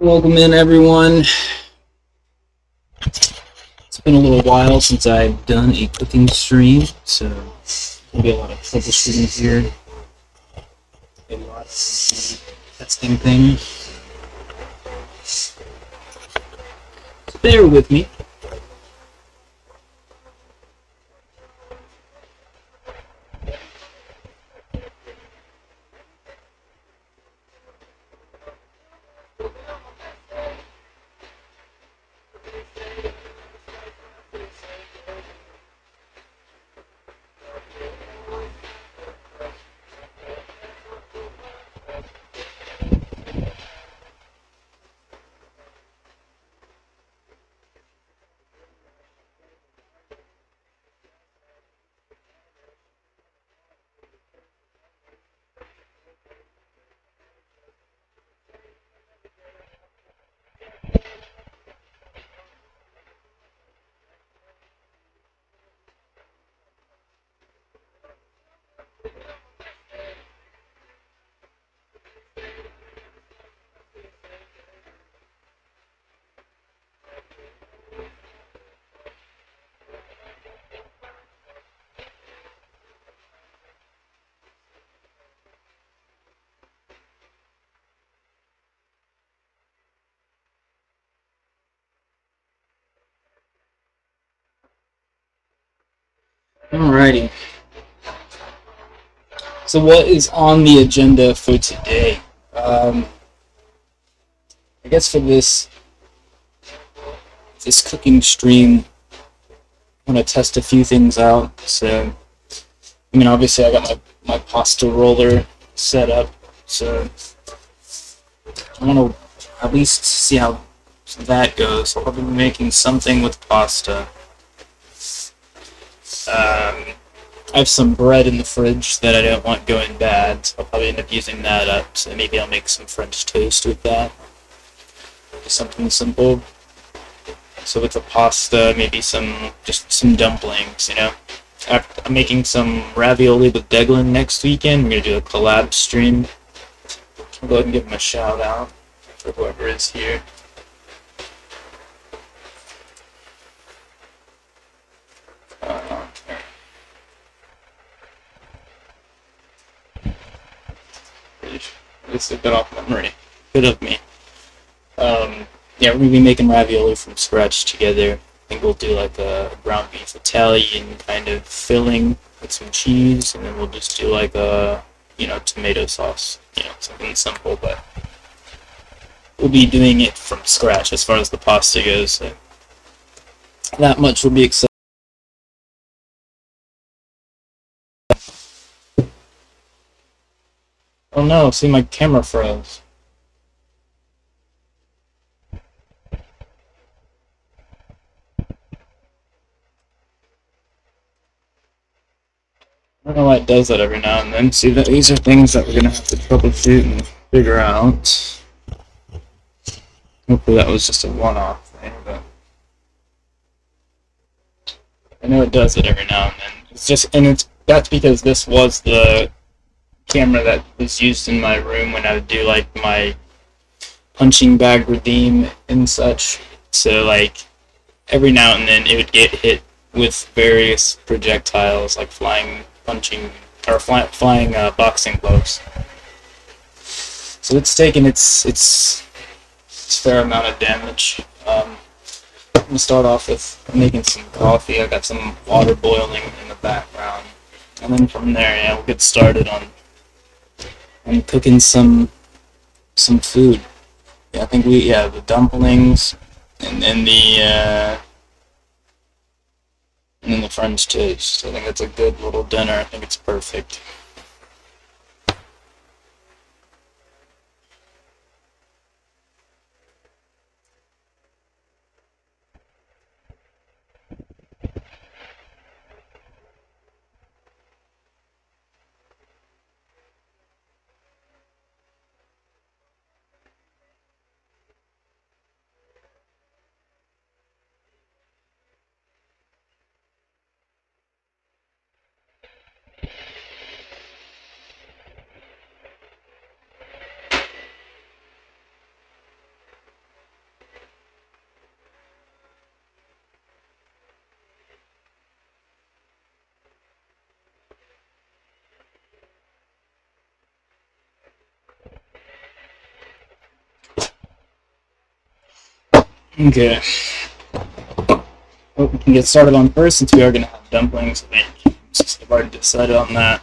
Welcome in, everyone. It's been a little while since I've done a cooking stream, so there'll be a lot of troubleshooting here. A lot of testing things. So bear with me. Alrighty. So what is on the agenda for today? I guess for this cooking stream, I'm gonna test a few things out. So, obviously I got my pasta roller set up, so I want to at least see how that goes. I'll probably be making something with pasta. I have some bread in the fridge that I don't want going bad, so I'll probably end up using that up. So maybe I'll make some French toast with that. Just something simple. So with the pasta, maybe just some dumplings, I'm making some ravioli with Declan next weekend. We're going to do a collab stream. I'll go ahead and give him a shout out for whoever is here. It's a bit off memory. Good of me. Yeah, we're going to be making ravioli from scratch together. I think we'll do like a ground beef Italian kind of filling with some cheese, and then we'll just do like a, tomato sauce. Something simple, but we'll be doing it from scratch as far as the pasta goes. So that much will be exciting. Oh no, see, my camera froze. I don't know why it does that every now and then. See, these are things that we're going to have to troubleshoot and figure out. Hopefully that was just a one-off thing, but I know it does it every now and then. That's because this was the camera that was used in my room when I would do like my punching bag redeem and such. So like every now and then it would get hit with various projectiles, like flying boxing gloves. So it's taken its fair amount of damage. I'm gonna start off with making some coffee. I got some water boiling in the background, and then from there, yeah, we'll get started on cooking some food. Yeah, I think the dumplings, and then the French toast. I think that's a good little dinner. I think it's perfect. Okay. What we can get started on first, since we are going to have dumplings, since I've already decided on that.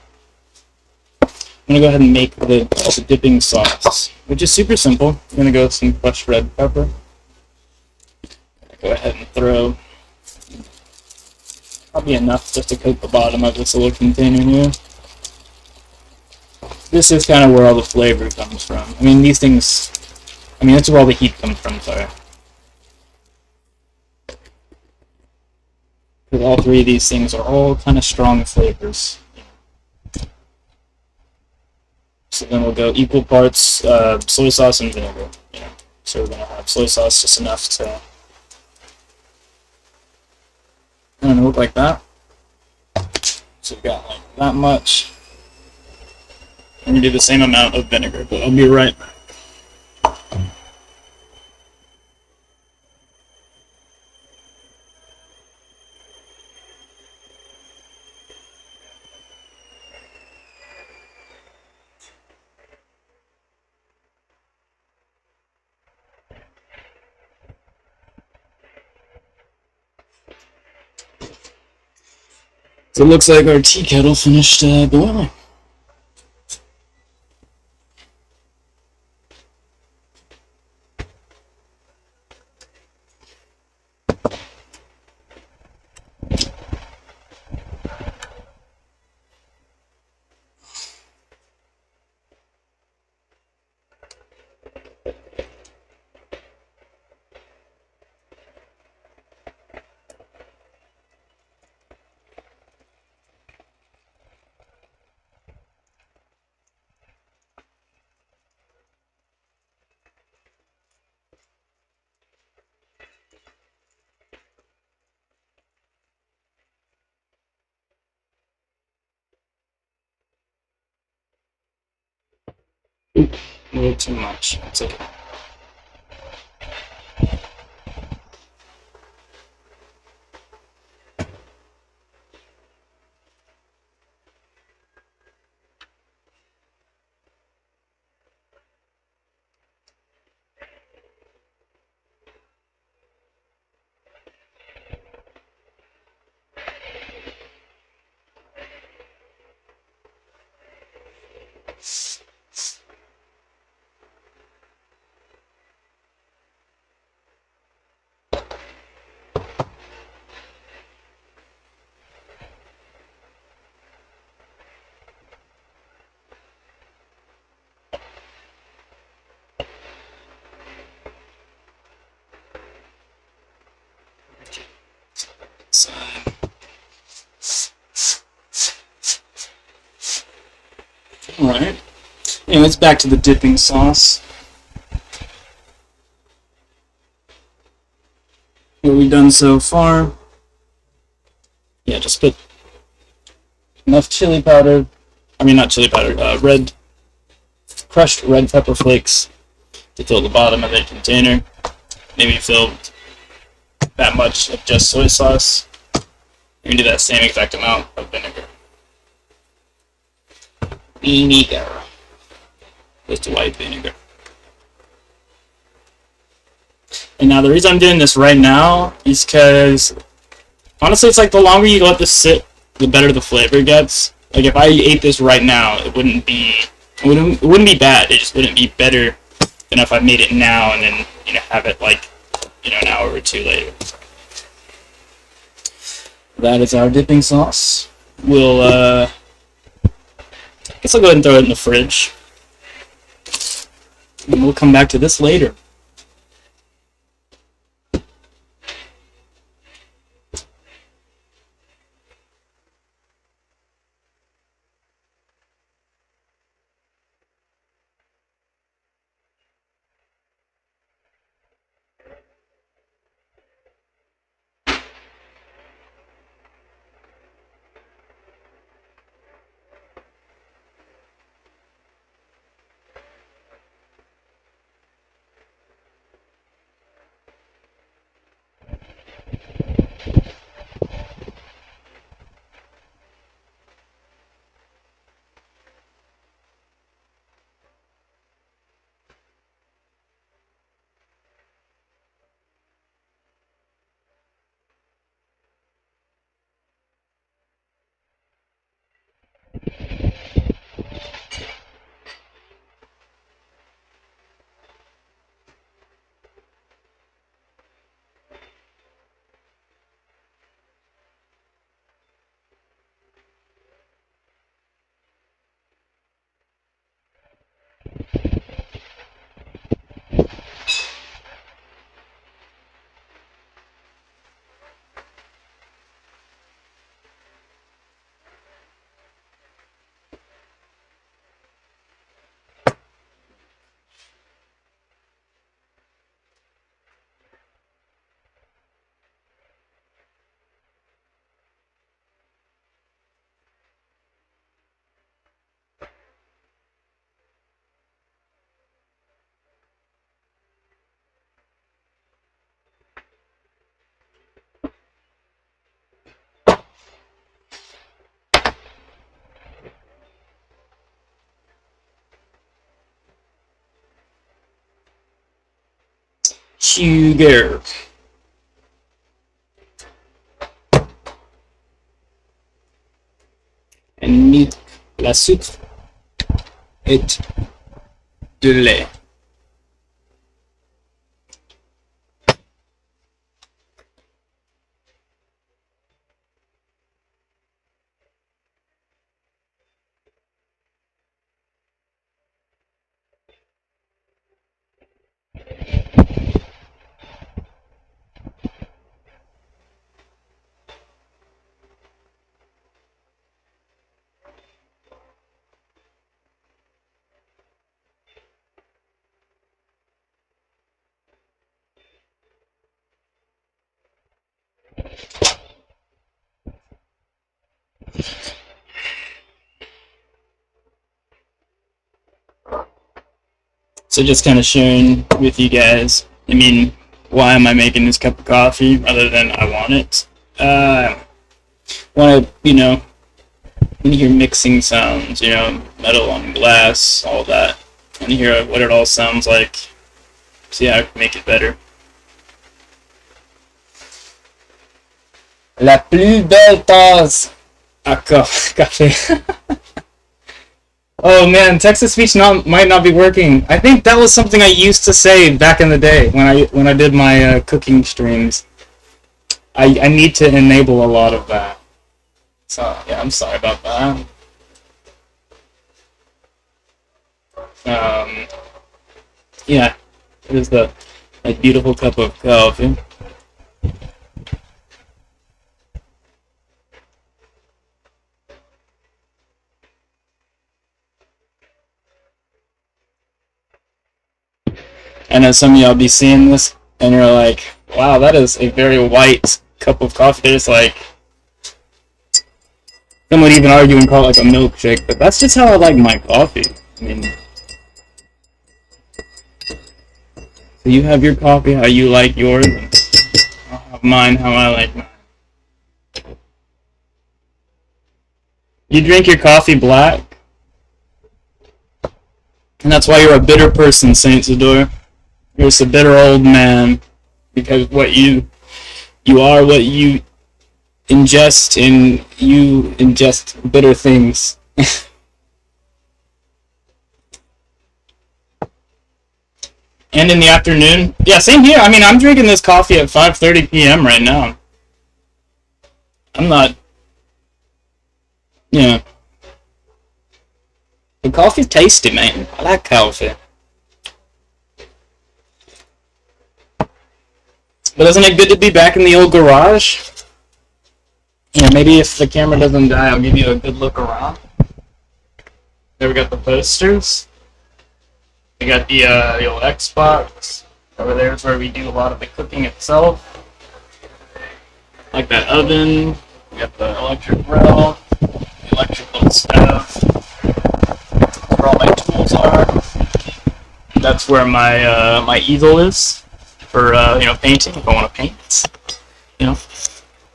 I'm going to go ahead and make the dipping sauce, which is super simple. I'm going to go with some crushed red pepper. Go ahead and throw probably enough just to coat the bottom of this little container here. This is kind of where all the flavor comes from. I mean, these things, that's where all the heat comes from, sorry. Because all three of these things are all kind of strong flavors. So then we'll go equal parts soy sauce and vinegar. So we're going to have soy sauce just enough to, I don't know, look like that. So we've got like that much. I'm going to do the same amount of vinegar, but I'll be right back. So it looks like our tea kettle finished boiling. Oops, a little too much. It's okay. Alright. Anyways, back to the dipping sauce. What we've done so far. Yeah, just put enough chili powder. Not chili powder, crushed red pepper flakes to fill the bottom of the container. Maybe fill that much of just soy sauce. You can do that same exact amount of vinegar. Vinegar. Just white vinegar. And now the reason I'm doing this right now is because honestly, it's like the longer you let this sit, the better the flavor gets. Like if I ate this right now, it wouldn't be bad. It just wouldn't be better than if I made it now and then have it like an hour or two later. That is our dipping sauce. We'll I guess I'll go ahead and throw it in the fridge. And we'll come back to this later. sugar. And milk, la sucre et de lait. So just kind of sharing with you guys. I mean, why am I making this cup of coffee other than I want it? Want to, when you hear mixing sounds, metal on glass, all that, and you hear what it all sounds like. So yeah, I can make it better. La plus belle tasse à café. Oh man, text-to-speech might not be working. I think that was something I used to say back in the day when I did my cooking streams. I need to enable a lot of that. So yeah, I'm sorry about that. Yeah, it is a beautiful cup of coffee. I know some of y'all be seeing this and you're like, wow, that is a very white cup of coffee. There's like, some would even argue and call it like a milkshake, but that's just how I like my coffee. I mean, so you have your coffee how you like yours, and I'll have mine how I like mine. You drink your coffee black, and that's why you're a bitter person, Saint Zador. You're just a bitter old man, because you are what you ingest, and you ingest bitter things. And in the afternoon, yeah, same here. I mean, I'm drinking this coffee at 5:30 p.m. right now. I'm not, yeah. The coffee's tasty, man. I like coffee. But isn't it good to be back in the old garage? Yeah, maybe if the camera doesn't die, I'll give you a good look around. There we got the posters. We got the old Xbox. Over there is where we do a lot of the cooking itself. Like that oven. We got the electric grill. The electrical stove. That's where all my tools are. That's where my easel is for painting if I want to paint.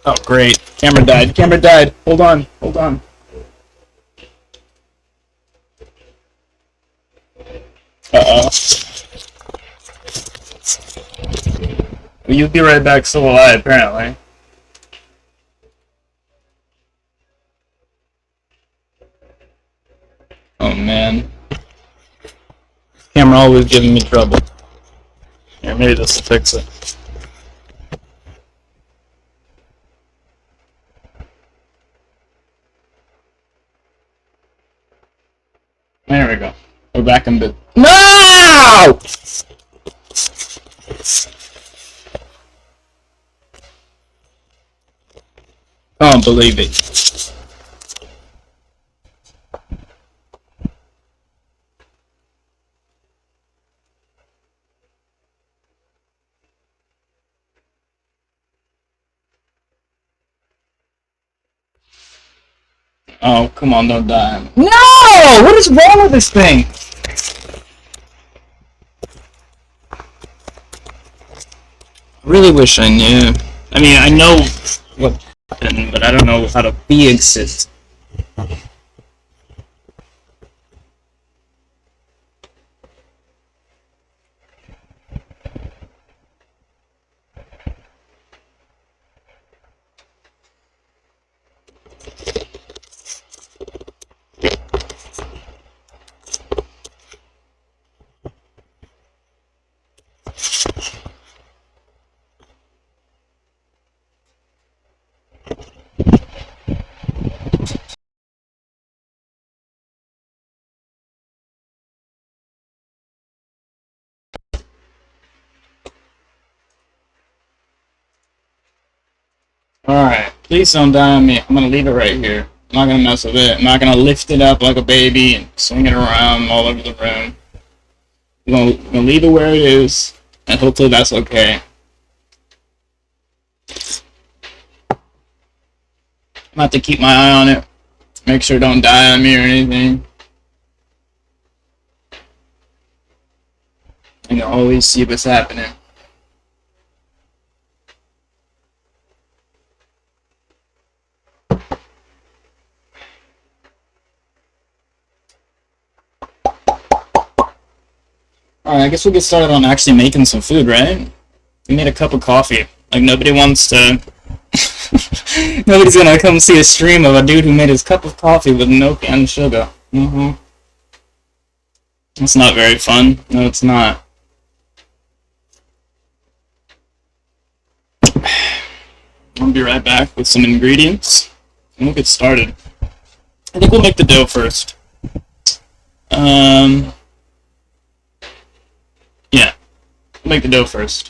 Oh great, camera died. Camera died. Hold on. Uh-oh. Well, you'll be right back, so will I, apparently. Oh man. Camera always giving me trouble. Here, maybe this will fix it. There we go. We're back in bed. No! I don't believe it. Oh, come on, don't die. No! What is wrong with this thing? I really wish I knew. I mean, I know what happened, but I don't know how to fix it. Please don't die on me. I'm gonna leave it right here. I'm not gonna mess with it. I'm not gonna lift it up like a baby and swing it around all over the room. I'm gonna leave it where it is, and hopefully that's okay. I'm gonna have to keep my eye on it. Make sure it don't die on me or anything. And always see what's happening. Alright, I guess we'll get started on actually making some food, right? We made a cup of coffee. Like, nobody wants to... Nobody's gonna come see a stream of a dude who made his cup of coffee with no canned sugar. It's not very fun. No, it's not. I'll be right back with some ingredients, and we'll get started. I think we'll make the dough first. Yeah. We'll make the dough first.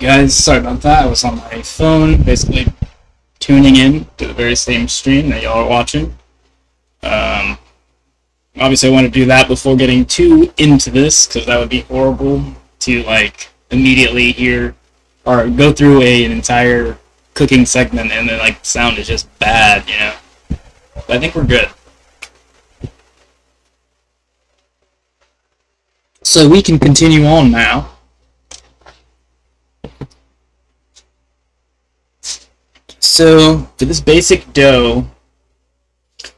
guys, sorry about that. I was on my phone, basically tuning in to the very same stream that y'all are watching. Obviously, I want to do that before getting too into this, because that would be horrible to like immediately hear or go through an entire cooking segment and then like the sound is just bad, you know. But I think we're good. So we can continue on now. So for this basic dough,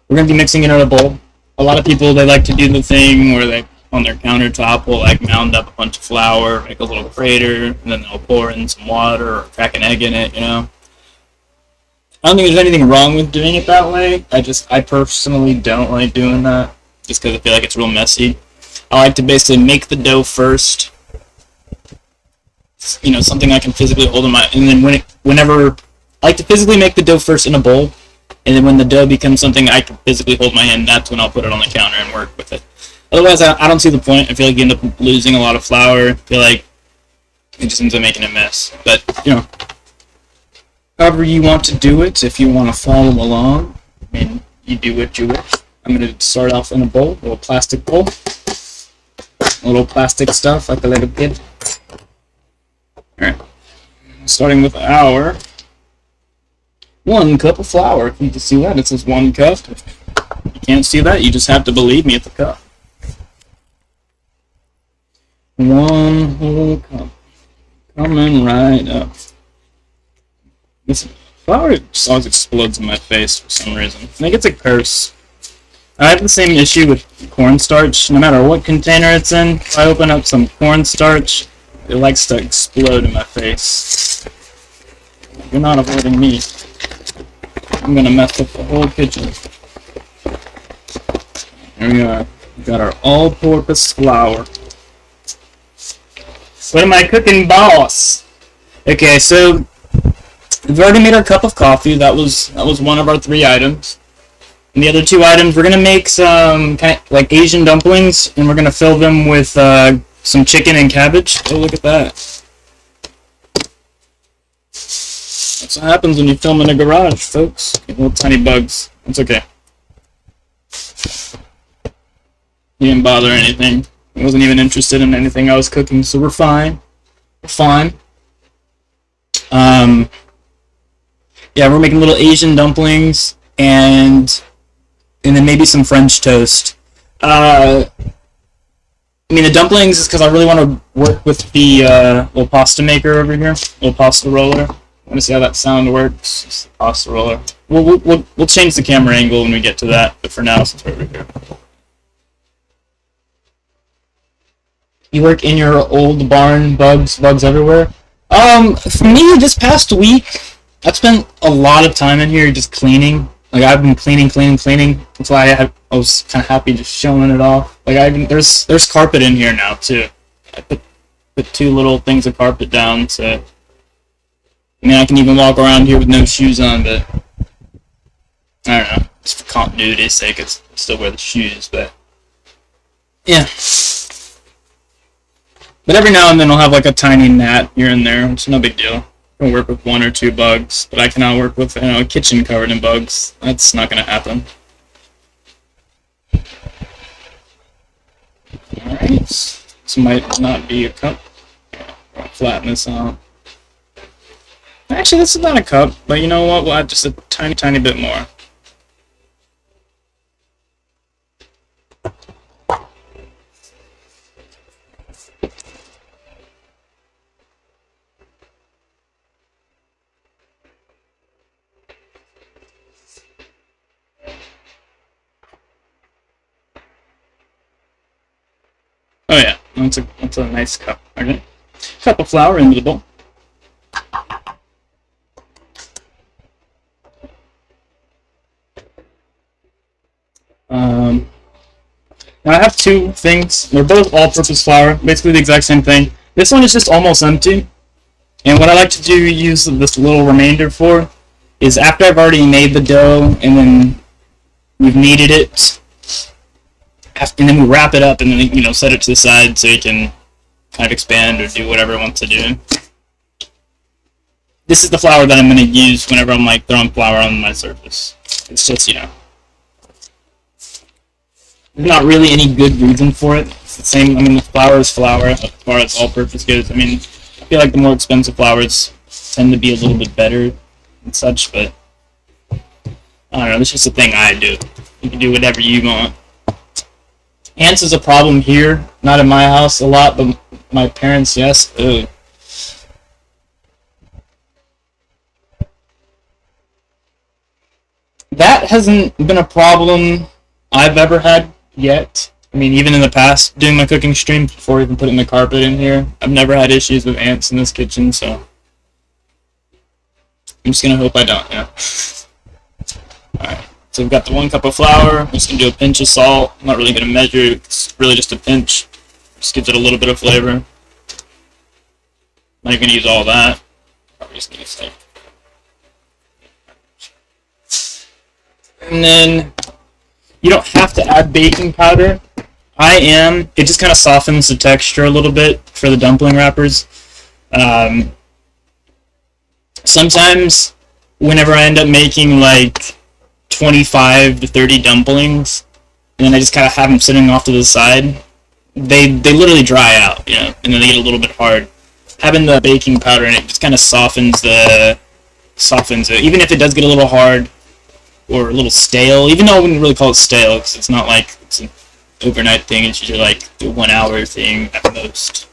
we're going to be mixing it in a bowl. A lot of people, they like to do the thing where they, on their countertop, will like mound up a bunch of flour, make a little crater, and then they'll pour in some water or crack an egg in it, you know. I don't think there's anything wrong with doing it that way. I personally don't like doing that, just because I feel like it's real messy. I like to basically make the dough first, you know, something I can physically hold in my, and then whenever, I like to physically make the dough first in a bowl, and then when the dough becomes something I can physically hold in my hand, that's when I'll put it on the counter and work with it. Otherwise, I don't see the point. I feel like you end up losing a lot of flour. I feel like it just ends up making a mess. But, you know, however you want to do it, if you want to follow along, I mean, you do what you wish. I'm going to start off in a bowl, a little plastic bowl. A little plastic stuff, like a little kid. Alright. Starting with our 1 cup of flour. If you can see that, it says 1 cup. If you can't see that, you just have to believe me at the cup. 1 whole cup. Coming right up. This flour just always explodes in my face for some reason. I think it's a curse. I have the same issue with cornstarch. No matter what container it's in, if I open up some cornstarch, it likes to explode in my face. You're not avoiding me. I'm gonna mess up the whole kitchen. Here we are. We've got our all-purpose flour. What am I cooking, boss? Okay, so we've already made our cup of coffee. That was one of our 3 items. And the other 2 items, we're gonna make some kind of like Asian dumplings, and we're gonna fill them with some chicken and cabbage. Oh, look at that! That's what happens when you film in a garage, folks. Little tiny bugs. It's okay. He didn't bother anything. He wasn't even interested in anything I was cooking, so we're fine. We're fine. Yeah, we're making little Asian dumplings, and then maybe some French toast. I mean, the dumplings is because I really want to work with the little pasta maker over here, little pasta roller. I want to see how that sound works. It's the pasta roller. We'll change the camera angle when we get to that, but for now, since we're over here. You work in your old barn, bugs everywhere? For me, this past week, I've spent a lot of time in here just cleaning. Like, I've been cleaning. That's why I was kind of happy just showing it off. Like, there's carpet in here now, too. I put 2 little things of carpet down, so... I mean, I can even walk around here with no shoes on, but... I don't know. Just for continuity's sake, I still wear the shoes, but... Yeah. But every now and then I'll have, like, a tiny gnat here and there, which is no big deal. I can work with 1 or 2 bugs, but I cannot work with, you know, a kitchen covered in bugs. That's not going to happen. Alright, this might not be a cup. I'll flatten this out. Actually, this is not a cup, but you know what? We'll add just a tiny bit more. Oh yeah, that's a nice cup. Okay, cup of flour into the bowl. Now I have 2 things. They're both all-purpose flour, basically the exact same thing. This one is just almost empty, and what I like to do use this little remainder for is after I've already made the dough and then we've kneaded it, and then we wrap it up and then set it to the side so you can kind of expand or do whatever it wants to do. this is the flour that I'm going to use whenever I'm like throwing flour on my surface. It's just, you know, there's not really any good reason for it. It's the same. I mean, the flour is flour as far as all-purpose goes. I mean, I feel like the more expensive flours tend to be a little bit better and such, but I don't know. That's just a thing I do. You can do whatever you want. Ants is a problem here, not in my house a lot, but my parents, yes. Ugh. That hasn't been a problem I've ever had yet. I mean, even in the past, doing my cooking stream, before even putting the carpet in here, I've never had issues with ants in this kitchen, so I'm just gonna hope I don't, yeah. Alright, so we've got the 1 cup of flour. I'm just gonna do a pinch of salt. I'm not really gonna measure, it's really just a pinch. Just gives it a little bit of flavor. Not even gonna use all that. Probably just gonna use like. And then you don't have to add baking powder. It just kind of softens the texture a little bit for the dumpling wrappers. Sometimes, whenever I end up making like 25 to 30 dumplings, and then I just kind of have them sitting off to the side, they literally dry out, you know, and then they get a little bit hard. Having the baking powder in it just kind of softens it. Even if it does get a little hard or a little stale, even though I wouldn't really call it stale because it's not like it's an overnight thing. It's usually like a 1 hour thing at most.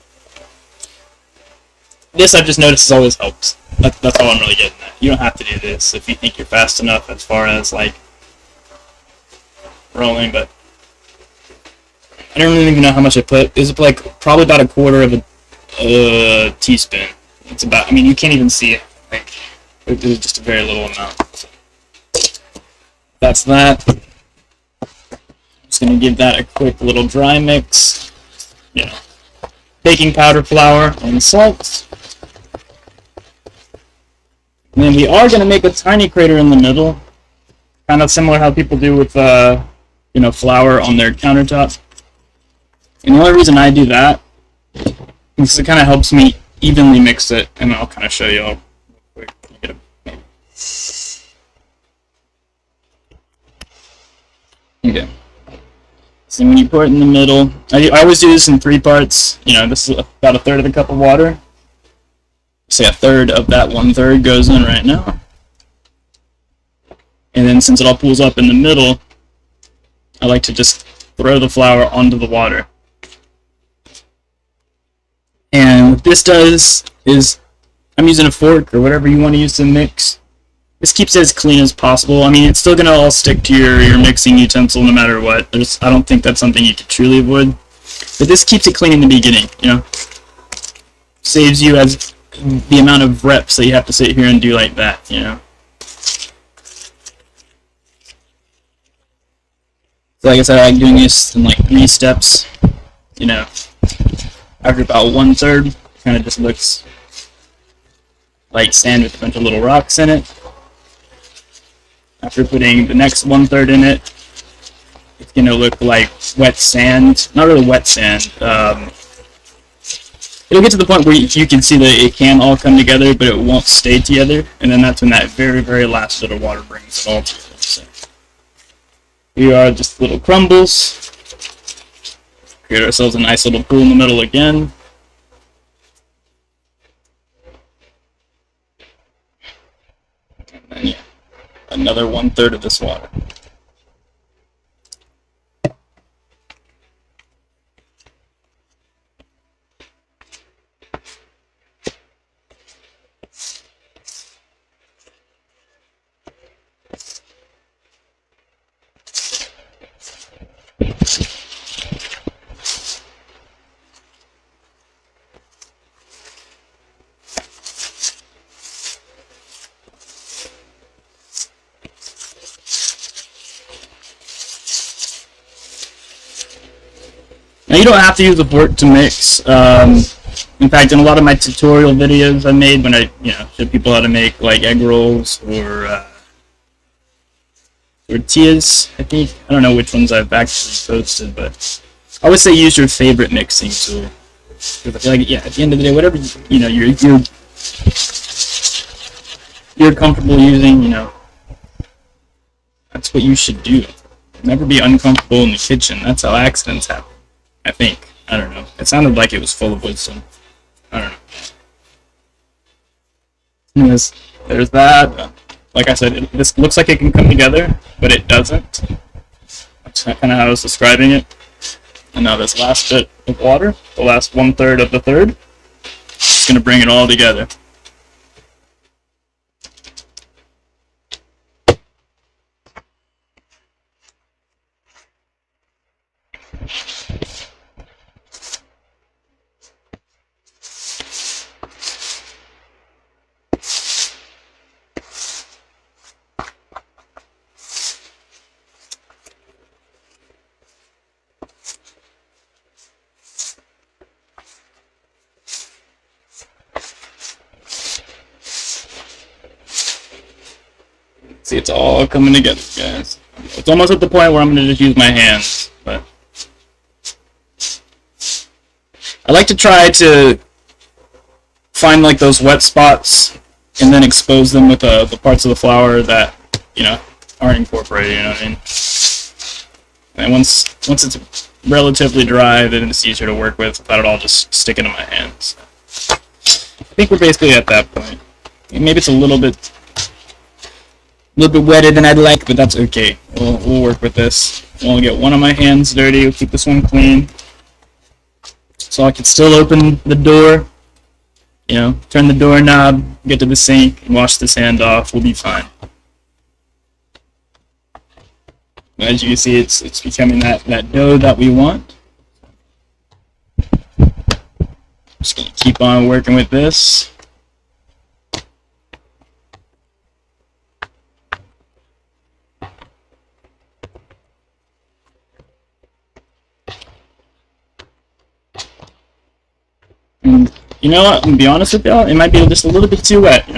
This I've just noticed has always helped. That's all I'm really getting at. You don't have to do this if you think you're fast enough as far as like rolling, but I don't really even know how much I put. It was like probably about 1/4 of a teaspoon. It's about, I mean, you can't even see it. Like, it was just a very little amount. So that's that. I'm just gonna give that a quick little dry mix. You know, baking powder, flour, and salt. And then we are going to make a tiny crater in the middle, kind of similar how people do with, you know, flour on their countertop. And the only reason I do that is because it kind of helps me evenly mix it, and I'll kind of show you all real quick. Okay. So when you pour it in the middle, I always do this in 3 parts. You know, this is about 1/3 of the cup of water. Say 1/3 of that 1/3 goes in right now. And then since it all pools up in the middle, I like to just throw the flour onto the water. And what this does is, I'm using a fork or whatever you want to use to mix. This keeps it as clean as possible. I mean, it's still going to all stick to your mixing utensil no matter what. I don't think that's something you could truly avoid. But this keeps it clean in the beginning, you know? Saves you as the amount of reps that you have to sit here and do like that, you know? So like I said, I like doing this in like 3 steps, you know? After about 1/3, kind of just looks like sand with a bunch of little rocks in it. After putting the next 1/3 in it, it's going to look like wet sand. Not really wet sand. It'll get to the point where you can see that it can all come together, but it won't stay together. And then that's when that very, very last bit of water brings it all together. So here are just little crumbles. Create ourselves a nice little pool in the middle again. And then, yeah, another 1/3 of this water. Now you don't have to use a fork to mix. In fact, in a lot of my tutorial videos I made when I, show people how to make like egg rolls or tortillas, I think. I don't know which ones I've actually posted, but I always say use your favorite mixing tool. Because I feel like, at the end of the day, whatever you're you're comfortable using, that's what you should do. Never be uncomfortable in the kitchen. That's how accidents happen. I think. I don't know. It sounded like it was full of wisdom. I don't know. Anyways, there's that. Like I said, this looks like it can come together, but it doesn't. That's kind of how I was describing it. And now this last bit of water, the last 1/3 of the third, is going to bring it all together. See, it's all coming together, guys. It's almost at the point where I'm going to just use my hands, but I like to try to find like those wet spots and then expose them with the parts of the flour that aren't incorporated. You know what I mean? And once it's relatively dry, then it's easier to work with without it all just sticking to my hands. I think we're basically at that point. Maybe it's a little bit wetter than I'd like, but that's okay. We'll work with this. I'll get one of my hands dirty. We'll keep this one clean, so I can still open the door. Turn the doorknob, get to the sink, and wash this hand off. We'll be fine. As you can see, it's becoming that dough that we want. Just gonna keep on working with this. And you know what? I'm gonna be honest with y'all. It might be just a little bit too wet.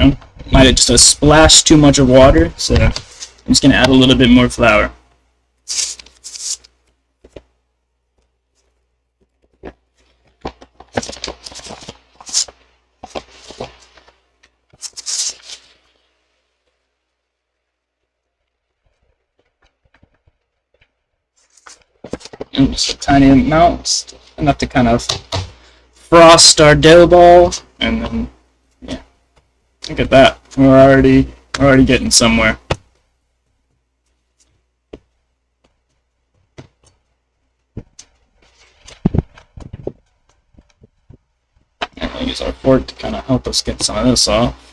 Might have just a splash too much of water. So I'm just gonna add a little bit more flour. And just a tiny amount, enough to kind of frost our dough ball, and then yeah, look at that. We're already getting somewhere. And we'll use our fork to kind of help us get some of this off.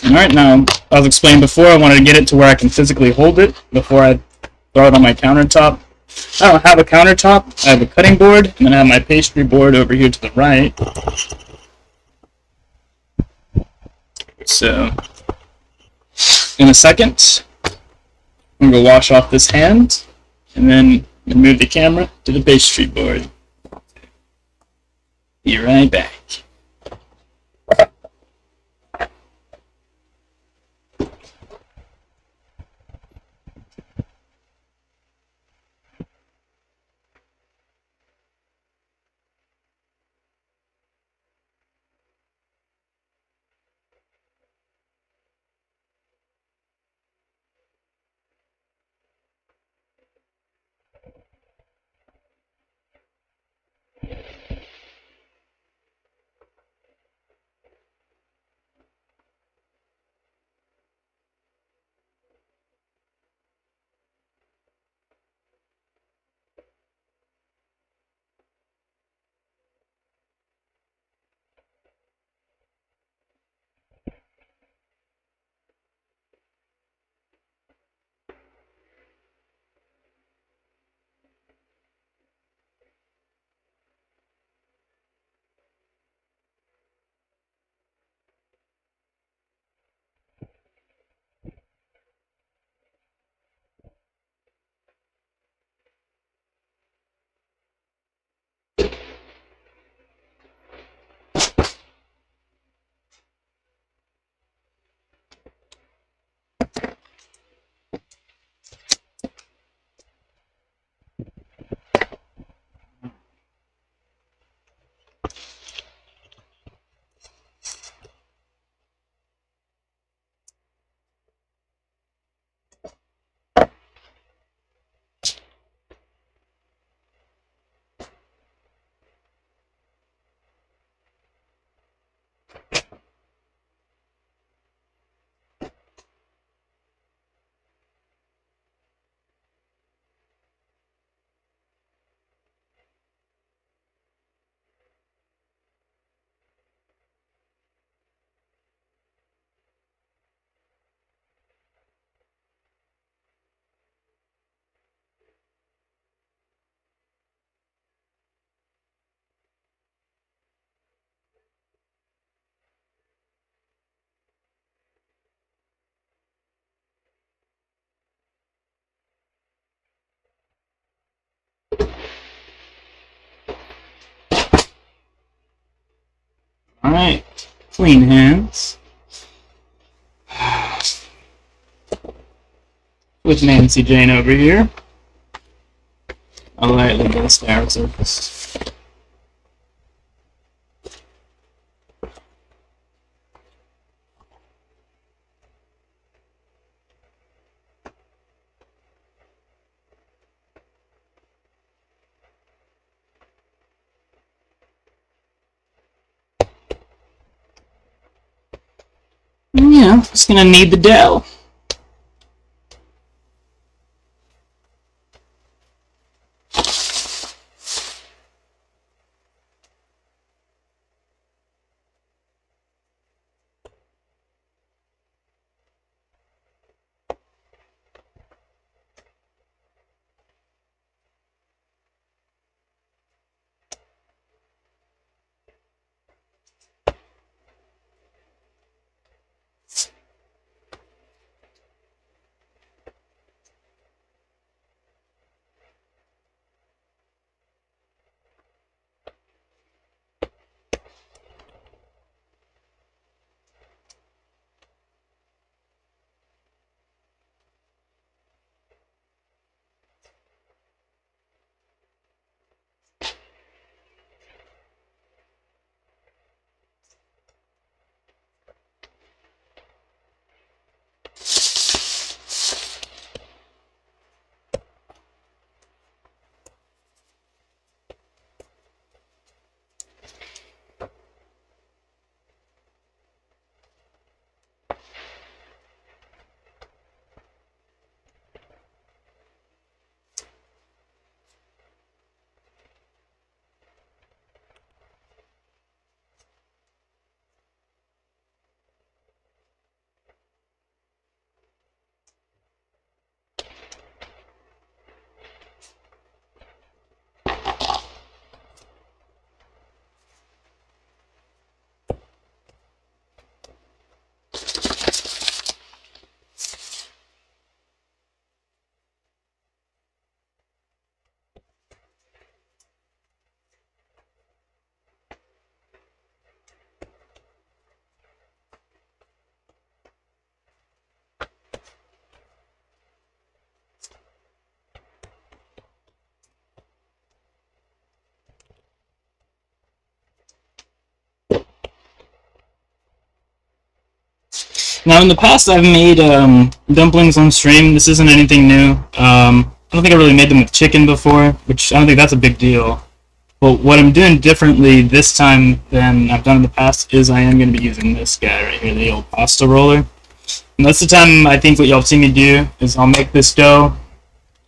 Alright, now, I was explaining before, I wanted to get it to where I can physically hold it before I throw it on my countertop. I don't have a countertop, I have a cutting board, and then I have my pastry board over here to the right. So, in a second, I'm going to wash off this hand, and then move the camera to the pastry board. Be right back. Alright, clean hands. With Nancy Jane over here. I'll lightly dust our surface. Yeah, just gonna knead the dough. Now, in the past, I've made dumplings on stream. This isn't anything new. I don't think I really made them with chicken before, which I don't think that's a big deal. But what I'm doing differently this time than I've done in the past is I am going to be using this guy right here, the old pasta roller. And that's the time I think what y'all see me do is I'll make this dough,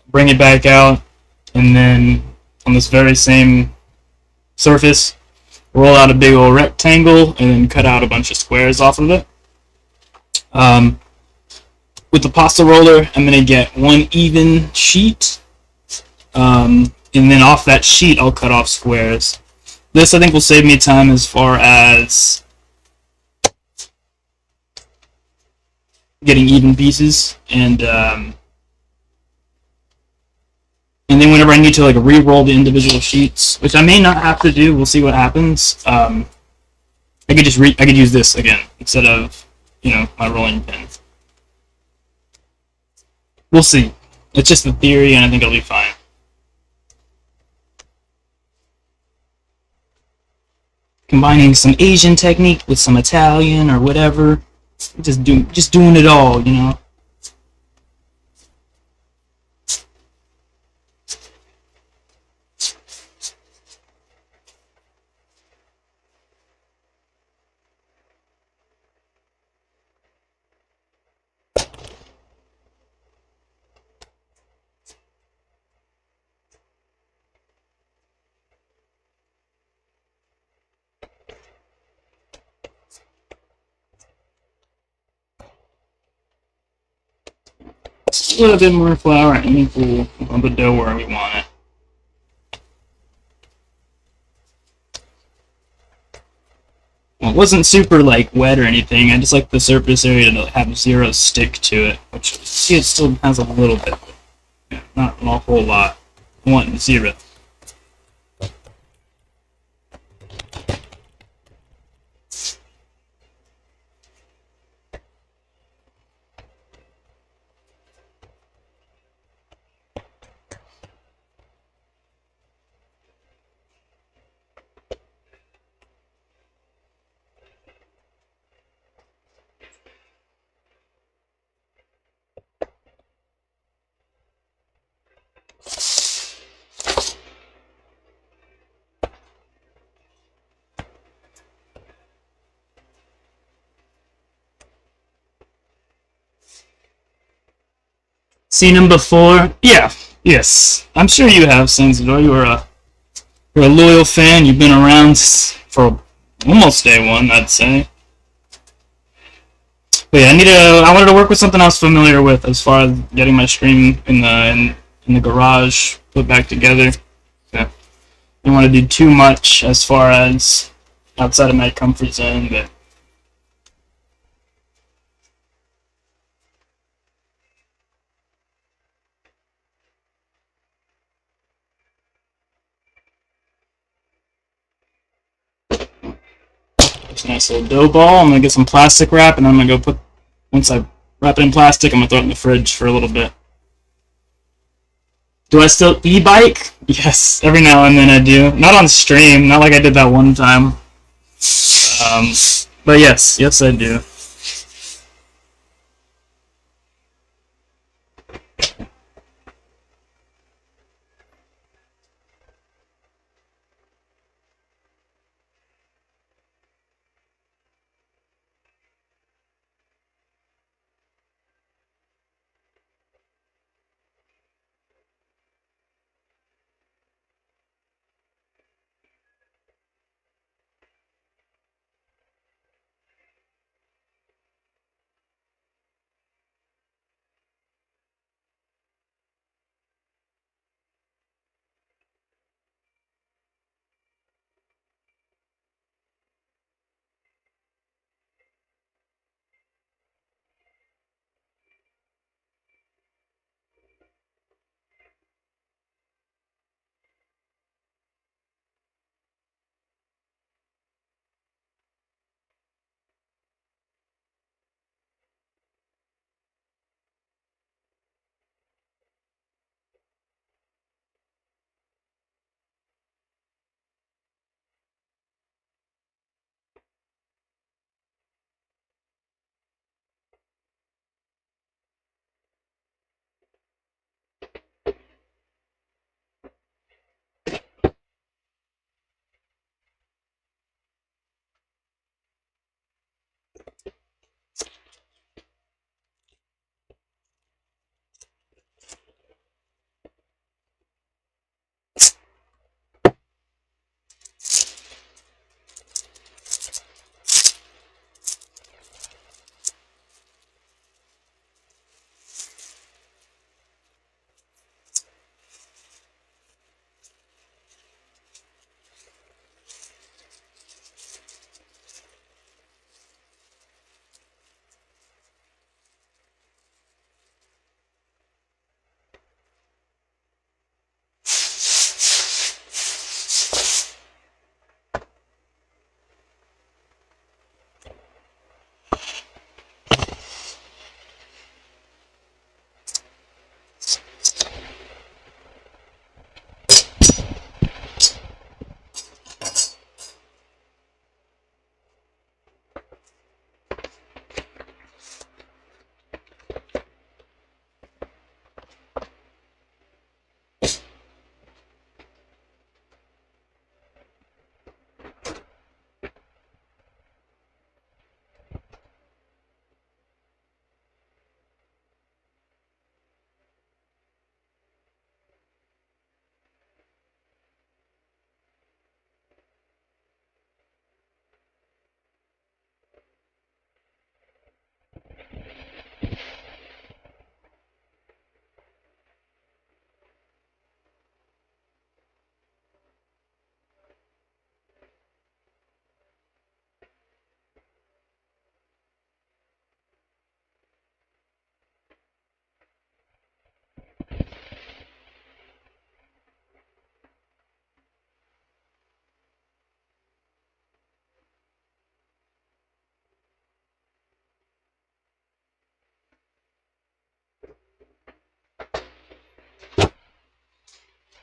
bring it back out, and then on this very same surface, roll out a big old rectangle, and then cut out a bunch of squares off of it. With the pasta roller, I'm going to get one even sheet, and then off that sheet I'll cut off squares. This I think will save me time as far as getting even pieces, and then whenever I need to like re-roll the individual sheets, which I may not have to do, we'll see what happens. I could use this again instead of my rolling pin. We'll see. It's just a theory, and I think it'll be fine. Combining some Asian technique with some Italian or whatever, just doing it all, A little bit more flour, and we'll put the dough where we want it. Well, it wasn't super wet or anything. I just like the surface area to have zero stick to it, which see it still has a little bit, but not a whole lot. I want zero. Seen him before? Yeah. Yes. I'm sure you have, Sansador. You're a loyal fan. You've been around for almost day one, I'd say. But yeah, I wanted to work with something I was familiar with as far as getting my stream in the garage put back together. Yeah. Don't want to do too much as far as outside of my comfort zone, but it's a nice little dough ball. I'm gonna get some plastic wrap, and I'm gonna go put. Once I wrap it in plastic, I'm gonna throw it in the fridge for a little bit. Do I still e-bike? Yes, every now and then I do. Not on stream, not like I did that one time. But yes, I do.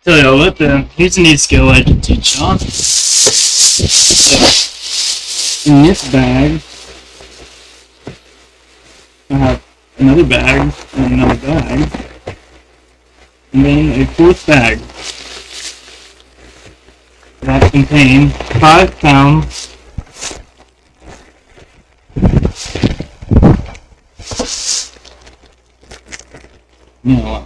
Tell you what, here's a neat skill I can teach on. So, in this bag, I have another bag and another bag, and then a fourth bag that contains 5 pounds You know what?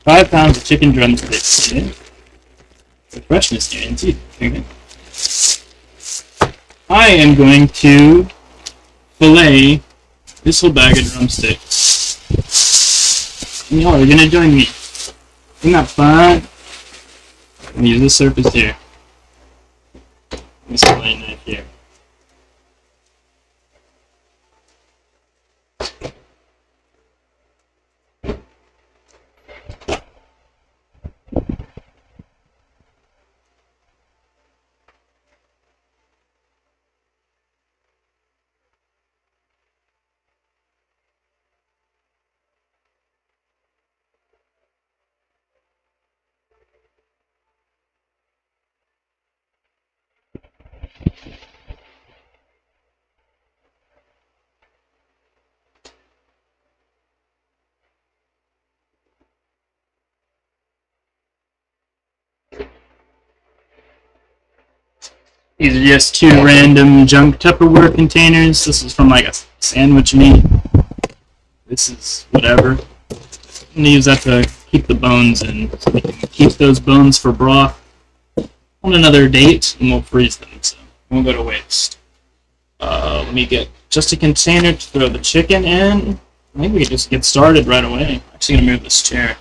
5 pounds of chicken drumsticks. Yeah. The freshness guaranteed. Okay. I am going to fillet this whole bag of drumsticks. And y'all are gonna join me. Isn't that fun? I'm gonna use this surface here. This fillet knife here. These are just 2 random junk Tupperware containers. This is from like a sandwich meat. This is whatever. I'm gonna use that to keep the bones in, so we can keep those bones for broth on another date, and we'll freeze them, so it won't go to waste. Let me get just a container to throw the chicken in. I think we can just get started right away. I'm actually gonna move this chair.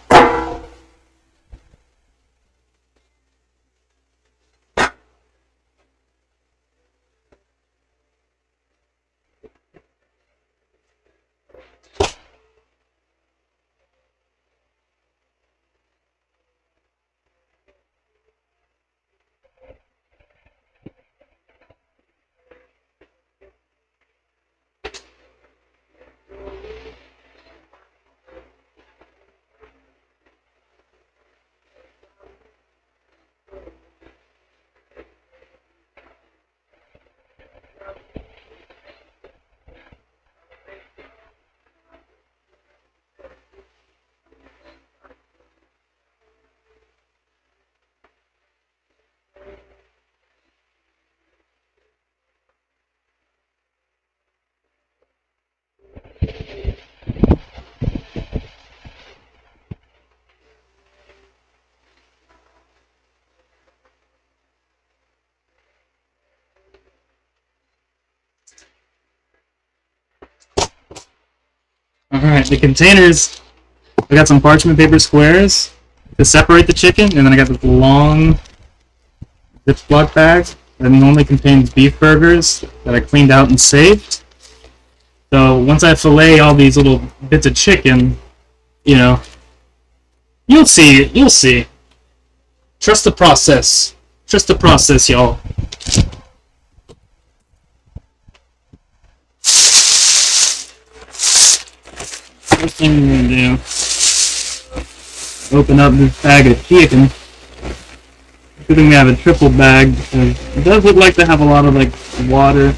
Alright, the containers, I got some parchment paper squares to separate the chicken, and then I got this long Ziploc bag that normally contains beef burgers that I cleaned out and saved. So once I fillet all these little bits of chicken, you know, you'll see. Trust the process. Trust the process, y'all. First thing we're gonna do, open up this bag of chicken. Good thing we have a triple bag, because it does look like they have a lot of like water,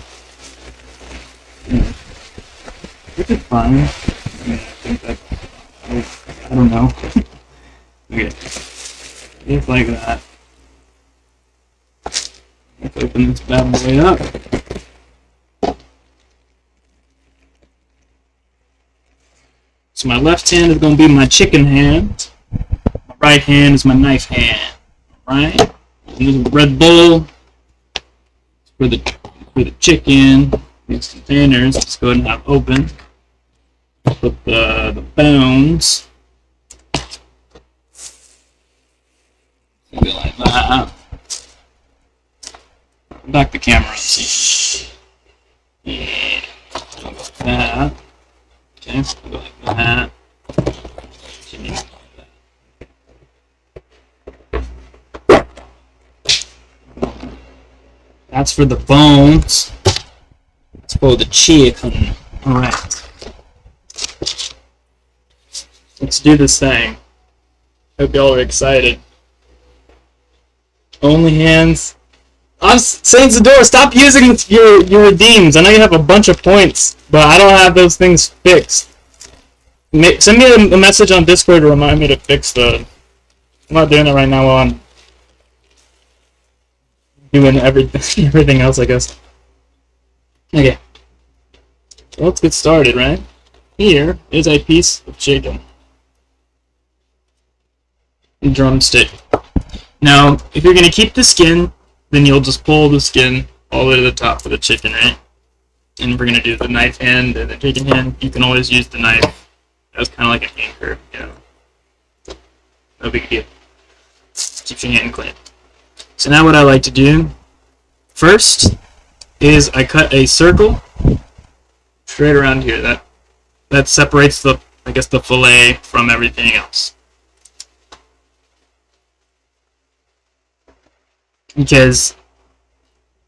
which is fine. I think that's, I don't know. Okay, just like that. Let's open this bad boy up. So my left hand is going to be my chicken hand. My right hand is my knife hand. Alright? And there's a red bowl for the chicken. These containers, let's go ahead and have open. Put the bones. Something like that. Back the camera up, see. Yeah. I'll go like that. Okay, I'll go like that. That's for the bones. That's for the chicken. Alright. Let's do this thing. Hope y'all are excited. Only hands. I'm saying Zadora, stop using your redeems. I know you have a bunch of points, but I don't have those things fixed. Send me a message on Discord to remind me to fix the... I'm not doing it right now while I'm doing everything else, I guess. Okay. So let's get started, right? here is a piece of chicken. Drumstick. Now, if you're going to keep the skin, then you'll just pull the skin all the way to the top for the chicken, right? And we're going to do the knife hand and the chicken hand. You can always use the knife as kind of like an anchor, you know. No big deal. Keeps your hand clean. So now what I like to do first is I cut a circle straight around here. That separates the, I guess, the fillet from everything else. Because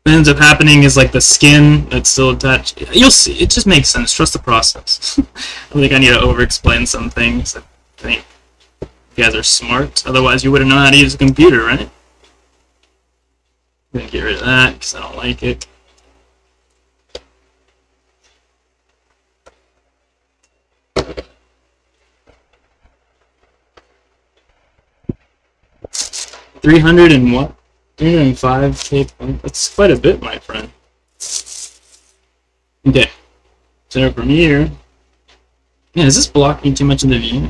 what ends up happening is like the skin that's still attached. You'll see. It just makes sense. Trust the process. I think I need to over-explain some things. I think you guys are smart. Otherwise, you wouldn't know how to use a computer, right? I'm gonna get rid of that because I don't like it. $300 and what? 305. That's quite a bit, my friend. Okay. So from here. Yeah, is this blocking too much of the view?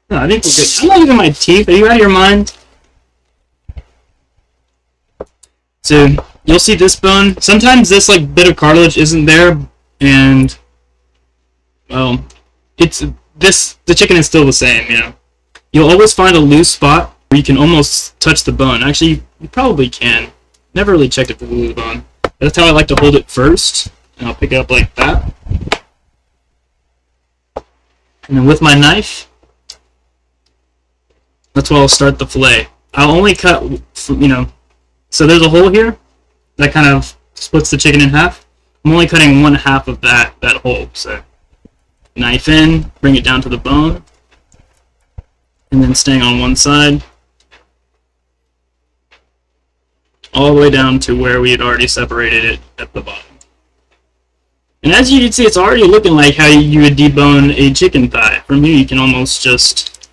No, I think we're good. I'm not looking at my teeth. Are you out of your mind? So you'll see this bone. Sometimes this like bit of cartilage isn't there, and well, the chicken is still the same. You know, you'll always find a loose spot where you can almost touch the bone. Actually, you probably can. Never really checked if it's a loose bone. That's how I like to hold it first, and I'll pick it up like that. And then with my knife, that's where I'll start the fillet. I'll only cut, you know, so there's a hole here that kind of splits the chicken in half. I'm only cutting 1/2 of that hole. So knife in, bring it down to the bone, and then staying on one side, all the way down to where we had already separated it at the bottom. And as you can see, it's already looking like how you would debone a chicken thigh. From here, you can almost just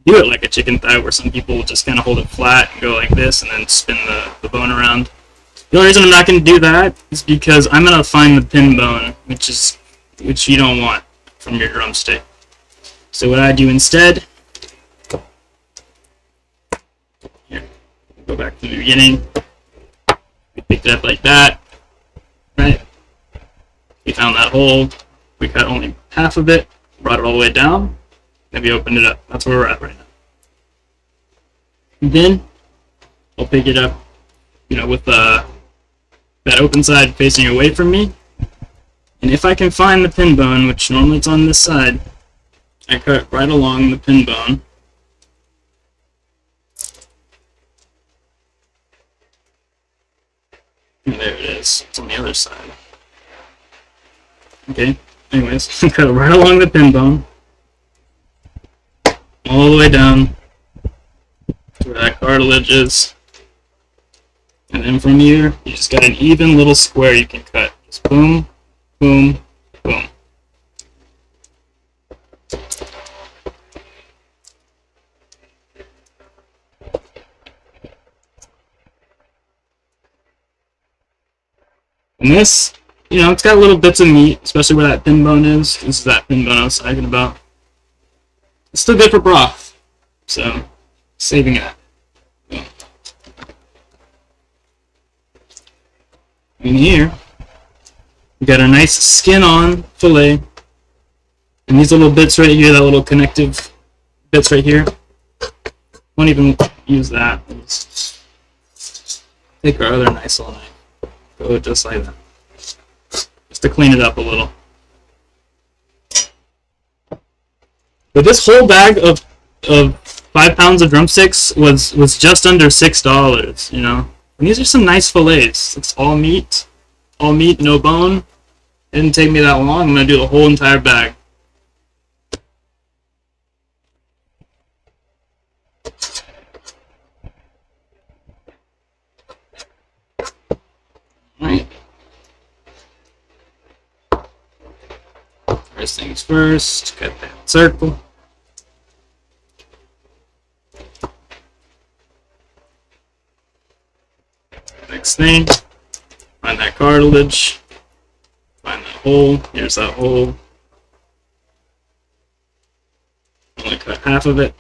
do it like a chicken thigh, where some people just kind of hold it flat and go like this and then spin the bone around. The only reason I'm not going to do that is because I'm going to find the pin bone, which you don't want from your drumstick. So what I do instead, here, go back to the beginning. We picked it up like that, right? We found that hole. We cut only half of it, brought it all the way down, then we opened it up. That's where we're at right now. And then I'll pick it up, you know, with that open side facing away from me. And if I can find the pin bone, which normally it's on this side, I cut right along the pin bone. And there it is. It's on the other side. Okay, anyways, cut it right along the pin bone, all the way down to where that cartilage is. And then from here, you just got an even little square you can cut. Just boom, boom, boom. And this, you know, it's got little bits of meat, especially where that pin bone is. This is that pin bone I was talking about. It's still good for broth, so saving it. In here, we got a nice skin-on fillet, and these little bits right here, that little connective bits right here. Won't even use that. Let's take our other nice little knife. Go just like that. Just to clean it up a little. But this whole bag of 5 pounds of drumsticks was just under $6, you know. And these are some nice fillets. It's all meat, no bone. It didn't take me that long. I'm gonna do the whole entire bag. Alright. First things first, cut that circle. Next thing, find that cartilage, find that hole. Here's that hole. Only cut half of it.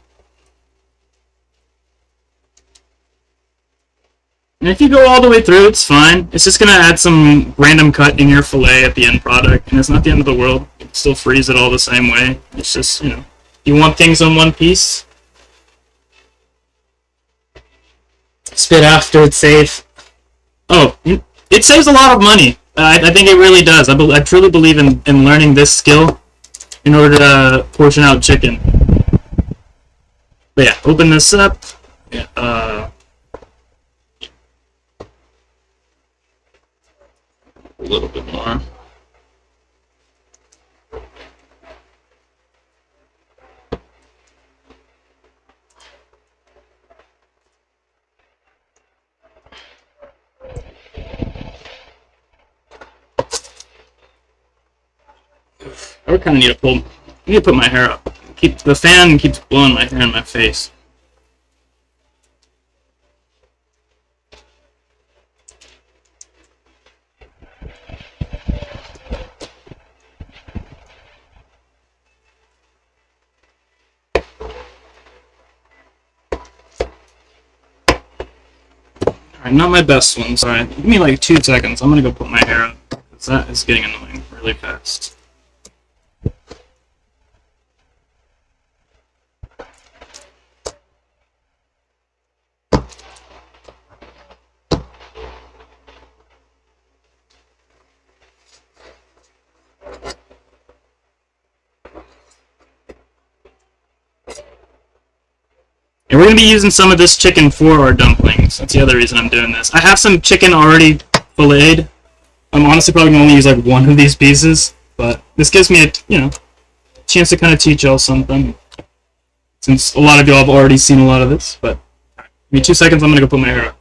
And if you go all the way through, it's fine. It's just going to add some random cut in your fillet at the end product, and it's not the end of the world. You can still freeze it all the same way. It's just, you know, you want things on one piece. Spit after it's safe. Oh, it saves a lot of money. I think it really does. I truly believe in learning this skill in order to portion out chicken. But yeah, open this up. Yeah, a little bit more. I kind of need to pull. I need to put my hair up. Keep the fan keeps blowing my hair in my face. Alright, not my best one. Sorry. Give me like 2 seconds. I'm gonna go put my hair up because that is getting annoying really fast. And we're going to be using some of this chicken for our dumplings. That's the other reason I'm doing this. I have some chicken already filleted. I'm honestly probably going to only use like one of these pieces, but this gives me a, you know, chance to kind of teach y'all something. Since a lot of y'all have already seen a lot of this, but give me 2 seconds, I'm going to go put my hair up.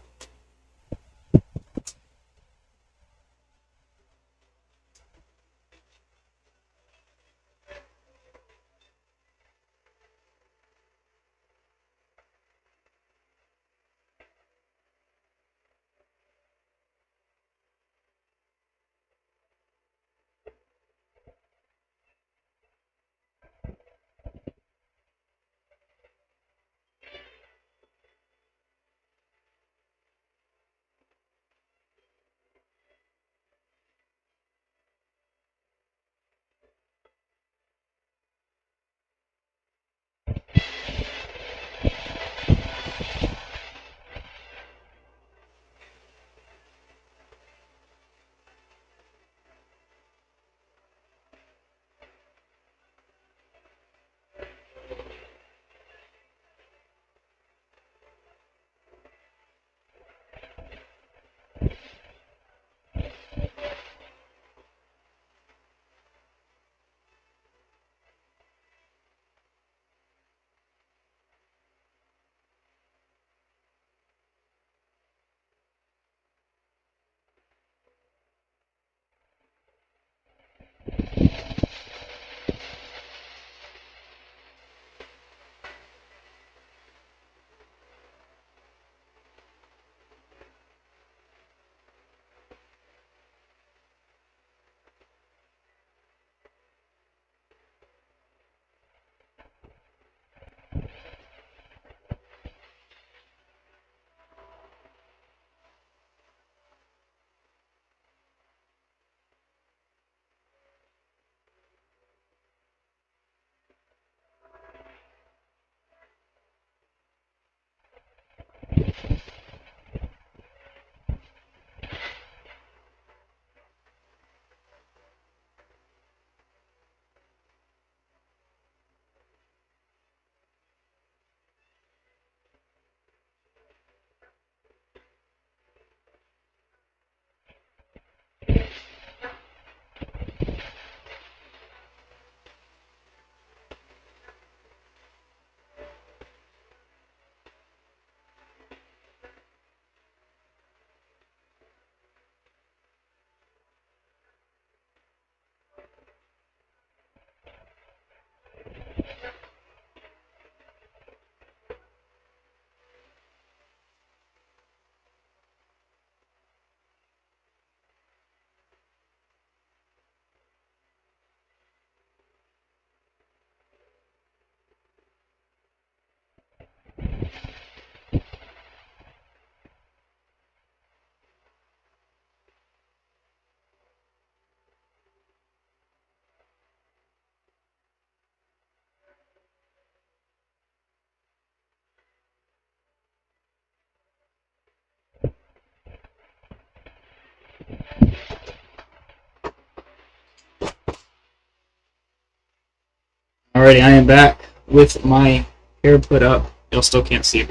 Alrighty, I am back with my hair put up. Y'all still can't see it.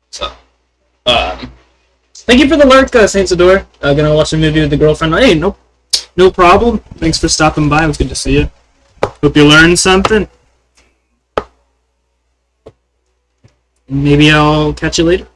So, thank you for the lurk, Saint Sador. Gonna watch a movie with the girlfriend. Hey, no problem. Thanks for stopping by. It was good to see you. Hope you learned something. Maybe I'll catch you later.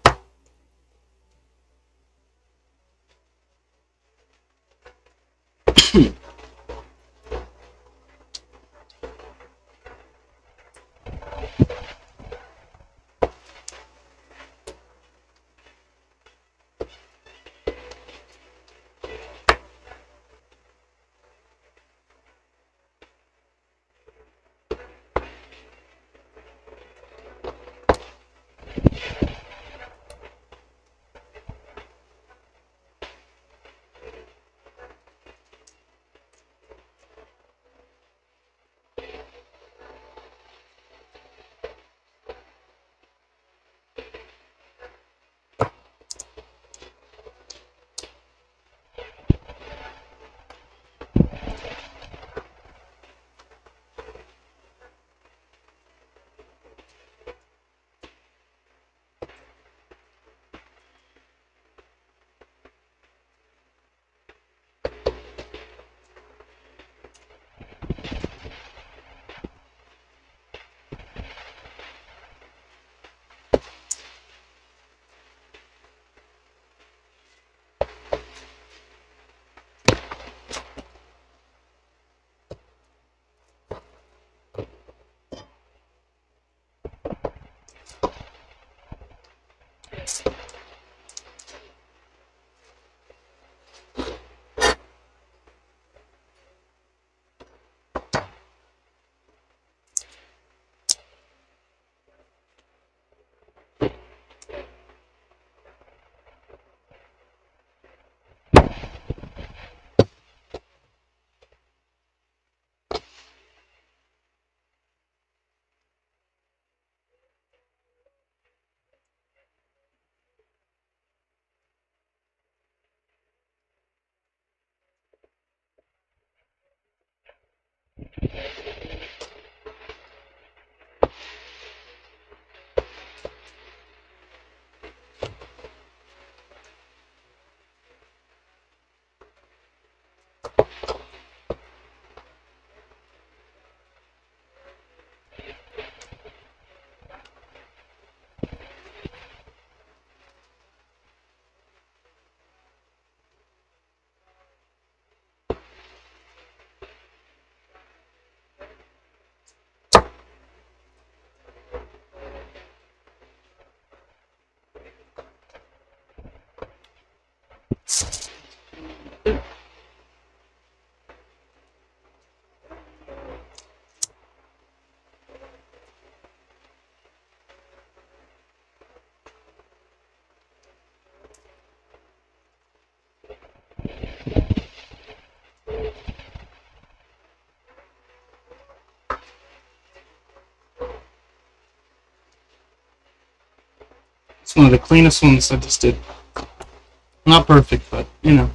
It's one of the cleanest ones I just did. Not perfect, but, you know.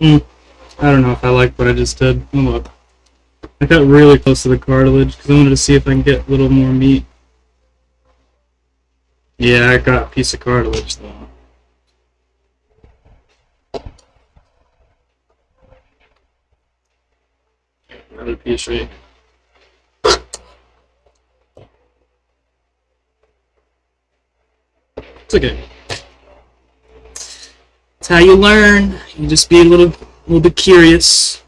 I don't know if I like what I just did. Oh, look. I got really close to the cartilage because I wanted to see if I can get a little more meat. Yeah, I got a piece of cartilage though. Another piece right here. It's okay. It's how you learn. You just be a little bit curious.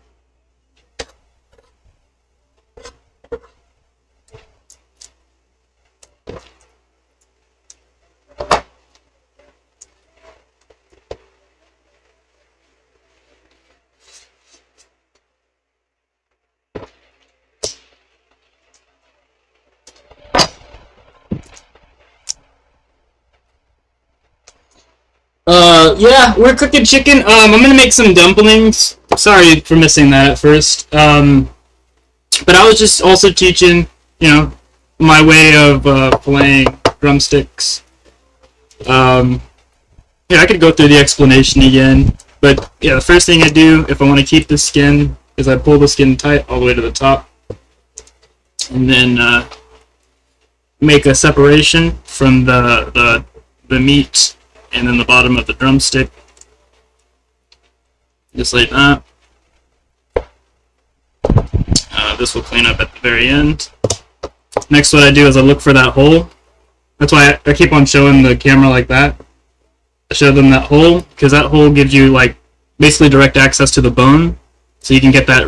Yeah, we're cooking chicken. I'm gonna make some dumplings. Sorry for missing that at first. But I was just also teaching, my way of filleting drumsticks. Yeah, I could go through the explanation again. But yeah, the first thing I do if I want to keep the skin is I pull the skin tight all the way to the top, and then make a separation from the meat and then the bottom of the drumstick, just like that. This will clean up at the very end. Next, what I do is I look for that hole. That's why I keep on showing the camera like that. I show them that hole because that hole gives you like basically direct access to the bone, so you can get the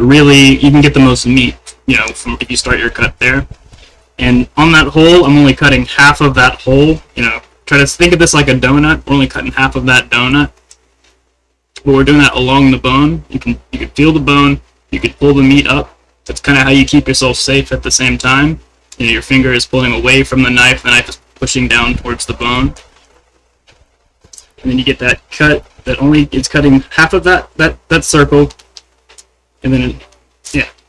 most meat, from if you start your cut there. And on that hole, I'm only cutting half of that hole. Try to think of this like a donut. We're only cutting half of that donut, but we're doing that along the bone. You can feel the bone. You can pull the meat up. That's kind of how you keep yourself safe at the same time. Your finger is pulling away from the knife is pushing down towards the bone. And then you get that cut that only it's cutting half of that circle, and then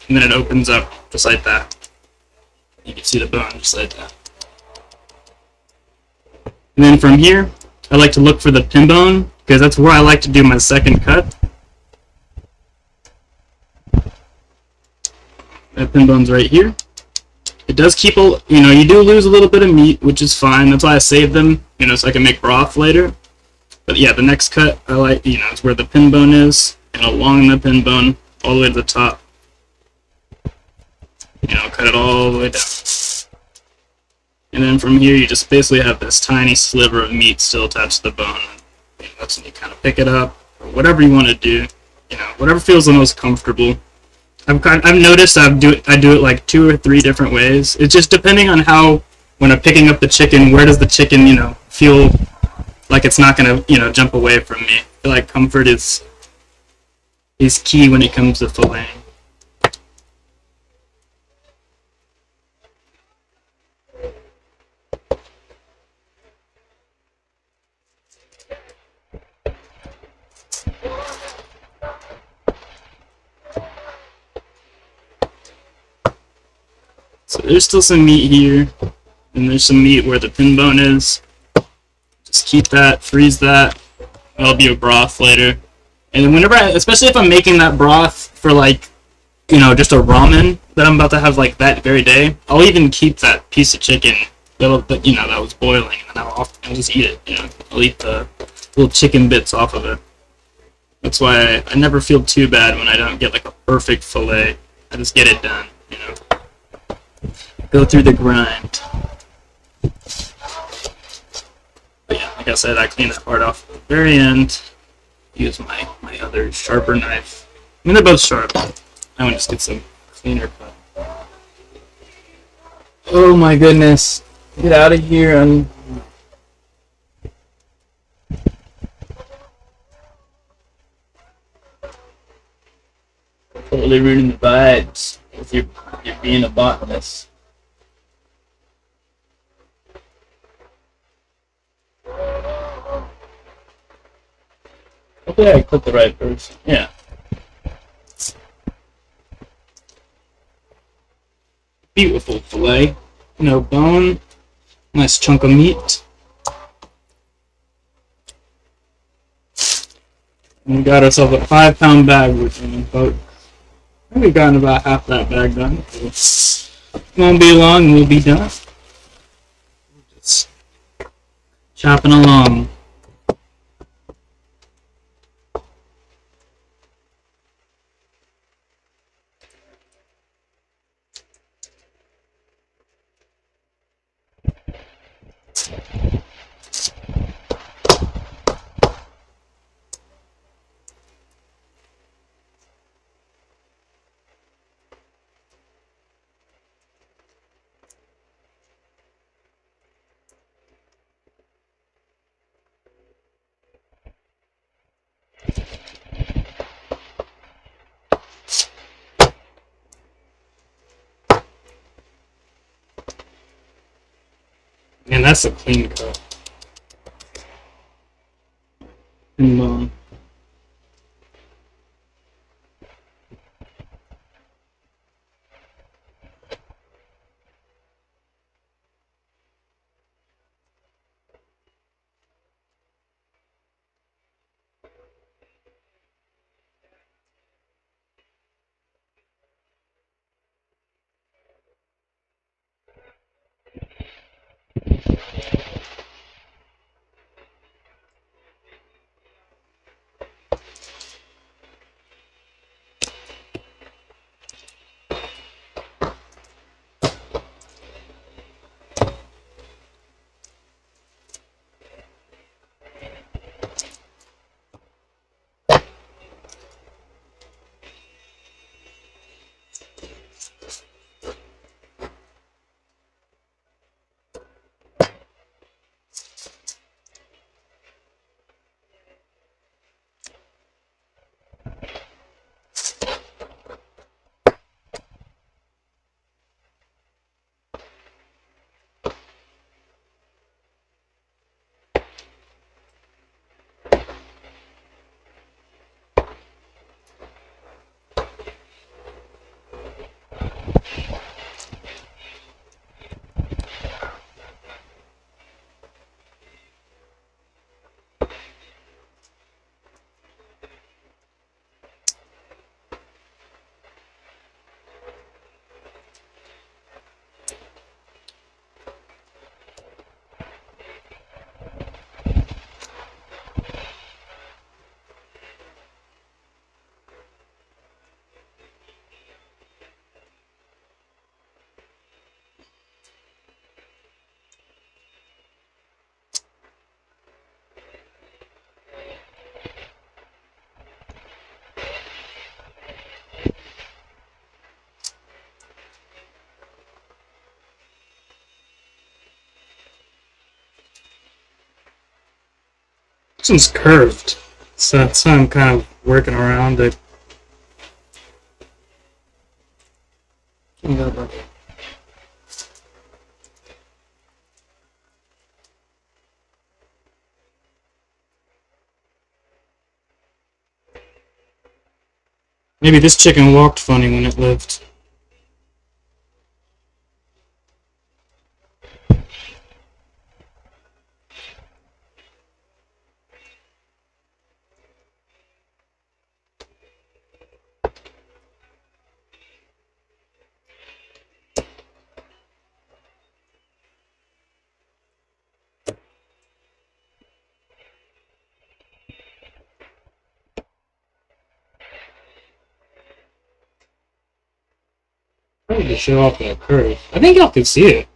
it opens up just like that. You can see the bone just like that. And then from here, I like to look for the pin bone because that's where I like to do my second cut. That pin bone's right here. It does keep you do lose a little bit of meat, which is fine. That's why I save them, so I can make broth later. But yeah, the next cut I like, is where the pin bone is, and along the pin bone, all the way to the top. Cut it all the way down. And then from here, you just basically have this tiny sliver of meat still attached to the bone. That's when you kind of pick it up, or whatever you want to do. Whatever feels the most comfortable. I've noticed I do it like 2 or 3 different ways. It's just depending on how, when I'm picking up the chicken, where does the chicken, feel like it's not gonna, jump away from me. I feel like comfort is key when it comes to filleting. So there's still some meat here, and there's some meat where the pin bone is. Just keep that, freeze that. That'll be a broth later. And then whenever especially if I'm making that broth for just a ramen that I'm about to have like that very day, I'll even keep that piece of chicken that was boiling, and I'll just eat it. I'll eat the little chicken bits off of it. That's why I never feel too bad when I don't get like a perfect fillet. I just get it done. Go through the grind. But yeah, like I said, I clean that part off at the very end. Use my other sharper knife. I mean, they're both sharp. I want to just get some cleaner cut. Oh my goodness. Get out of here. Totally ruining the vibes with you being a botanist. Hopefully I clicked the right person. Yeah. Beautiful fillet. No bone. Nice chunk of meat. We got ourselves a 5 pound bag, which is about. We've gotten about half that bag done. Won't be long and we'll be done. Just chopping along. Man, that's a clean cut. And, this one's curved, so that's why I'm kind of working around it. Maybe this chicken walked funny when it lived. Probably to show off that curve. I think y'all can see it.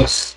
Ugh.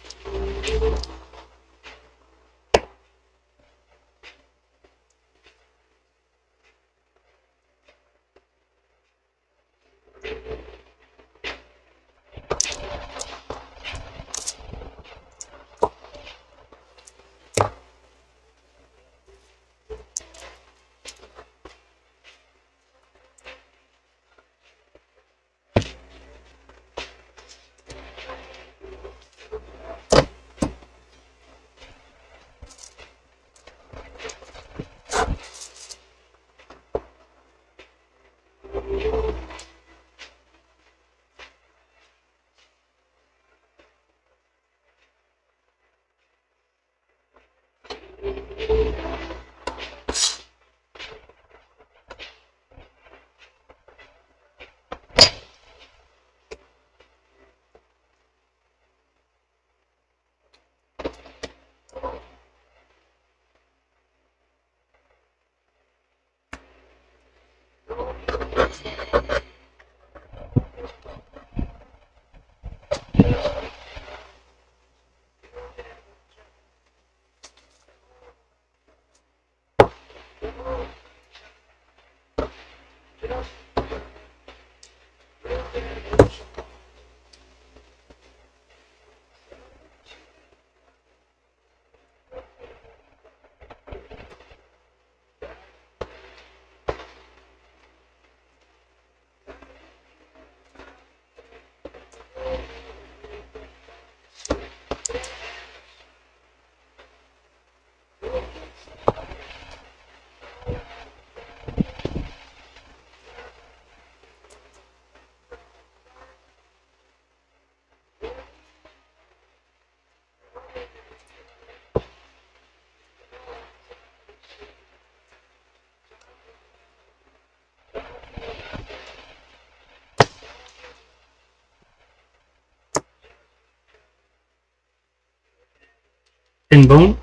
In bone?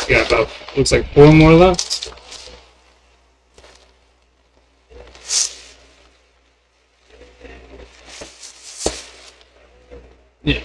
Yeah, about looks like 4 more left. Yeah.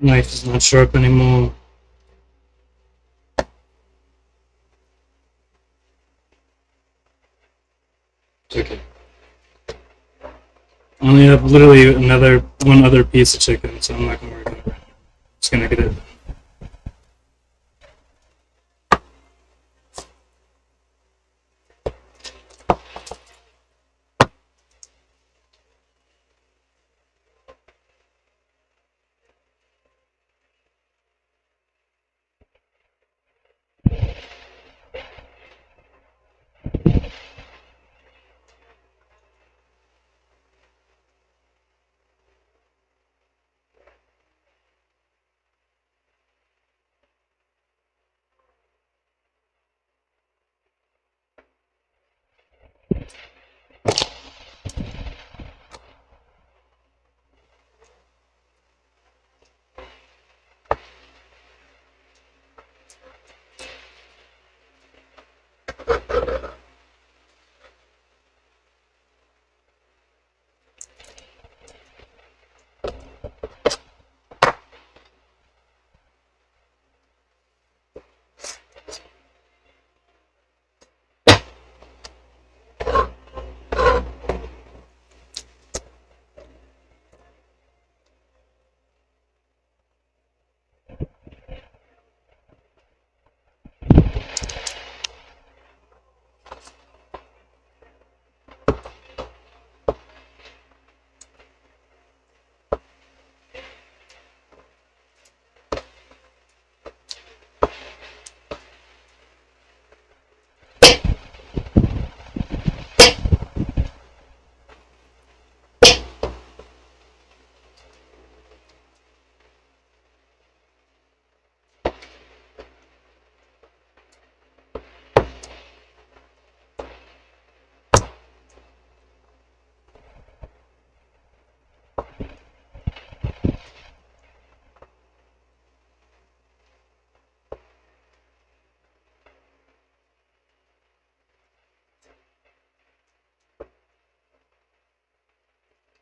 Knife is not sharp anymore. It's okay. I only have literally one other piece of chicken, so I'm not gonna worry about it right now. Just gonna get it.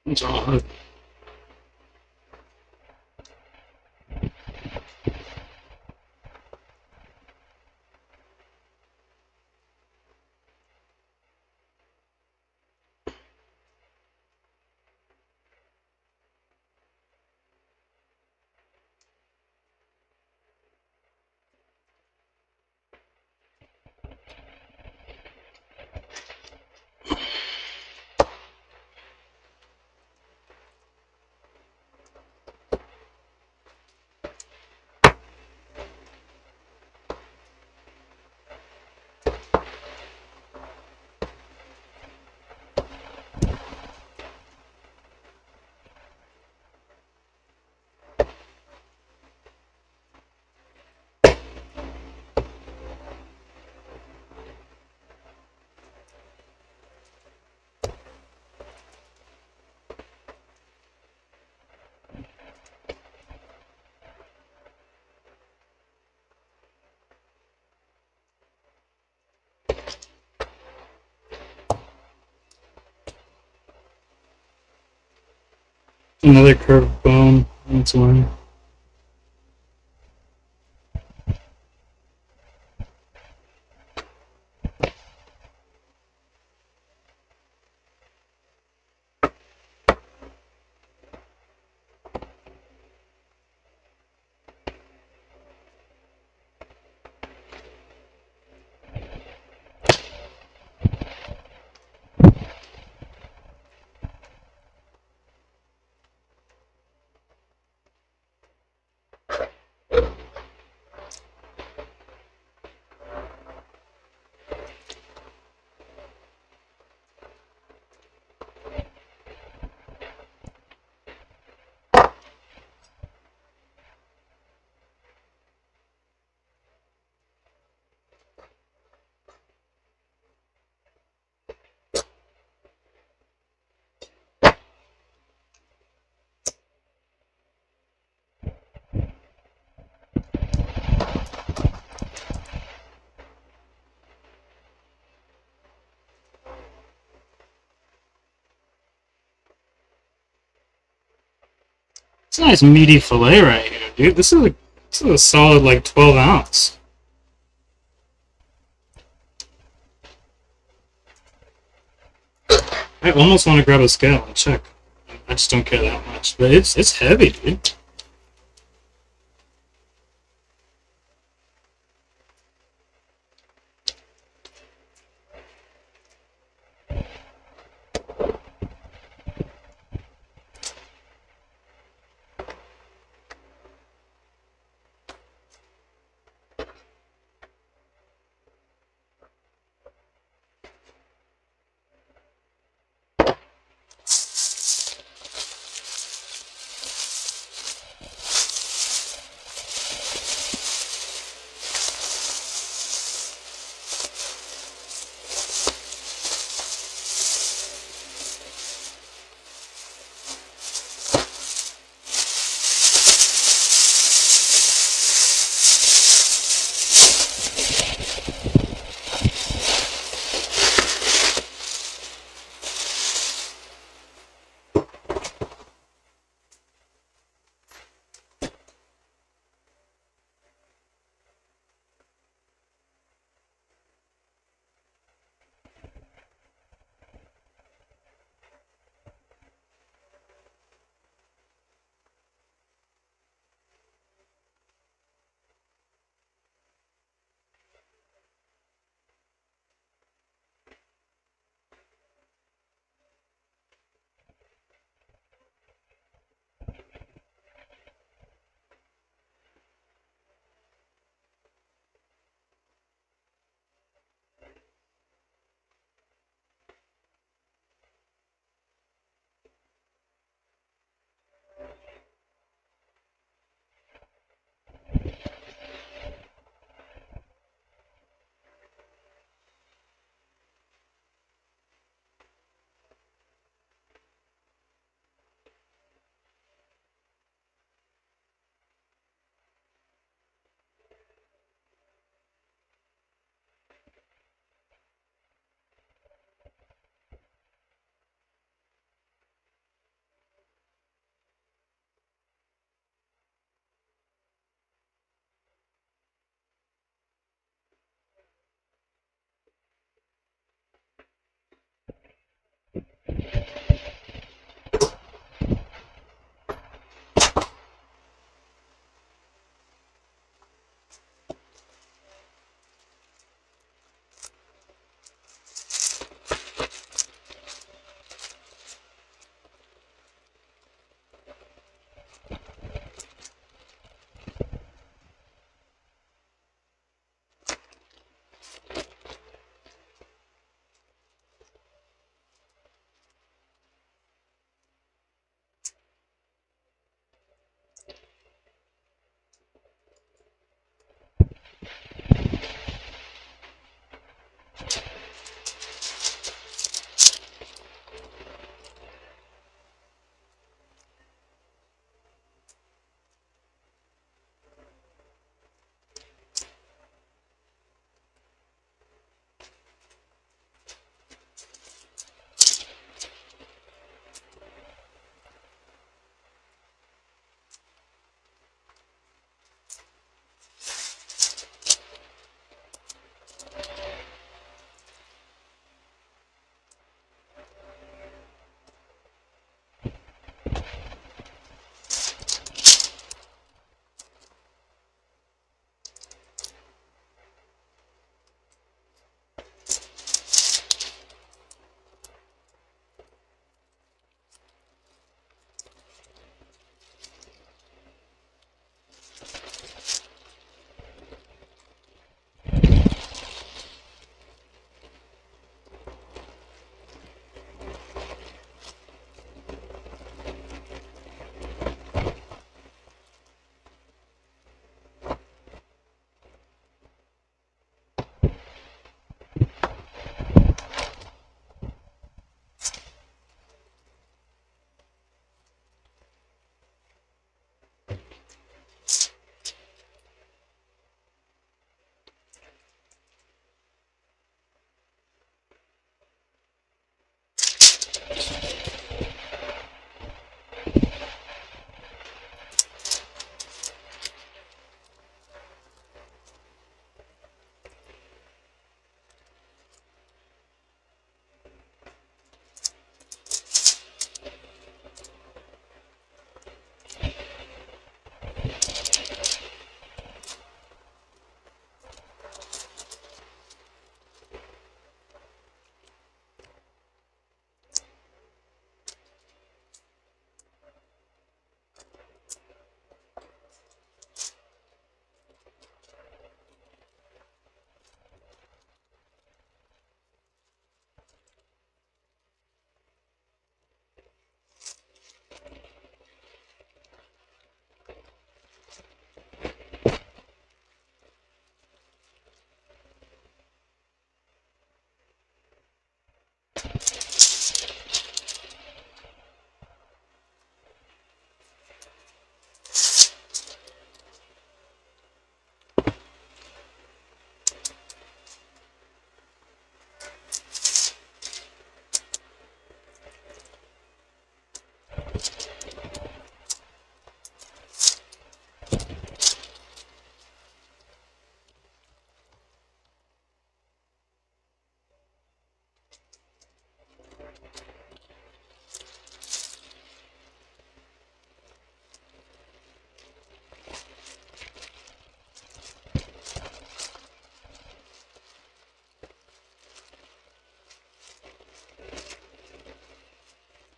It's all Another curved bone. That's one. It's a nice meaty fillet right here, dude. This is a solid like 12 ounce. I almost want to grab a scale and check. I just don't care that much, but it's heavy, dude.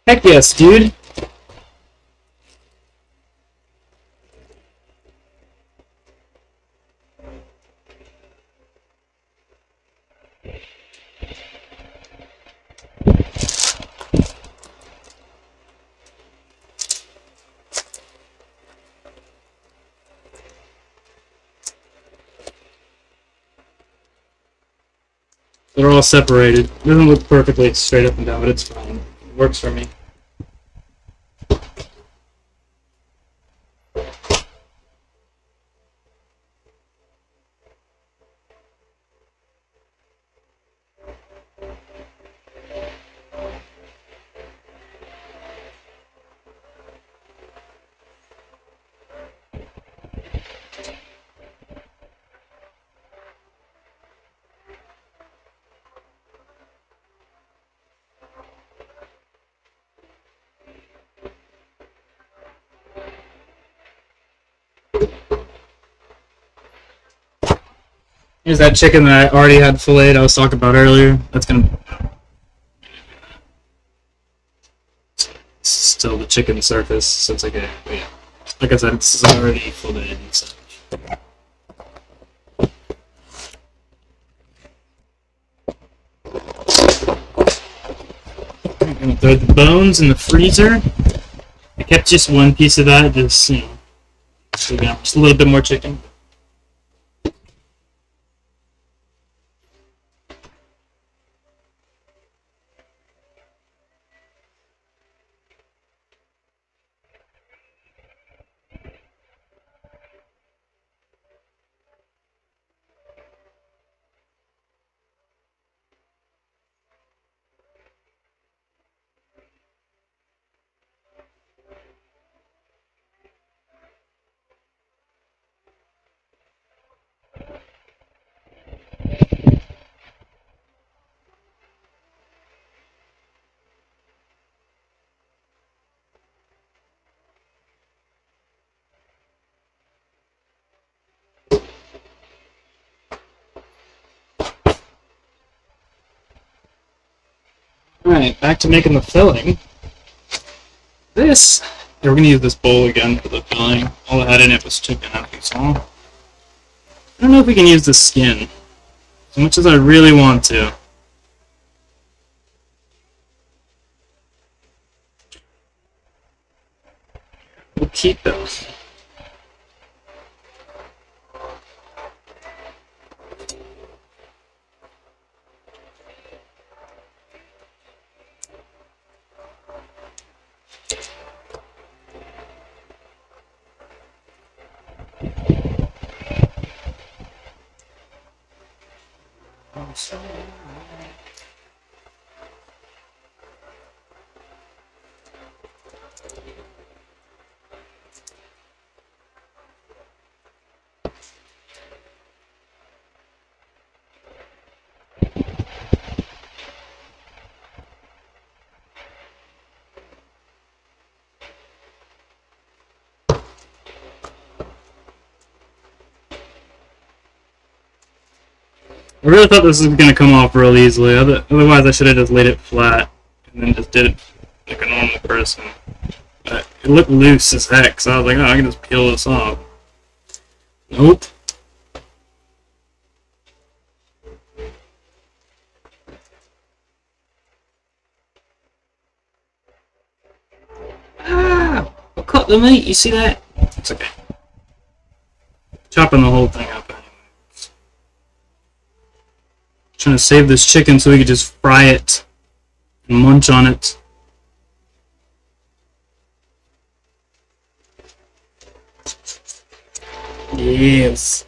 Heck yes, dude. They're all separated. It doesn't look perfectly straight up and down, but it's fine. It works for me. Here's that chicken that I already had filleted I was talking about earlier. That's gonna still the chicken surface, so it's like a yeah. Like I said, it's already filleted and such. I'm gonna throw the bones in the freezer. I kept just one piece of that, just so we got just a little bit more chicken. Alright, back to making the filling. This, we're gonna use this bowl again for the filling. All I had in it was chicken, I think so. I don't know if we can use the skin, as much as I really want to. We'll keep those. I really thought this was going to come off real easily, otherwise I should have just laid it flat and then just did it like a normal person. But it looked loose as heck, so I was like, oh, I can just peel this off. Nope. Ah! I cut the meat, you see that? It's okay. Chopping the whole thing up anyway. Trying to save this chicken so we could just fry it and munch on it. Yes.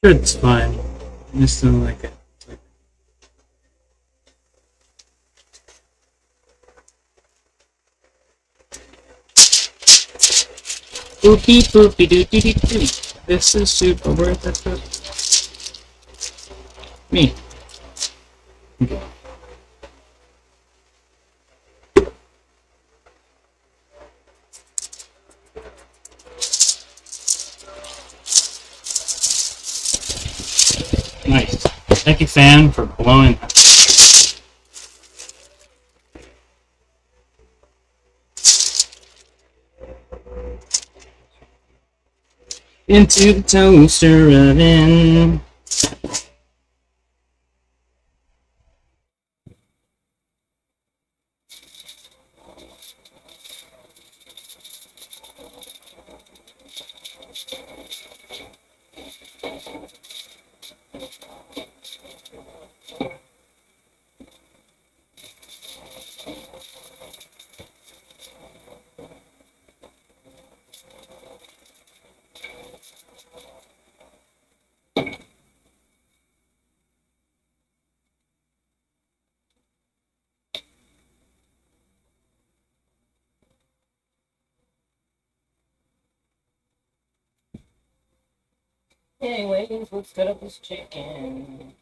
It's fine. I just don't like it. Boopy boopy doo doo doo doo. This is super worth it for me. Okay. Nice. Thank you, fan, for blowing. Into the toaster oven. Anyways, let's cut up this chicken.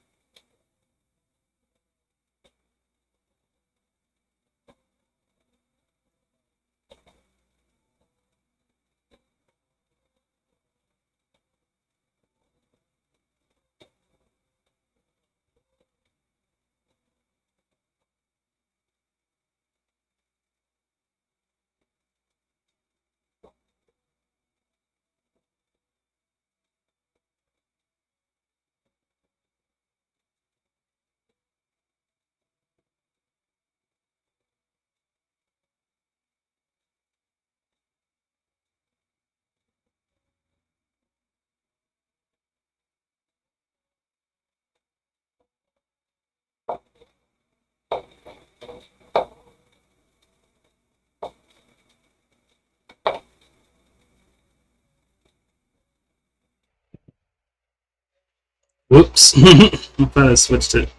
Whoops. I thought I switched it.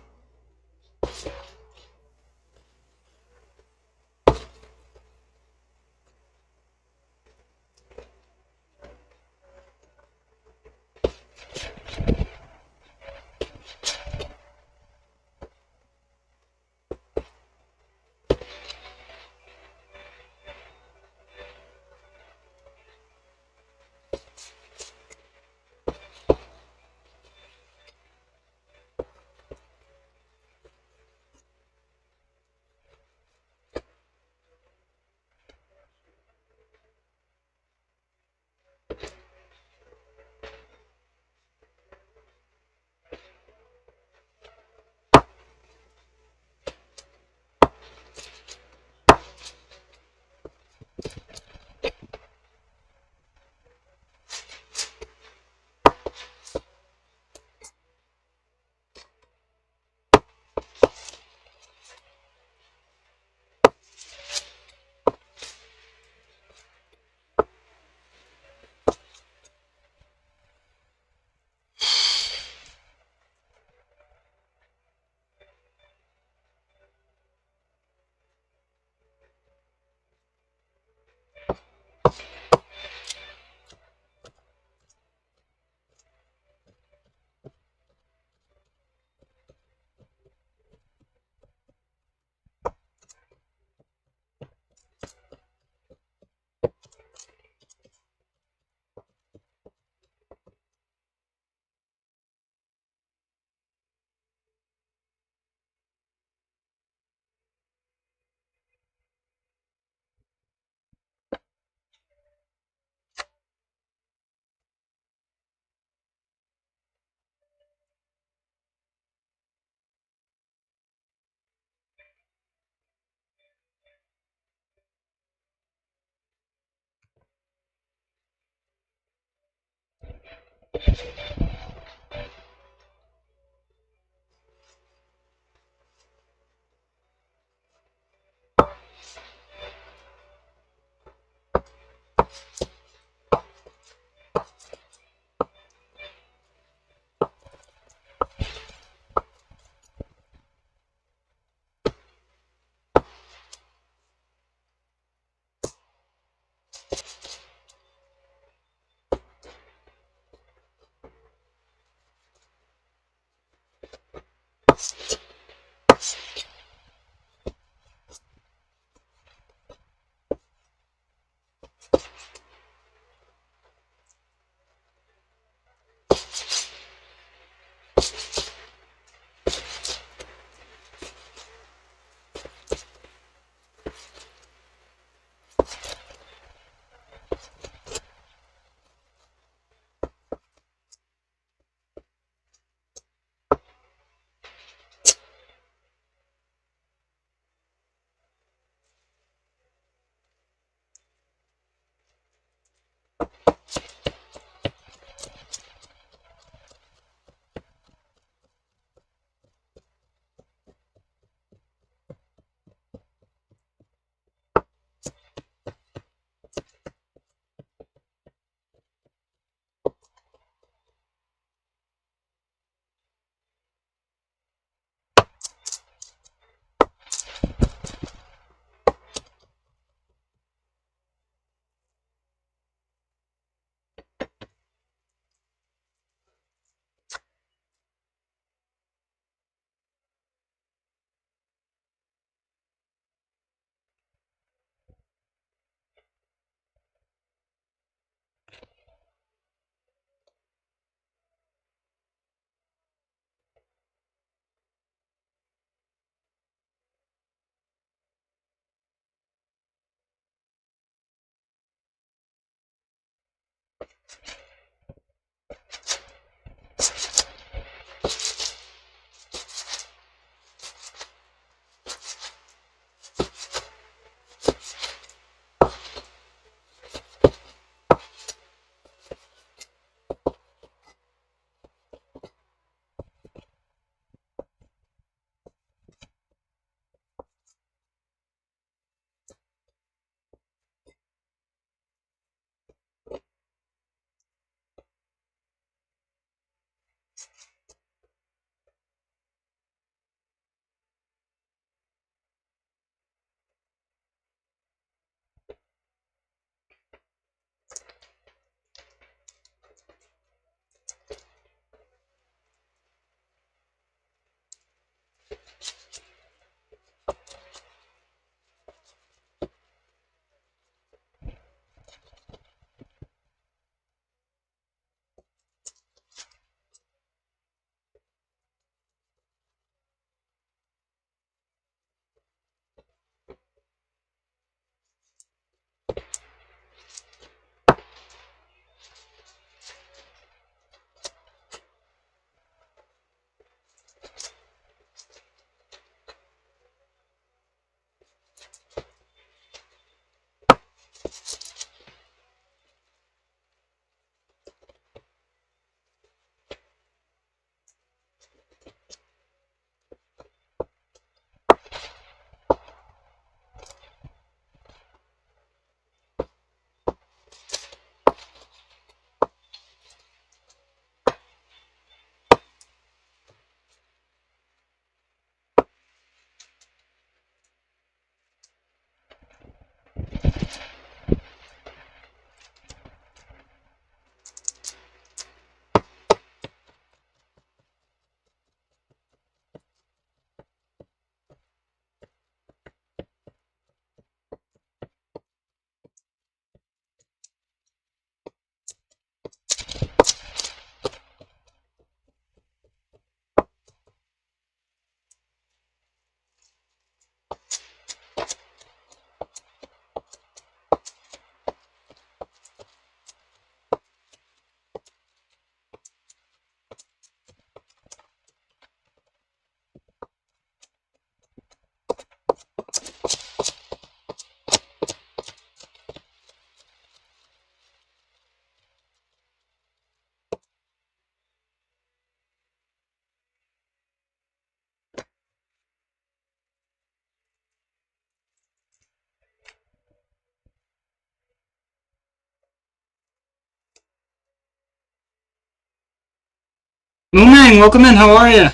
Moomang, welcome in. How are you?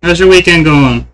How's your weekend going?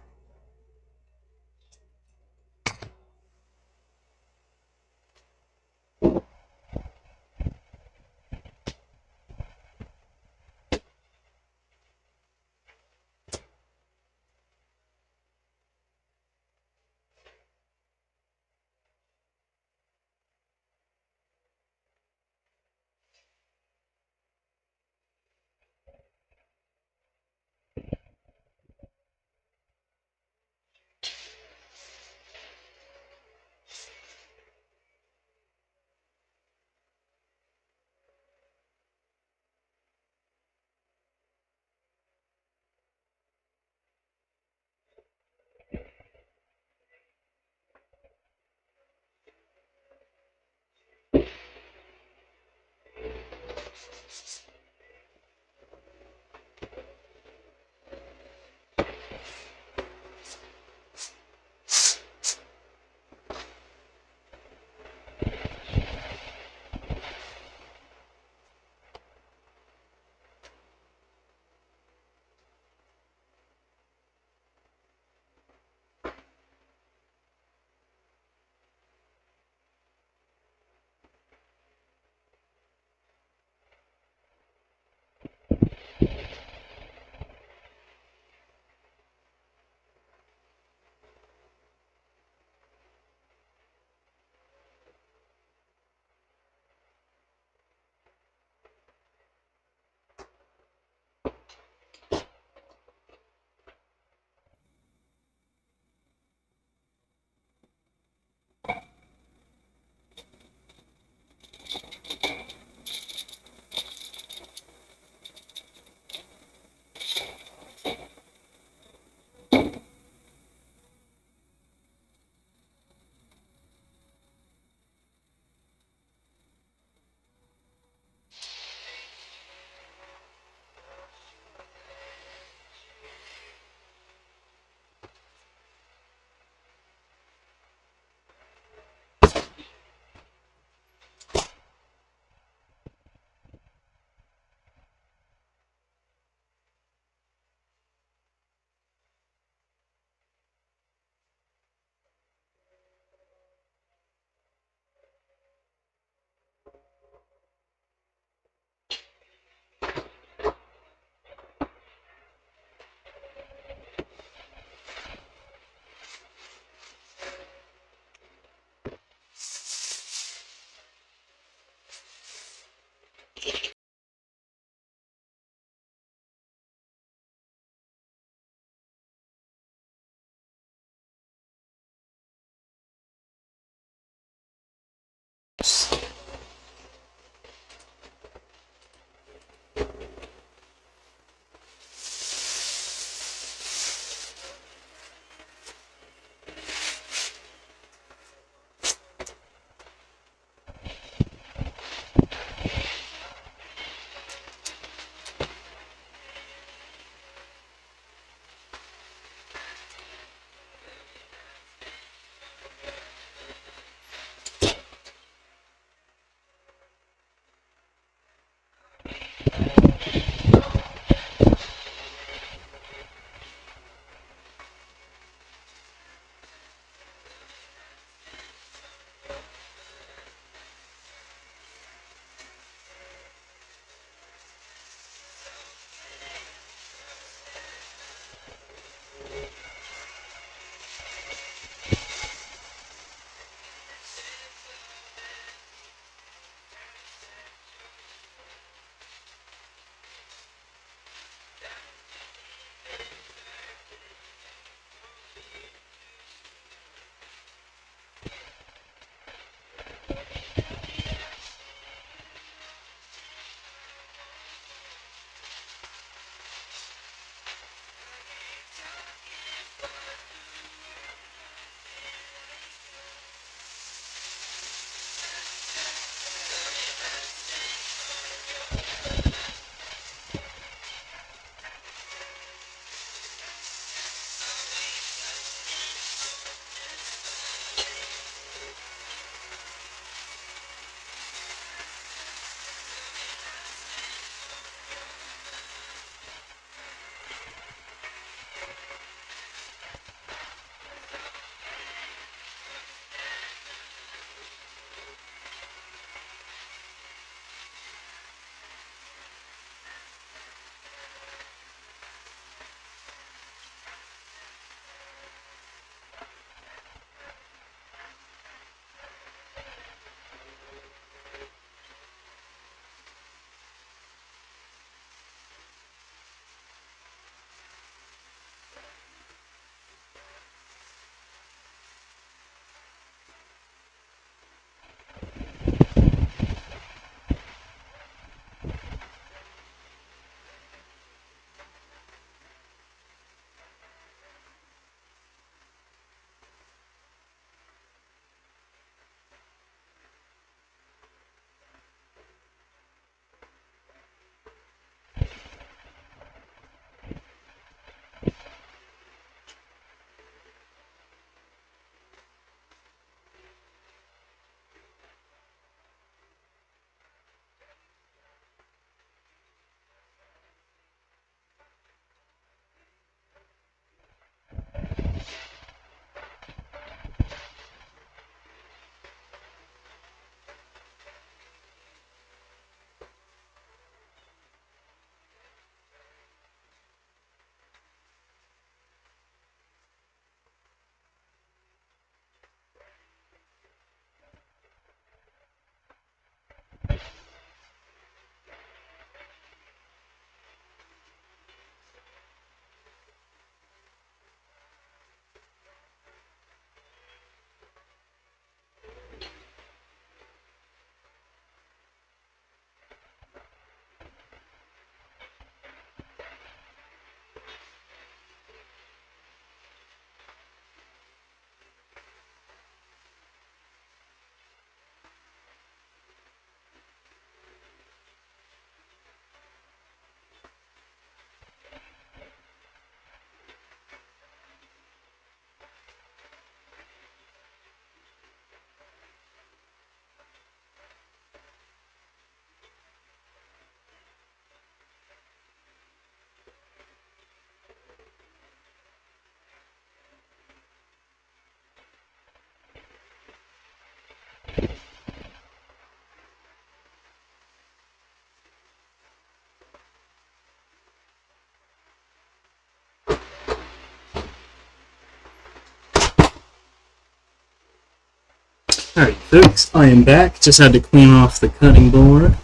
Alright, folks, I am back. Just had to clean off the cutting board.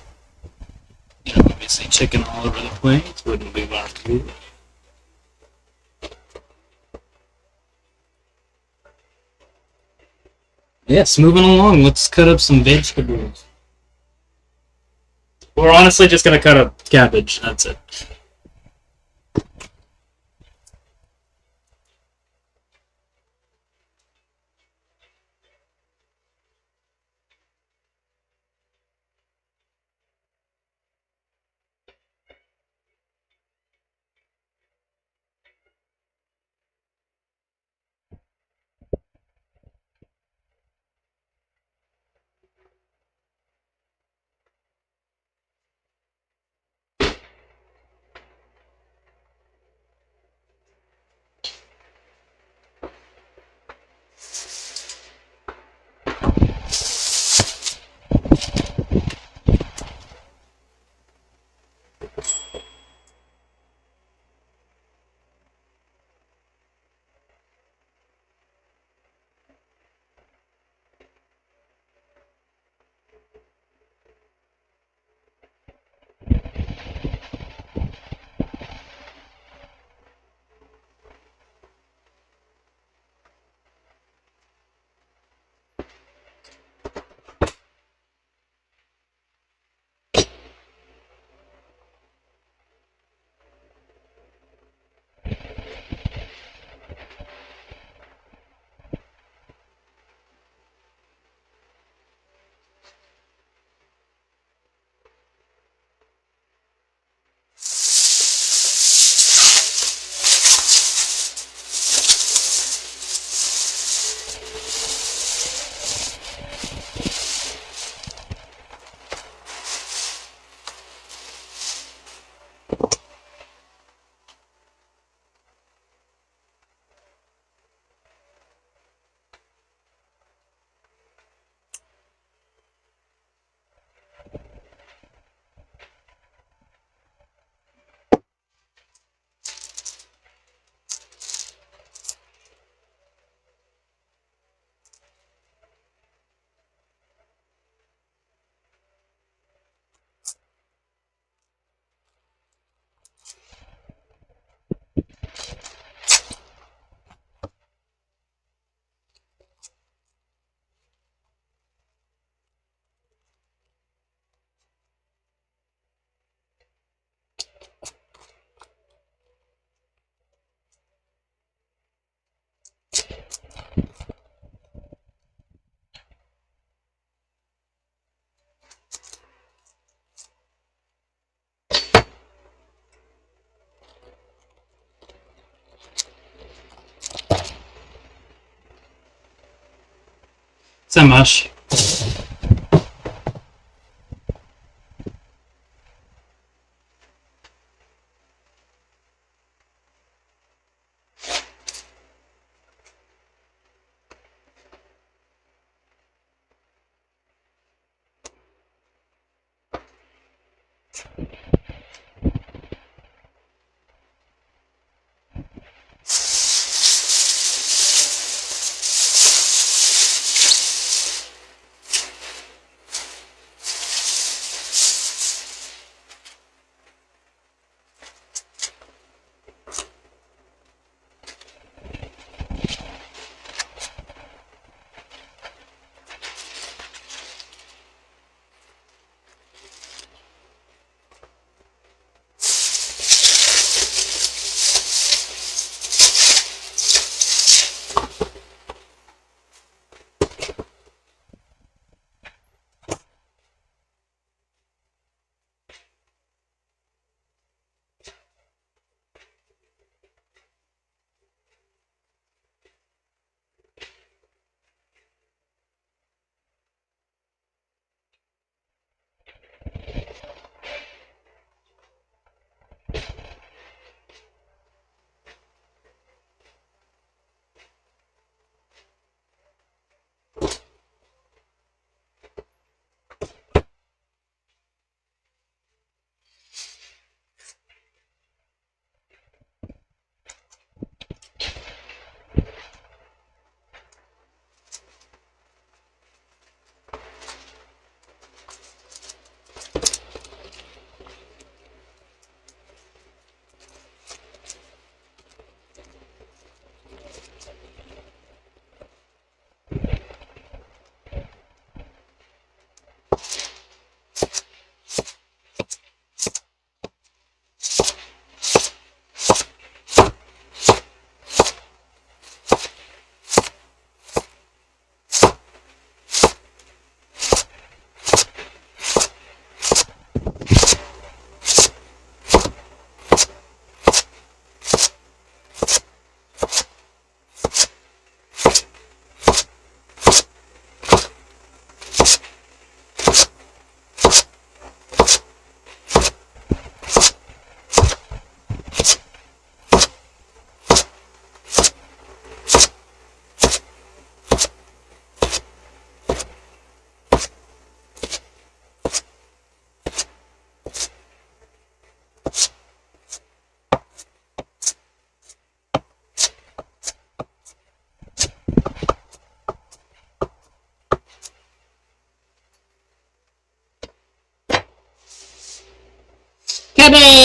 You know, obviously chicken all over the place. Wouldn't be want to do. Yes, moving along. Let's cut up some vegetables. We're honestly just gonna cut up cabbage. That's it. Is that much?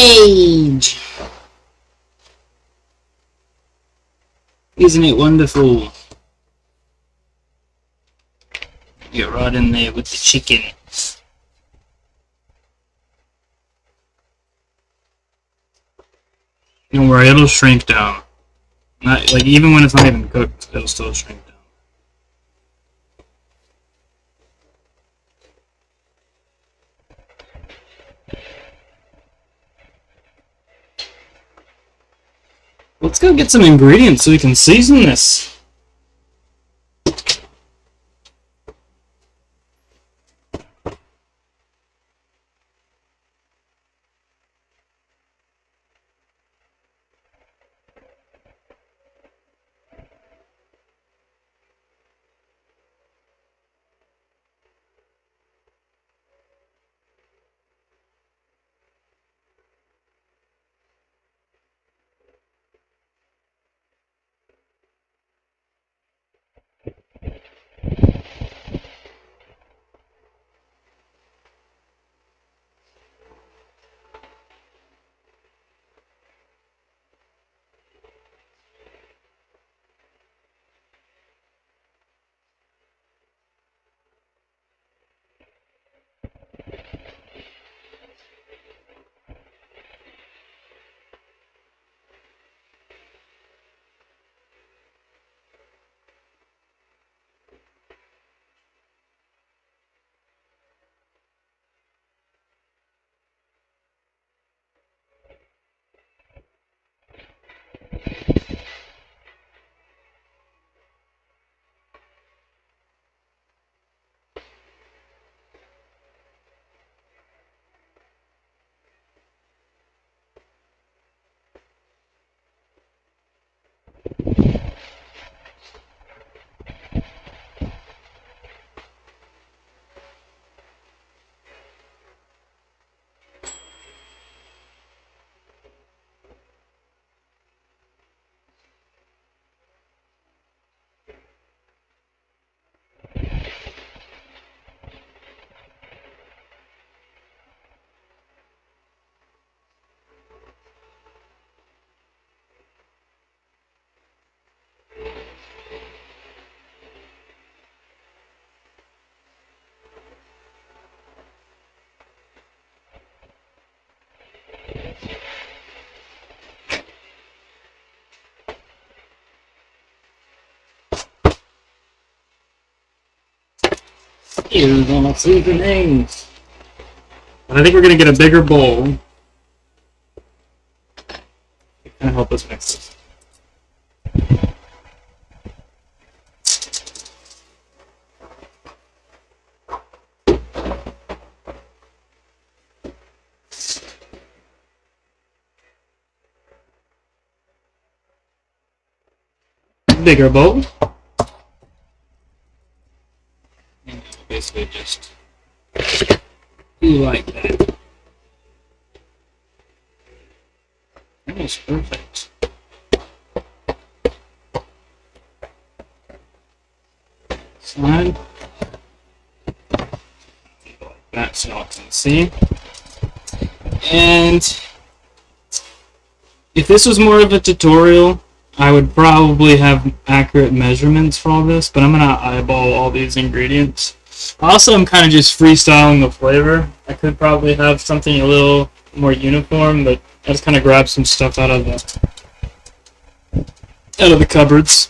Rage! Isn't it wonderful? Get right in there with the chicken. Don't worry, it'll shrink down. Not like even when it's not even cooked, it'll still shrink down. Let's go get some ingredients so we can season this. Here's all my seasonings. And I think we're gonna get a bigger bowl. It kind of help us mix this. Bigger bowl. And basically just do like that. Almost perfect. Slide. Like that so I can see. And if this was more of a tutorial, I would probably have accurate measurements for all this, but I'm going to eyeball all these ingredients. Also, I'm kind of just freestyling the flavor. I could probably have something a little more uniform, but I just kind of grabbed some stuff out of the cupboards.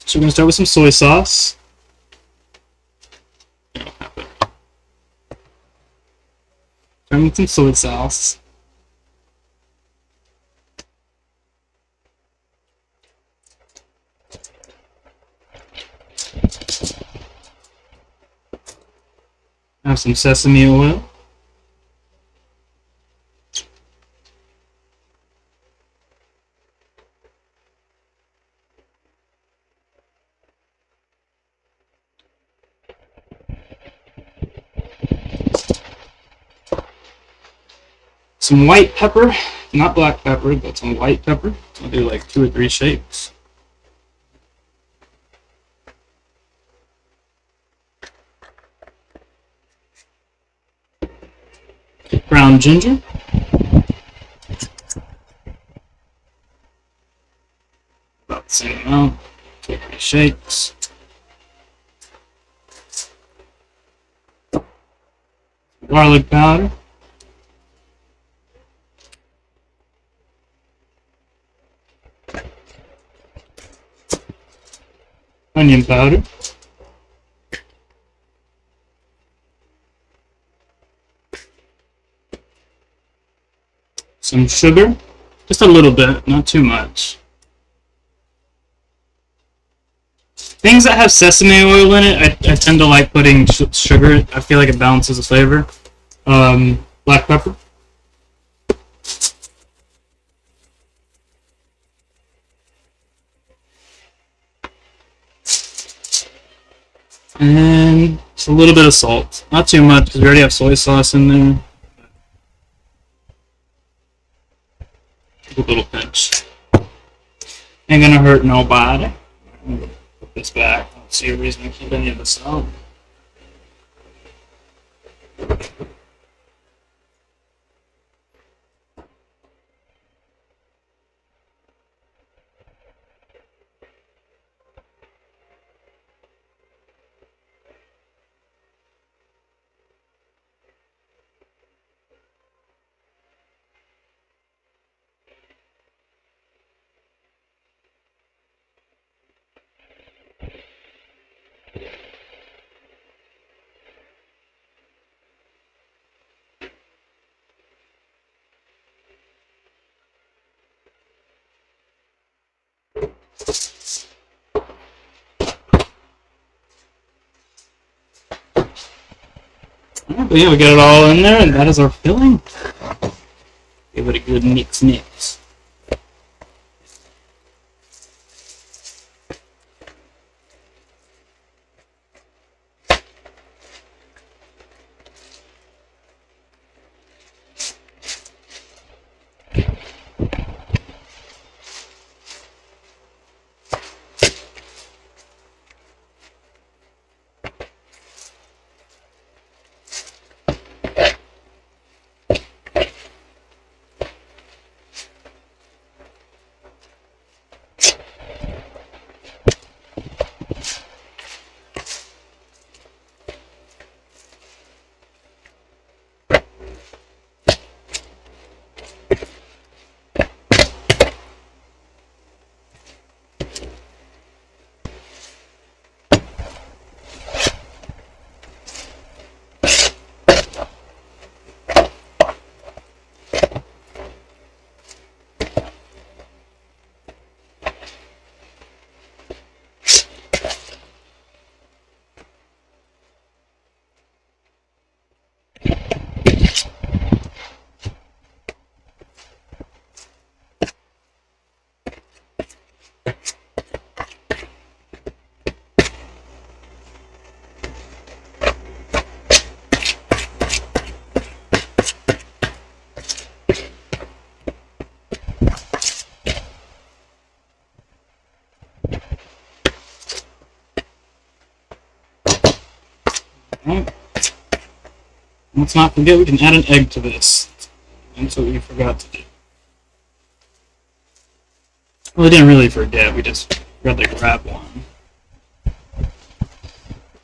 So we're going to start with some soy sauce. Start with some soy sauce. Have some sesame oil. Some white pepper, not black pepper, but some white pepper. I'll do like 2 or 3 shakes. Ground ginger. shakes. Garlic powder. Onion powder. Some sugar. Just a little bit, not too much. Things that have sesame oil in it, I tend to like putting sugar. I feel like it balances the flavor. Black pepper. And just a little bit of salt. Not too much, because we already have soy sauce in there. A little pinch. Ain't gonna hurt nobody. I'm gonna put this back. I don't see a reason to keep any of this out. But yeah, we got it all in there, and that is our filling. Give it a good mix. Alright. Let's not forget we can add an egg to this. That's what we forgot to do. Well, we didn't really forget, we just forgot to grab one.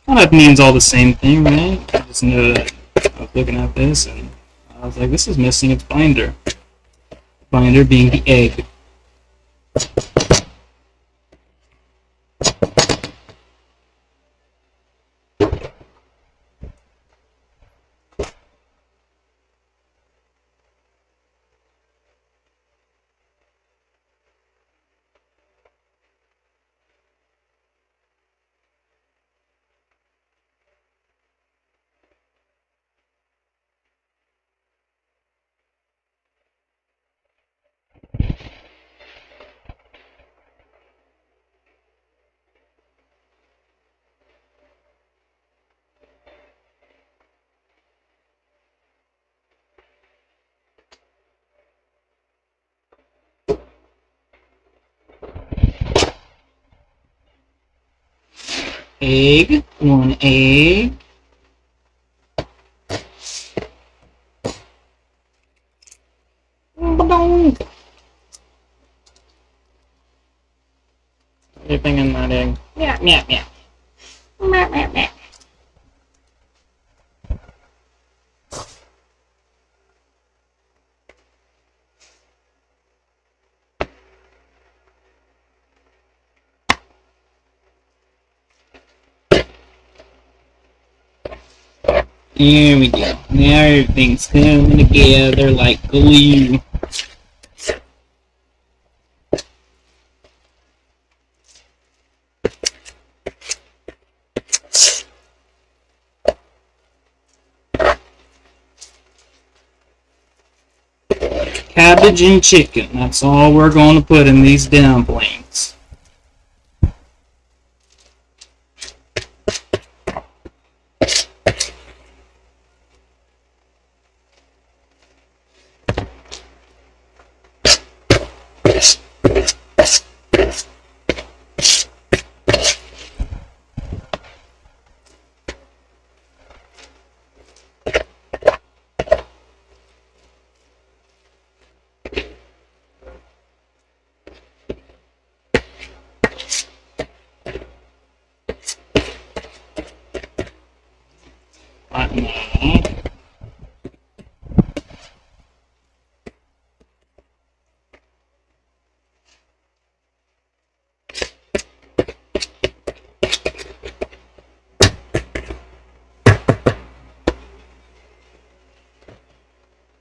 Well, that means all the same thing, right? I just know that I was looking at this and I was like, this is missing its binder. Binder being the egg. Egg, one egg. Anything in that egg? Yeah. Meow, meow. Meow, meow, meow. There we go. Now everything's coming together like glue. Cabbage and chicken. That's all we're going to put in these dumplings.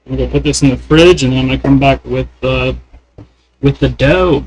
I'm gonna put this in the fridge, and then I'm gonna come back with the dough.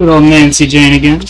Good old Nancy Jane again.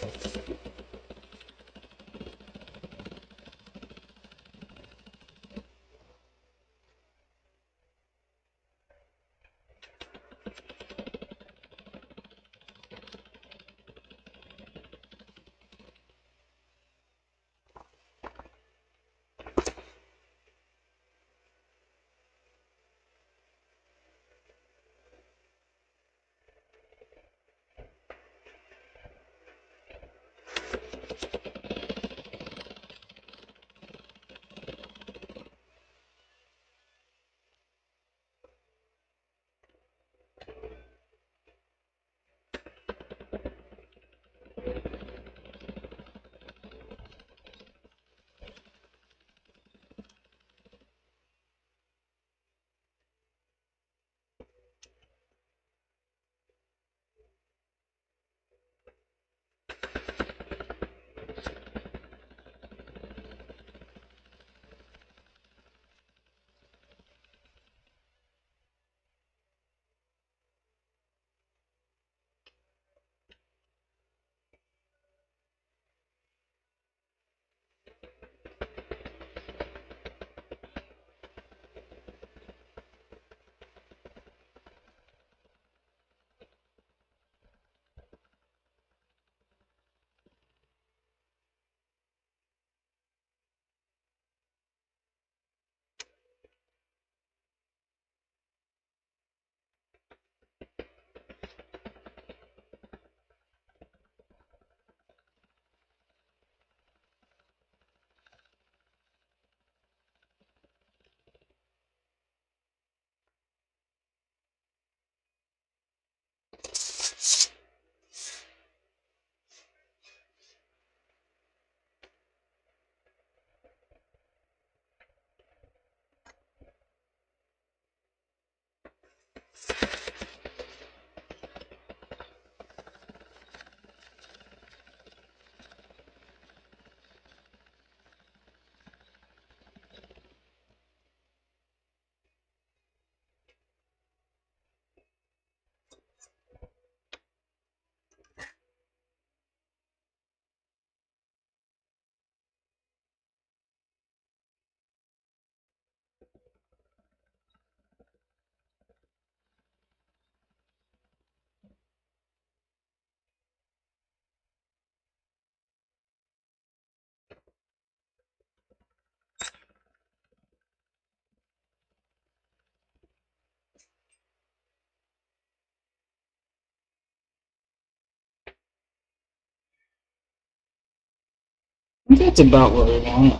I think that's about where we want it.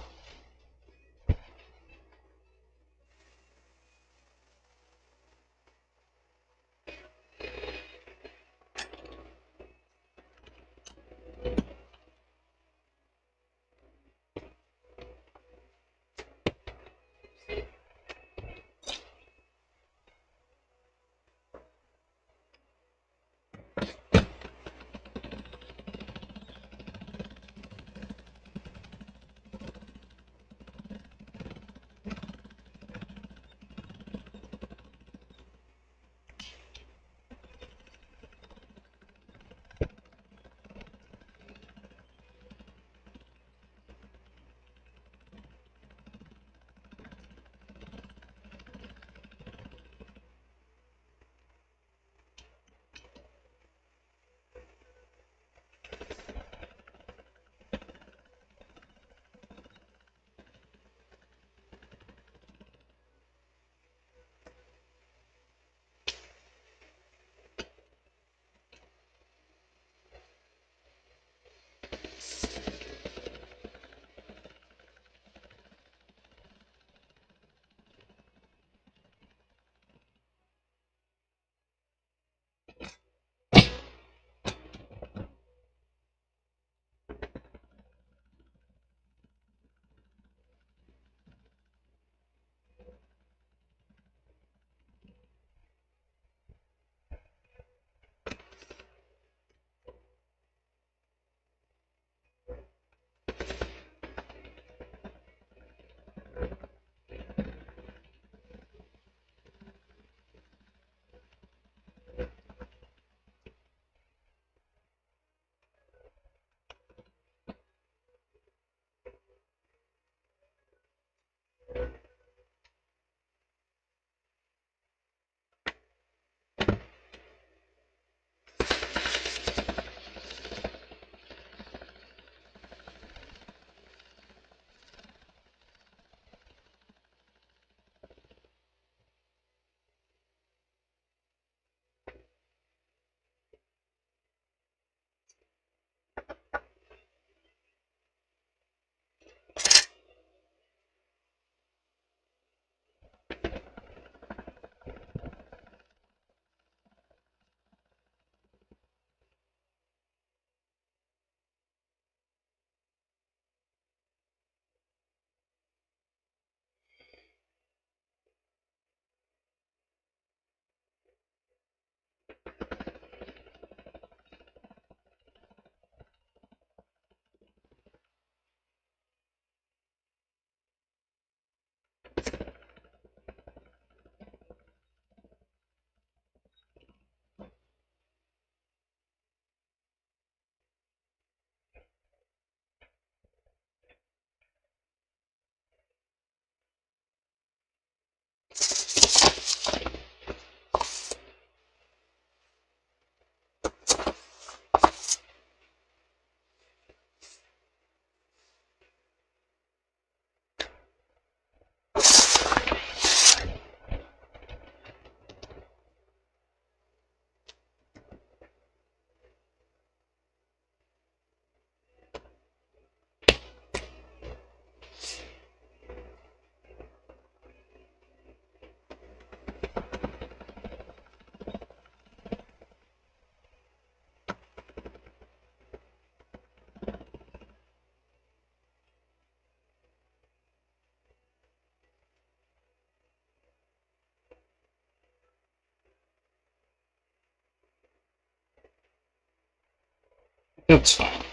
That's fine.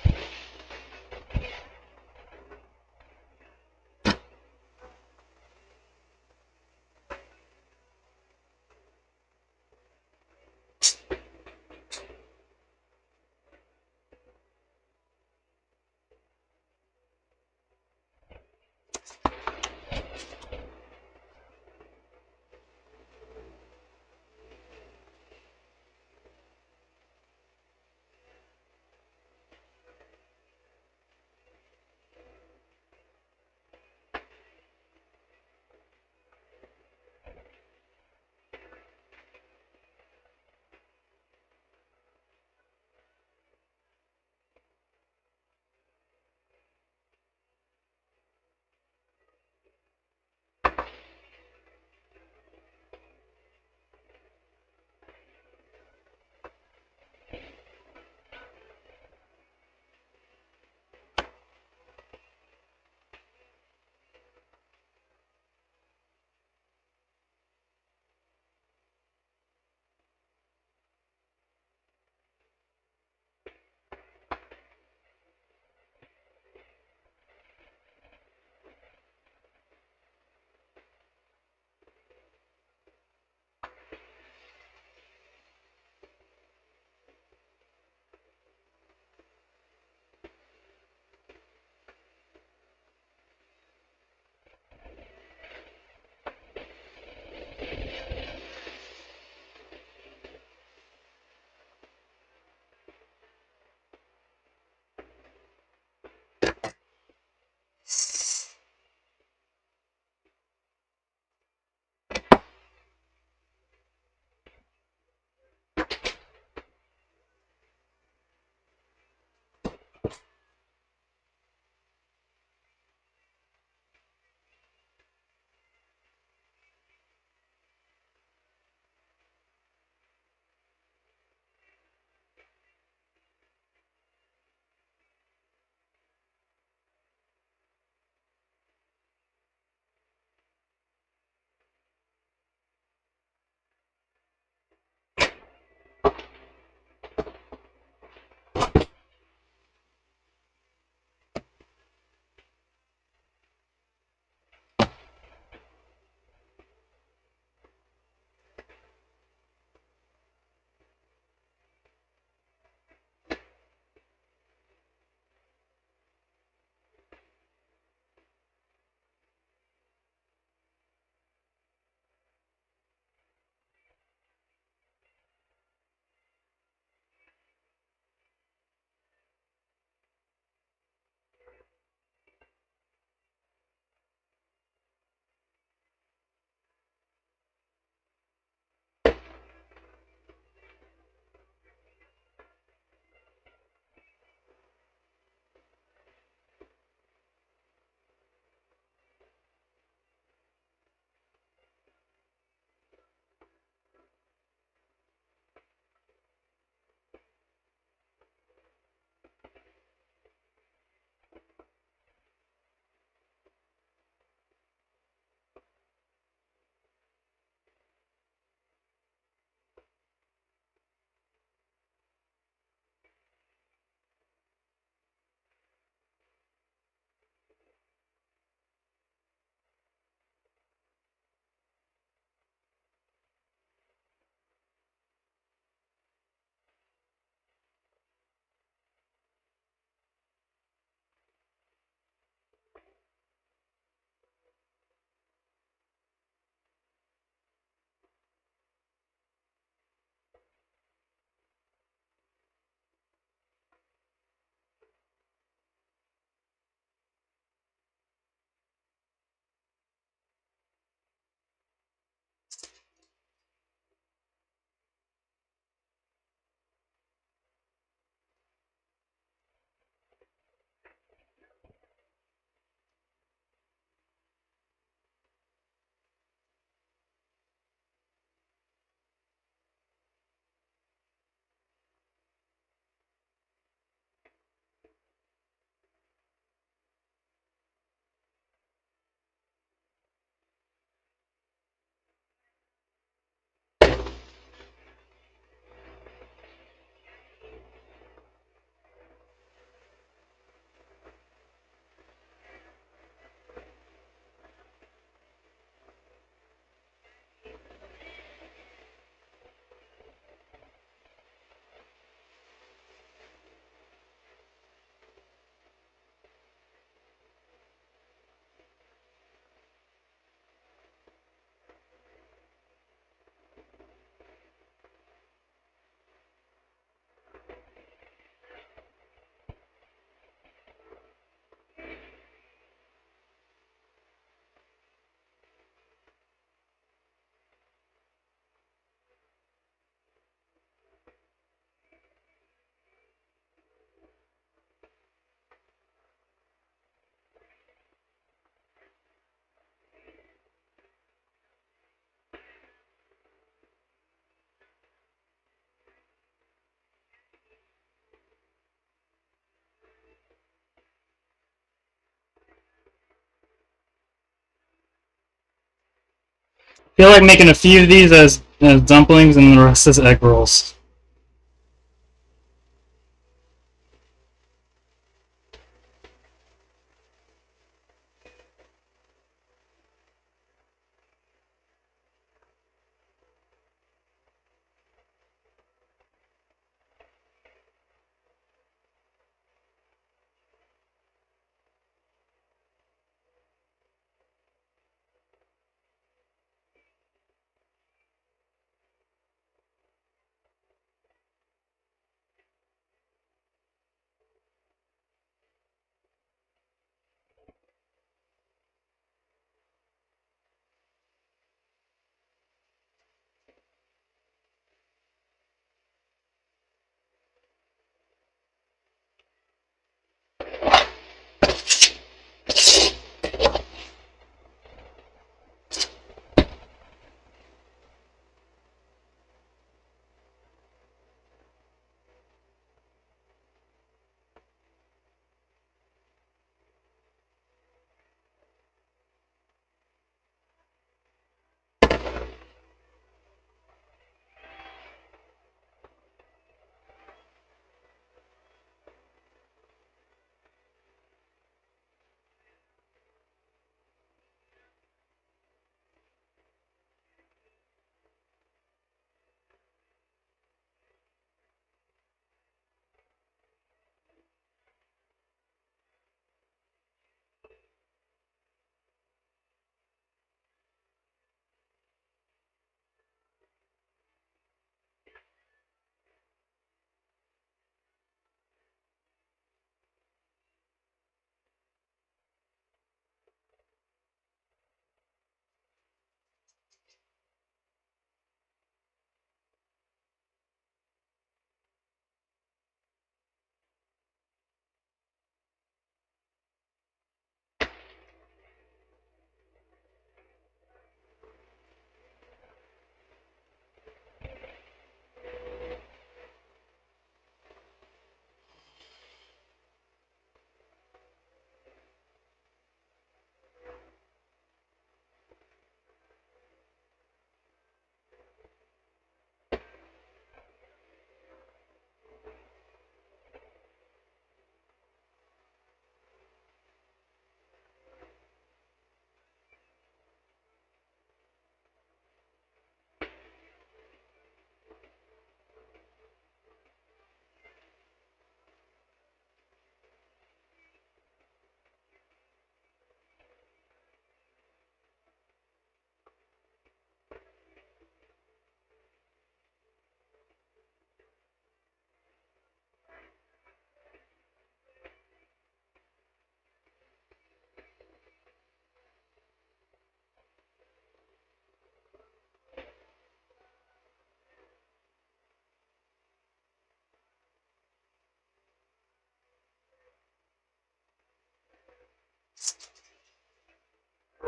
feel like making a few of these as dumplings and the rest as egg rolls.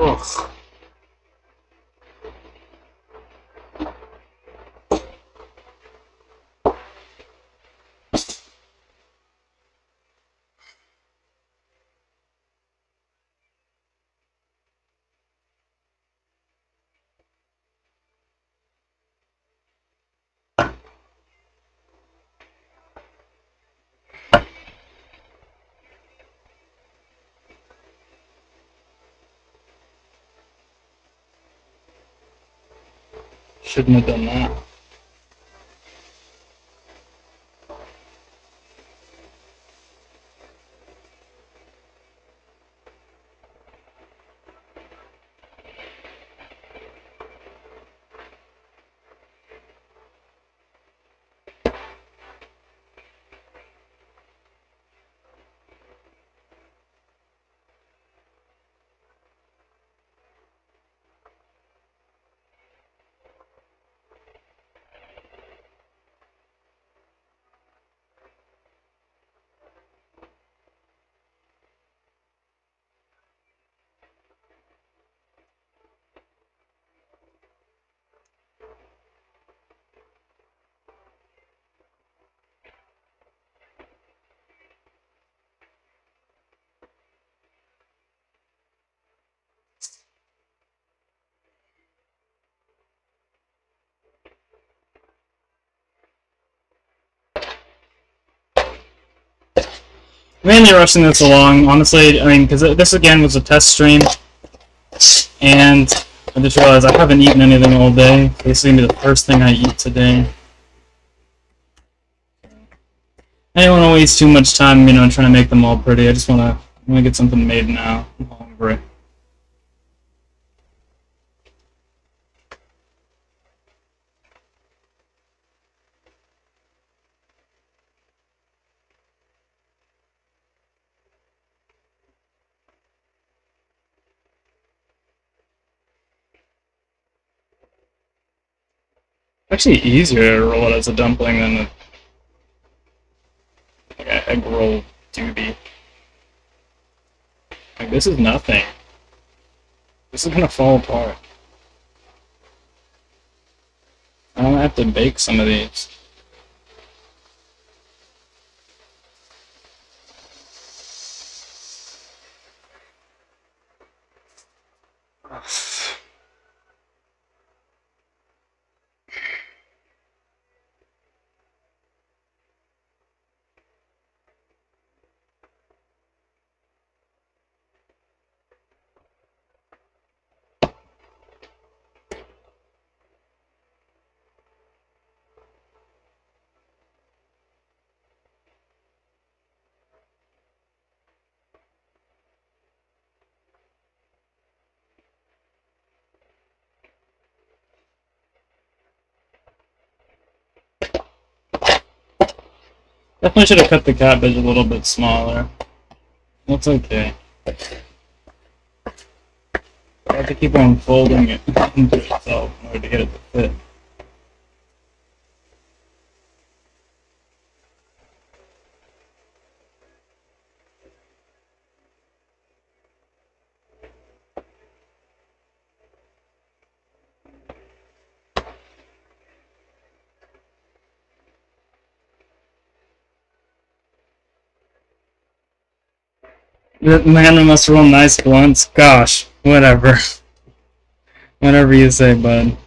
Ugh. Shouldn't have done that. mainly rushing this along, honestly. I mean, because this again was a test stream, and I just realized I haven't eaten anything all day. This is gonna be the first thing I eat today. I don't want to waste too much time, trying to make them all pretty. I just wanna get something made now. I'm hungry. Actually, easier to roll it as a dumpling than like an egg roll doobie. Like this is nothing. This is gonna fall apart. I'm gonna have to bake some of these. Definitely should have cut the cabbage a little bit smaller. That's okay. I have to keep on folding it into itself in order to get it to fit. That man must roll nice blunts. Gosh, whatever. Whatever you say, bud.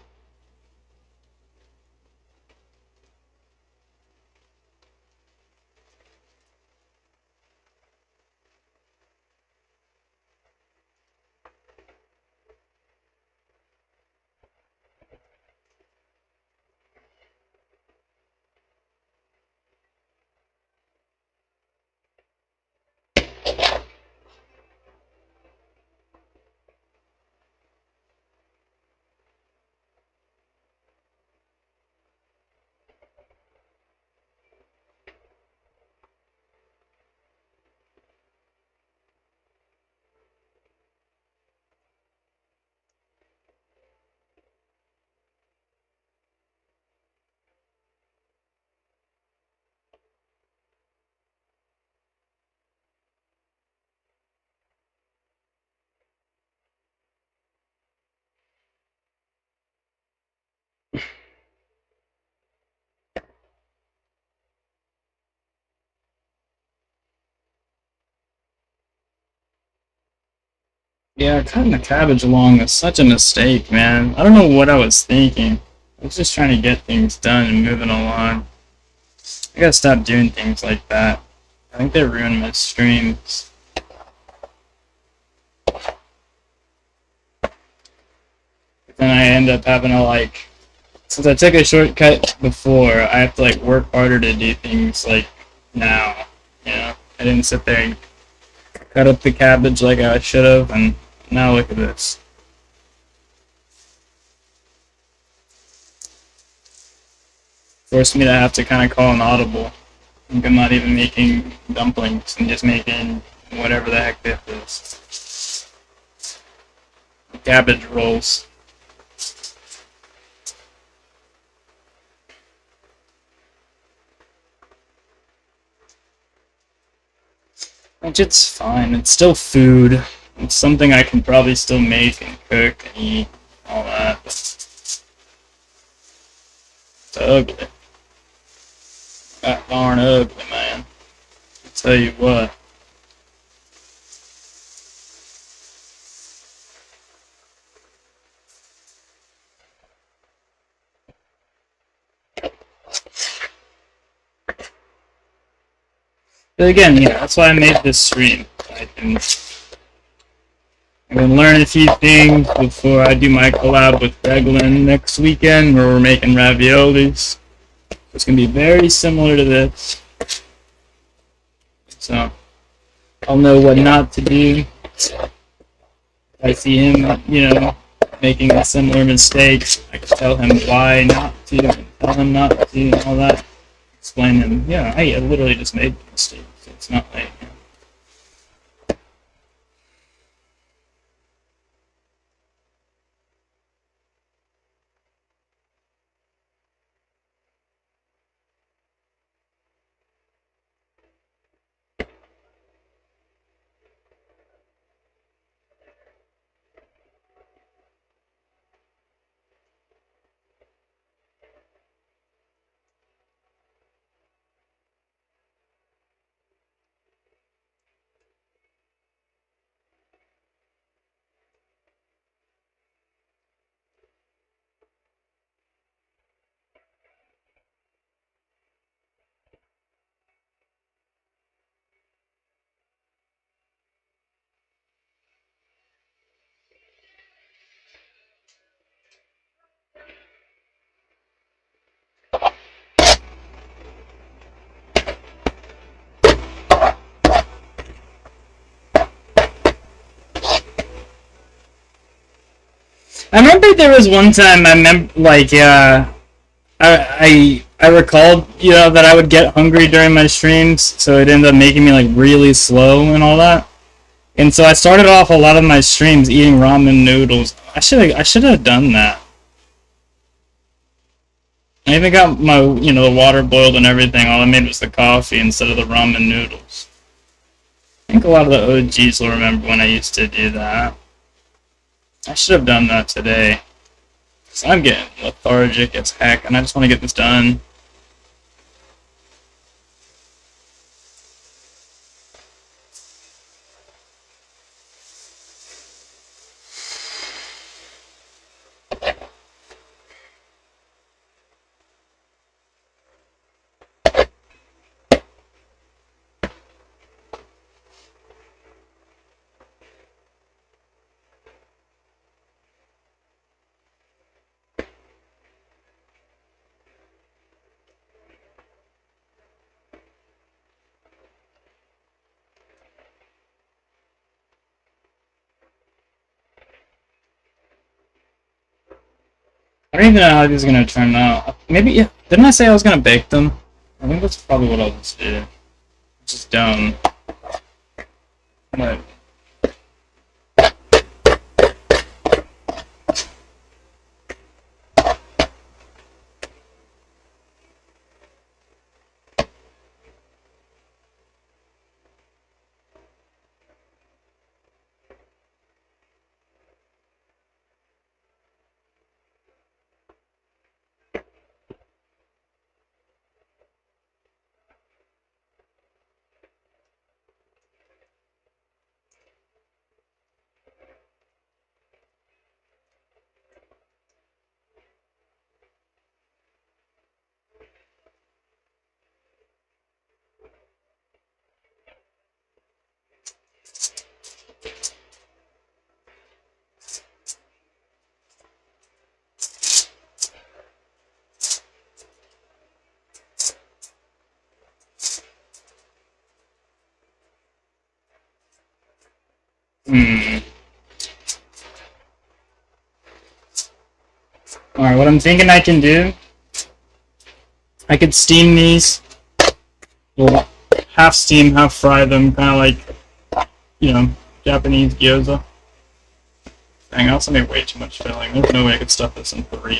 Yeah, cutting the cabbage along is such a mistake, man. I don't know what I was thinking. I was just trying to get things done and moving along. I gotta stop doing things like that. I think they ruin my streams. Then I end up having to since I took a shortcut before, I have to work harder to do things now. I didn't sit there and cut up the cabbage like I should have, and now look at this. Forced me to have to kind of call an audible. I'm not even making dumplings and just making whatever the heck this is. Cabbage rolls. Which it's fine. It's still food. It's something I can probably still make and cook and eat, all that. But it's ugly. That darn ugly, man. I'll tell you what. But again, yeah, that's why I made this stream. I can learn a few things before I do my collab with Reglin next weekend, where we're making raviolis. It's gonna be very similar to this, so I'll know what not to do. I see him, making a similar mistake. I can tell him why not to, and tell him not to, and all that. Explain to him, yeah, I literally just made a mistake. So it's not like. I remember there was one time I recalled, that I would get hungry during my streams, so it ended up making me like really slow and all that. And so I started off a lot of my streams eating ramen noodles. I should have done that. I even got my, the water boiled and everything. All I made was the coffee instead of the ramen noodles. I think a lot of the OGs will remember when I used to do that. I should have done that today. So I'm getting lethargic as heck, and I just want to get this done. I don't even know how these are gonna turn out. Maybe, yeah. Didn't I say I was gonna bake them? I think that's probably what I'll just do. Just dumb. But Alright, what I'm thinking I can do, I could steam these. Well, half steam, half fry them, kind of like, Japanese gyoza. Dang, I also made way too much filling. There's no way I could stuff this in 3.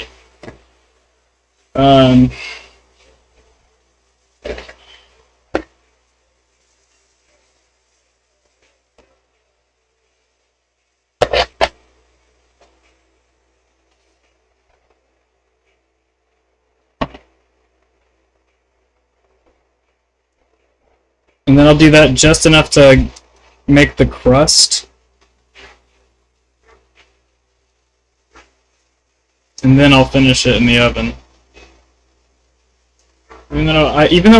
And then I'll do that just enough to make the crust. And then I'll finish it in the oven. Even though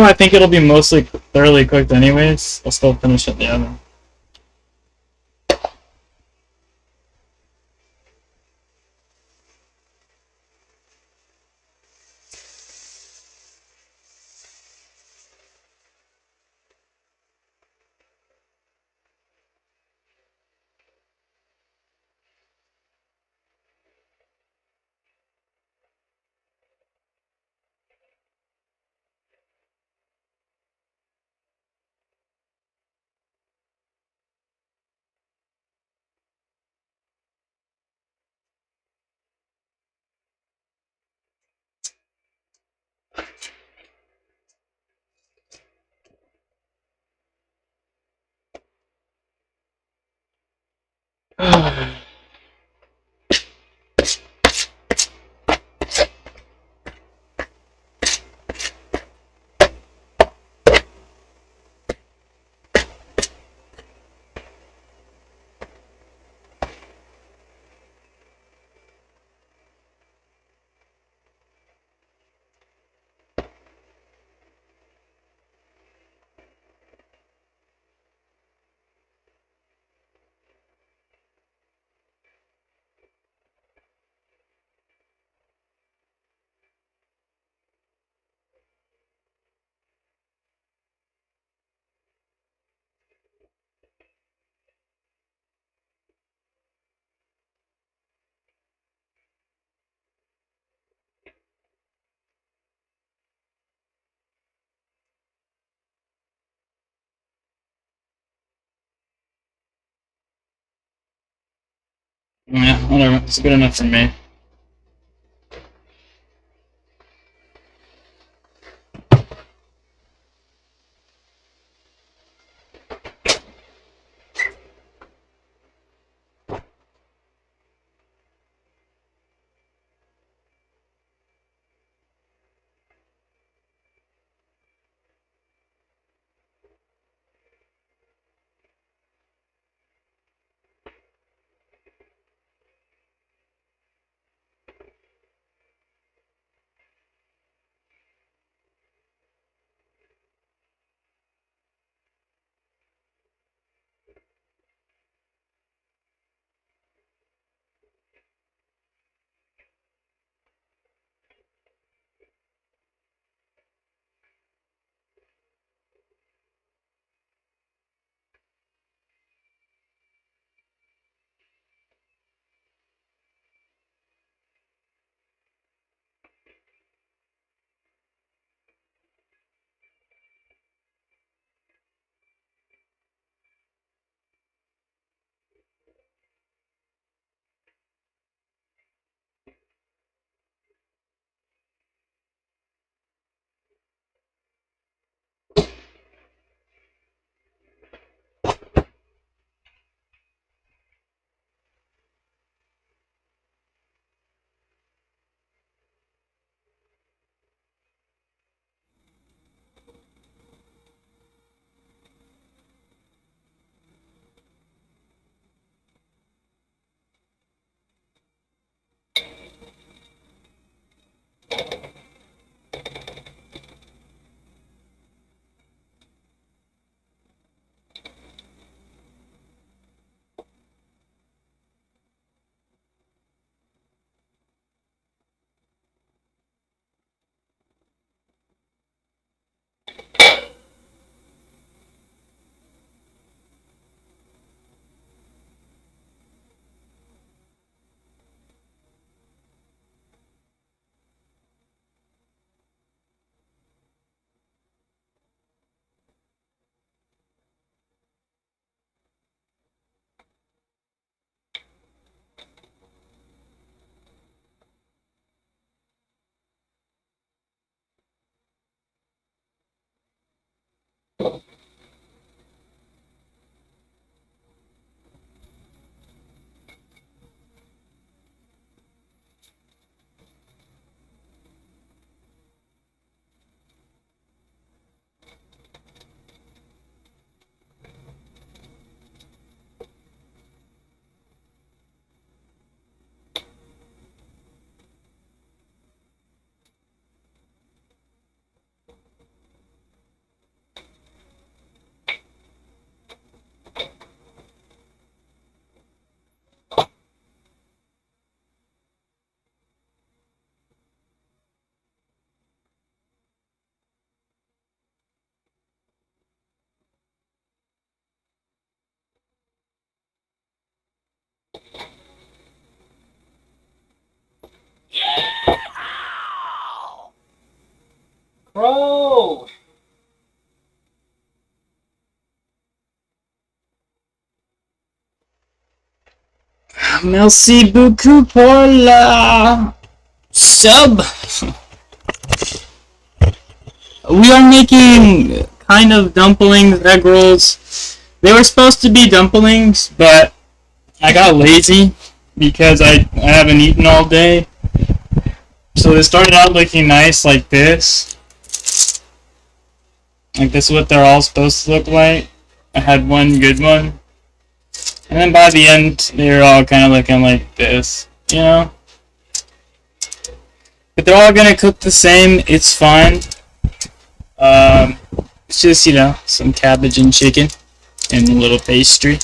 I think it'll be mostly thoroughly cooked anyways, I'll still finish it in the oven. Yeah, whatever. It's good enough for me. Bro! Merci beaucoup pour la sub. We are making kind of dumplings, egg rolls. They were supposed to be dumplings, but I got lazy because I haven't eaten all day. So they started out looking nice like this. Like this is what they're all supposed to look like. I had one good one. And then by the end, they were all kind of looking like this, you know? But they're all gonna cook the same, it's fine. It's just, you know, some cabbage and chicken and a little pastry.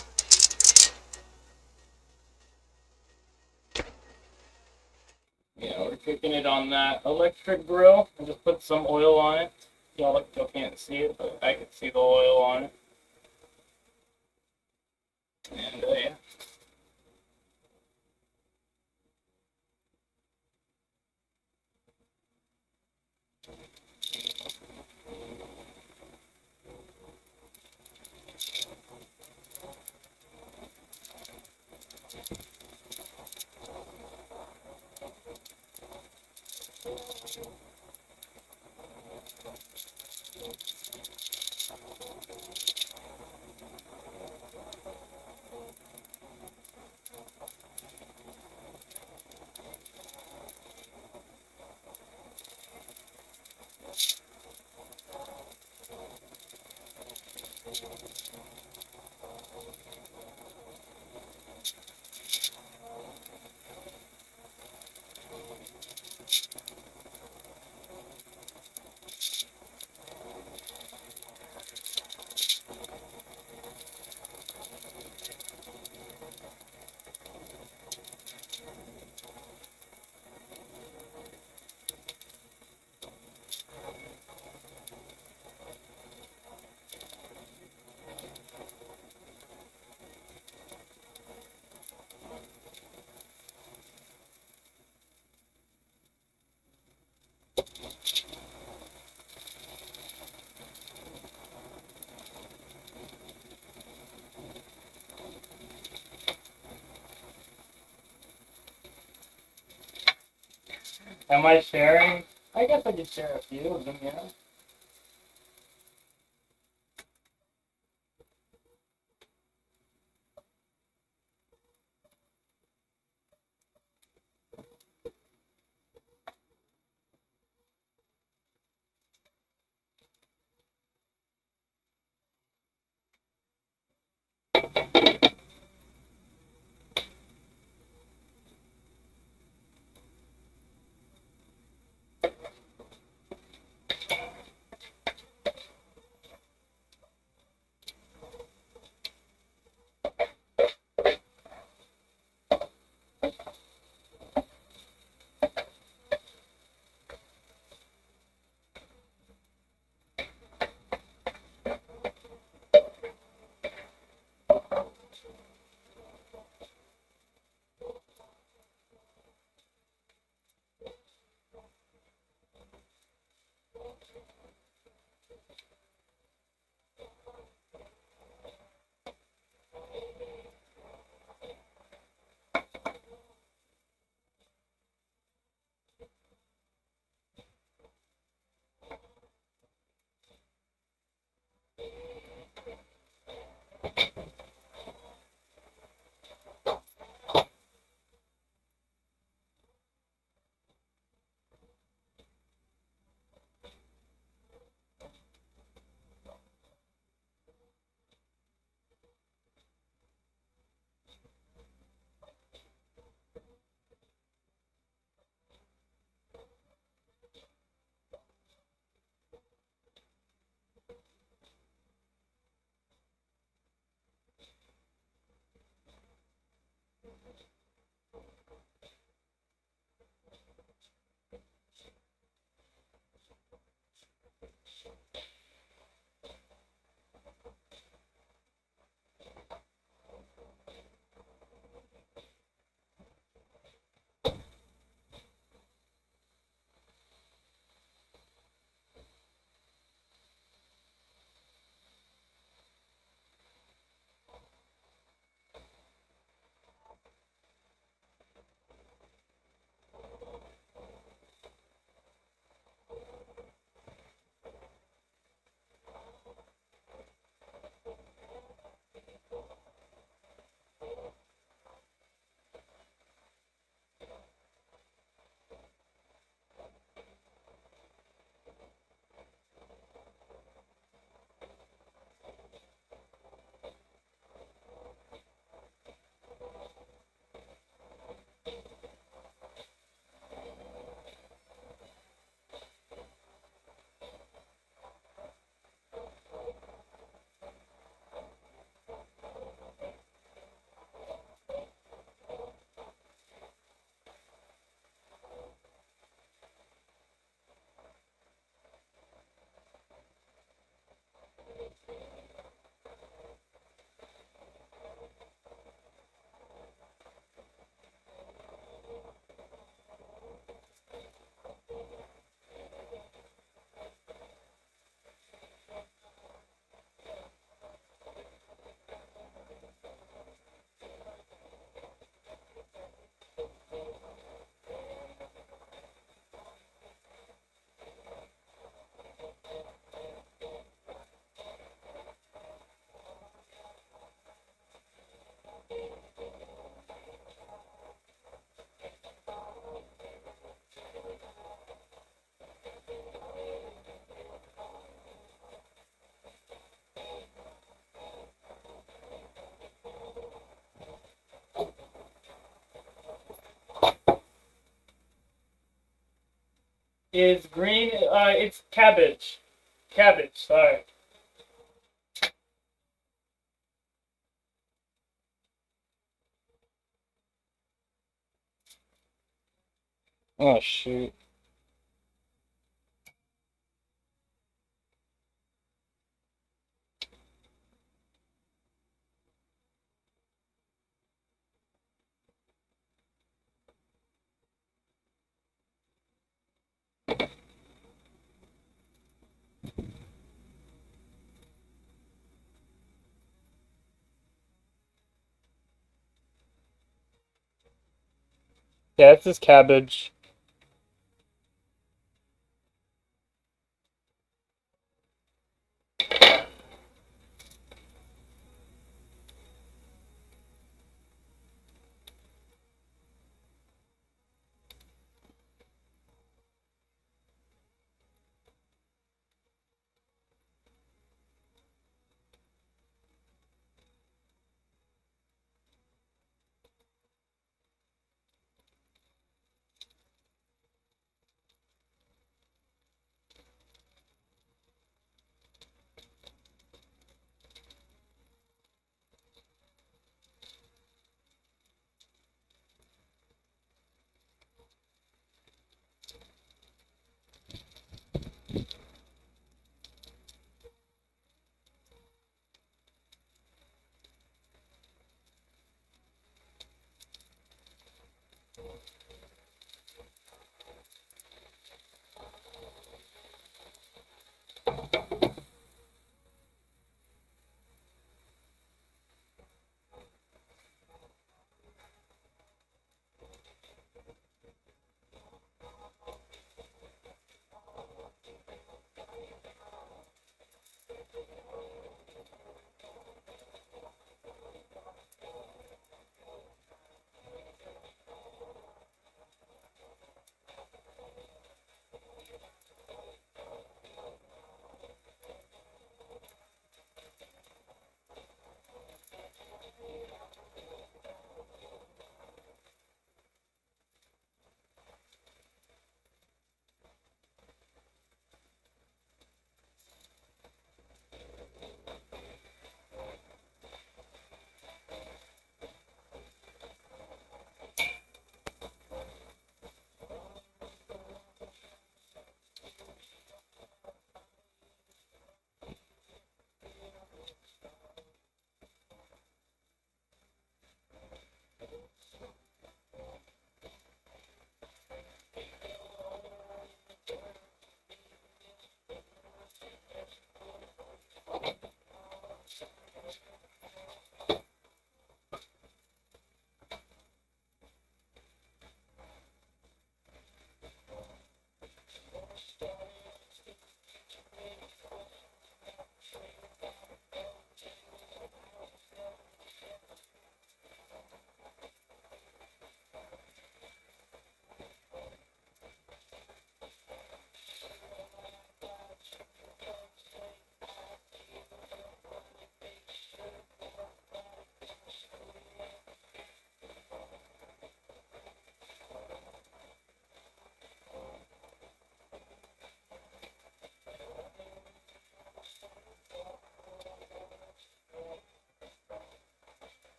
Yeah, we're cooking it on that electric grill. I just put some oil on it. Y'all can't see it, but I can see the oil on it. And yeah. Am I sharing? I guess I could share a few of them, yeah. is green. It's cabbage. Cabbage. Sorry. Oh shoot. Yeah, it's just cabbage.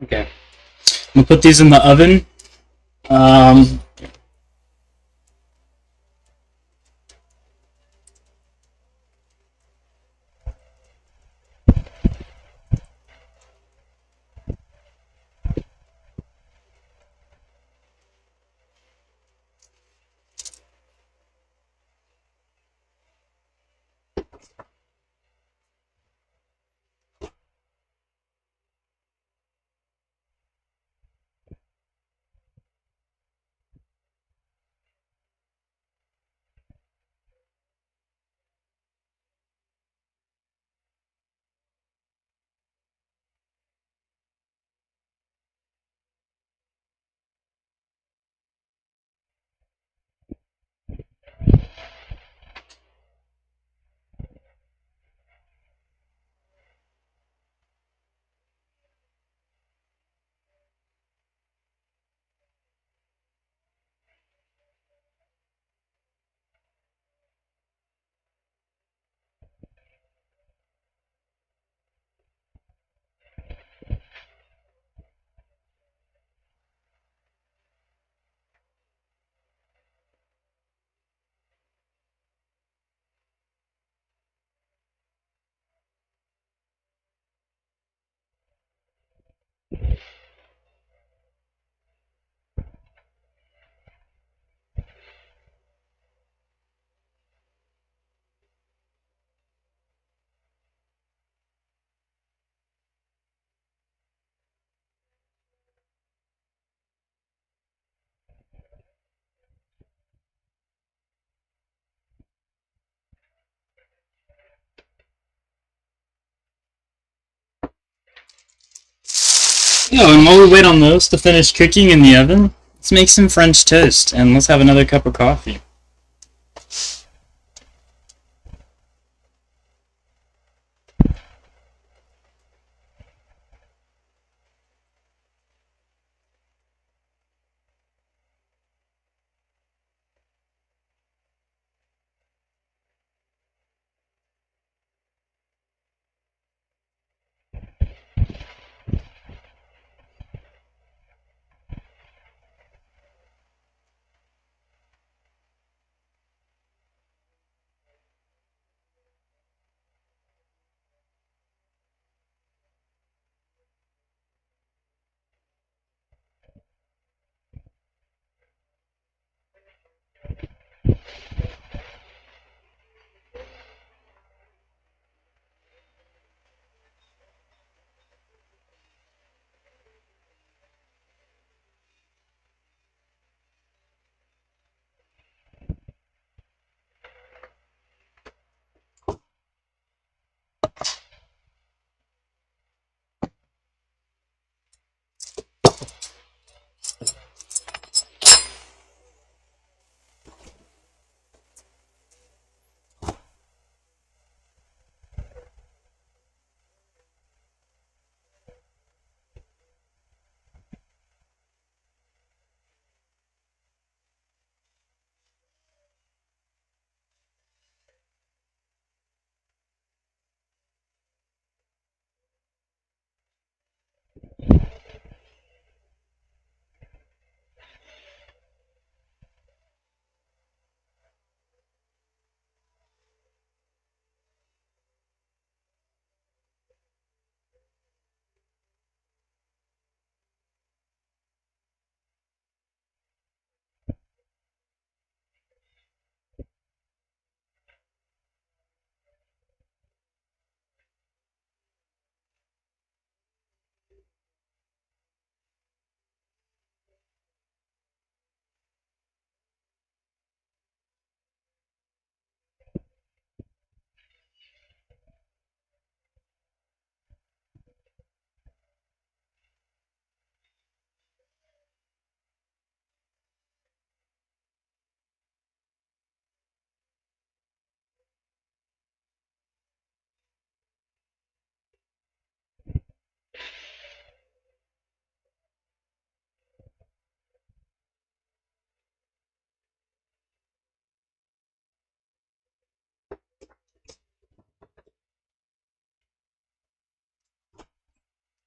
Okay. I'm gonna put these in the oven. Um, Yo, and while we wait on those to finish cooking in the oven, let's make some French toast and let's have another cup of coffee.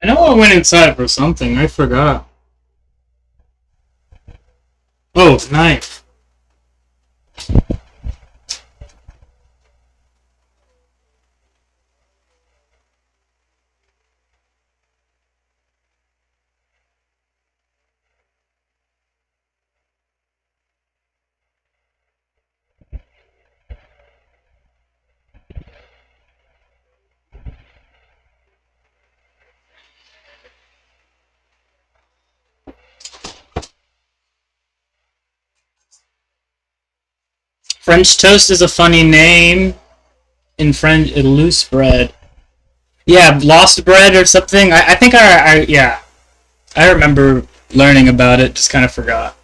I know I went inside for something. I forgot. Oh, knife. French toast is a funny name in French. Loose bread. Yeah, lost bread or something. I think yeah, I remember learning about it. Just kind of forgot.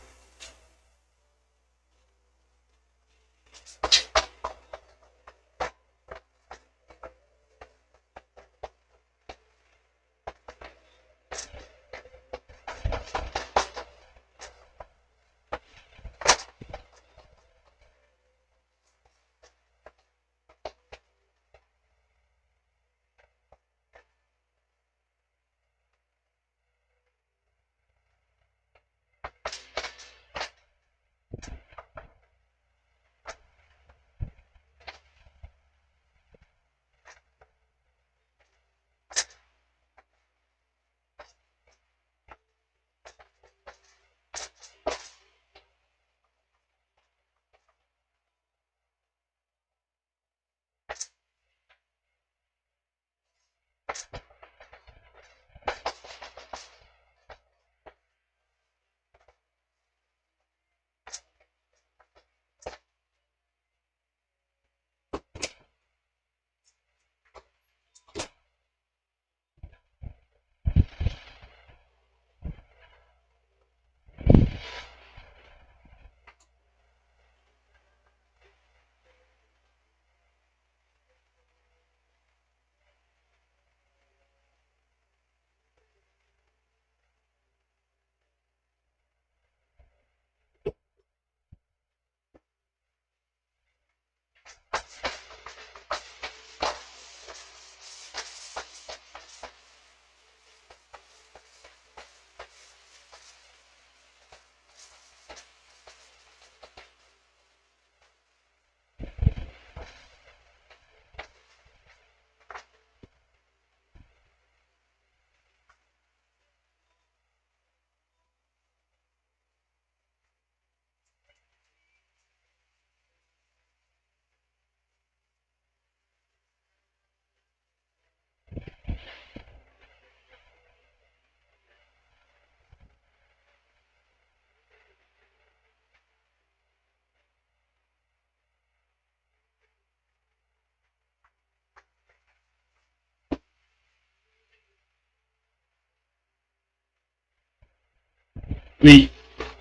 We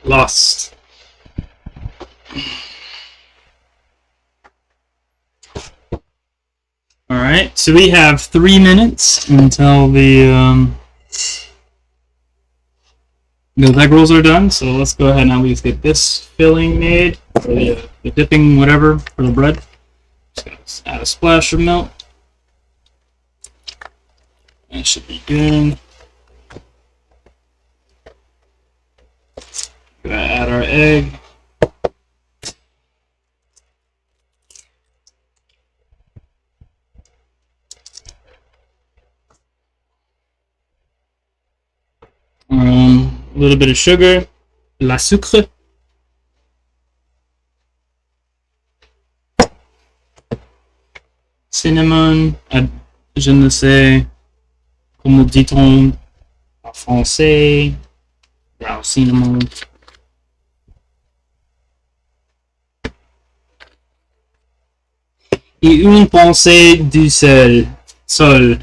lost. Alright, so we have 3 minutes until the leg rolls are done, so let's go ahead and at least get this filling made, for the dipping whatever, for the bread. Just gonna add a splash of milk. That should be good. Gonna add our egg. A little bit of sugar, la sucre. Cinnamon, je ne sais comment dit-on en français. Brown cinnamon. Et une pensée du sel. Sol.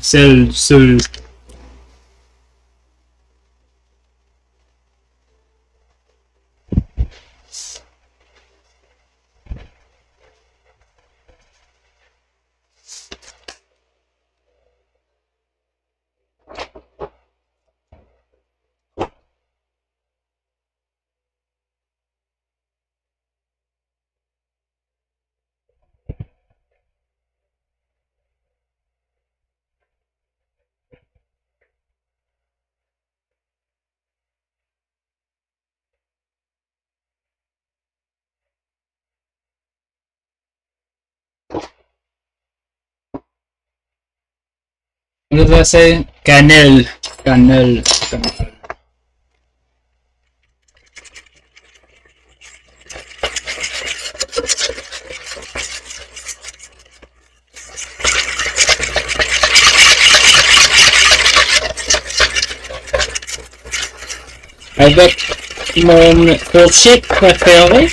What does that say? Cannelle. Cannelle. Avec mon crochet préféré.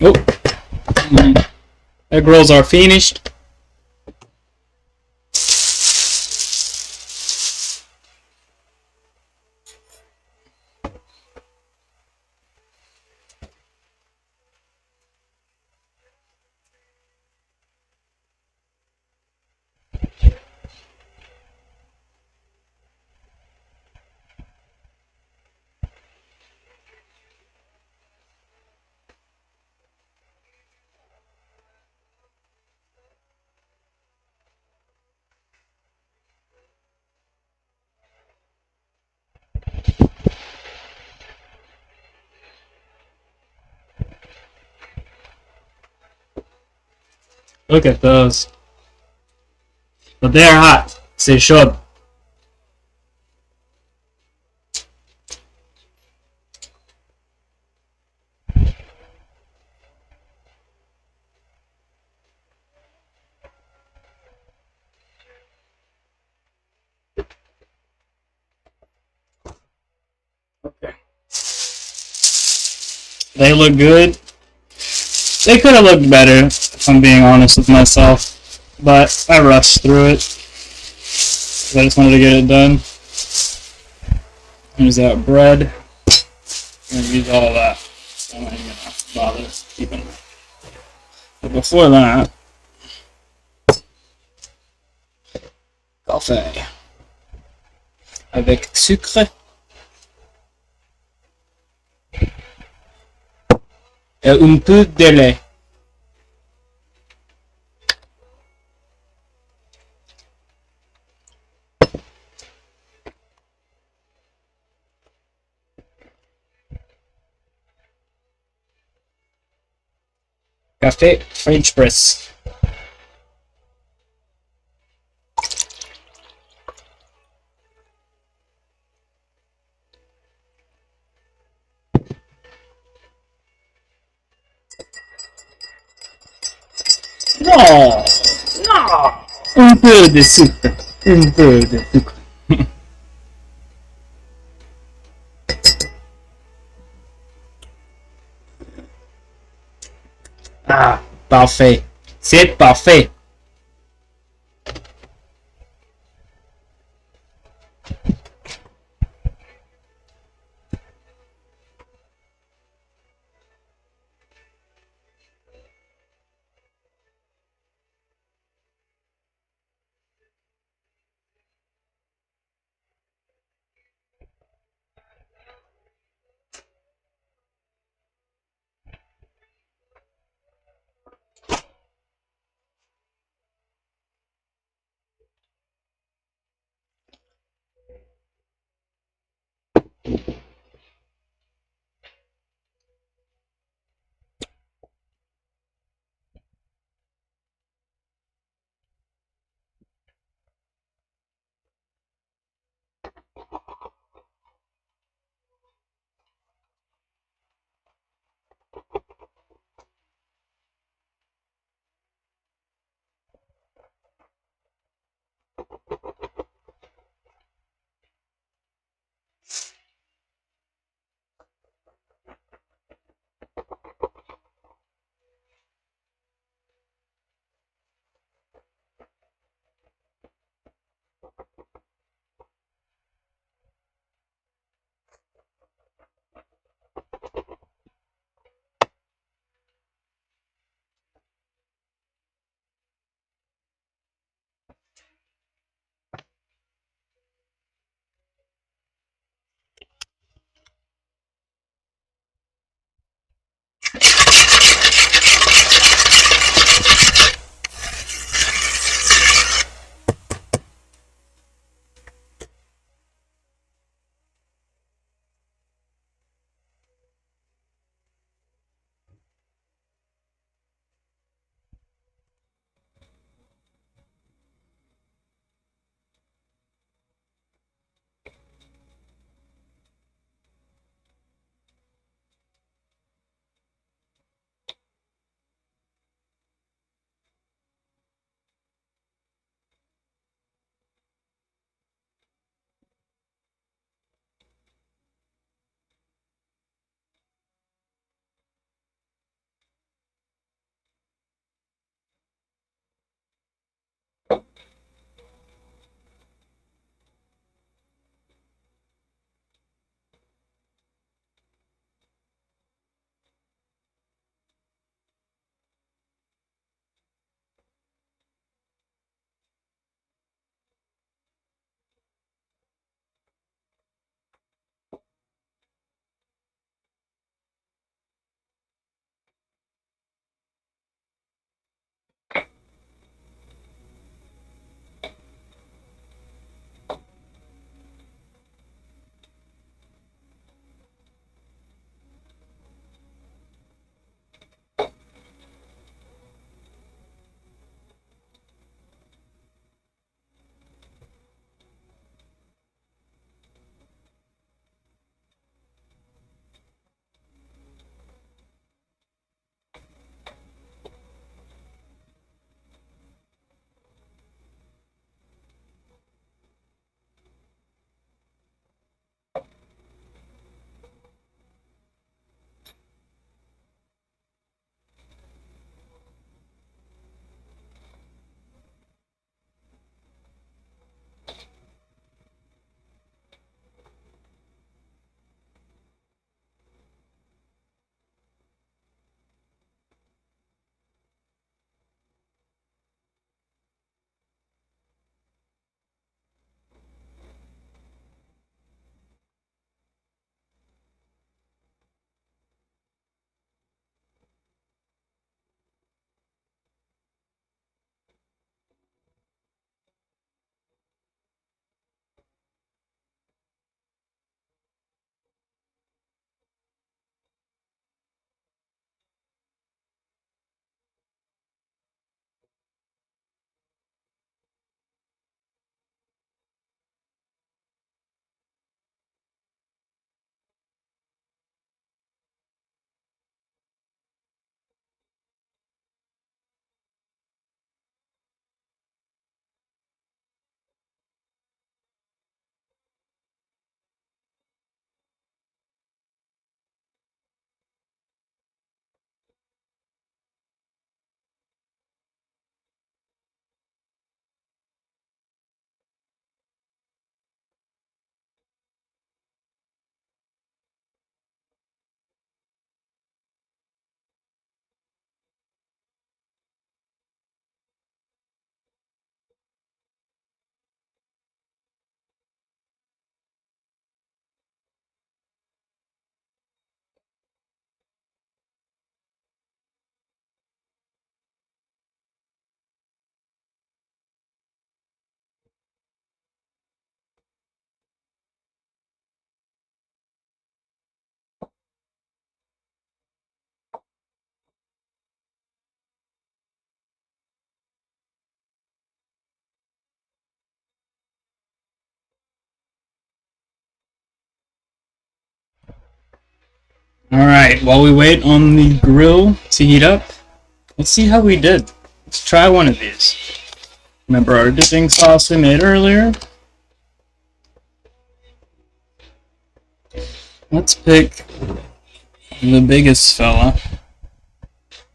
Oh, egg rolls are finished. Look at those. But they're hot. C'est chaud. Okay. They look good. They could have looked better, if I'm being honest with myself, but I rushed through it. I just wanted to get it done. Here's that bread. I'm gonna use all of that. I'm not even gonna bother keeping it. But before that, coffee avec sucre et un peu de lait. Café French press. Non, non, un peu de sucre, un peu de sucre. Ah, parfait. C'est parfait. Alright, while we wait on the grill to heat up, let's see how we did. Let's try one of these. Remember our dipping sauce we made earlier? Let's pick the biggest fella.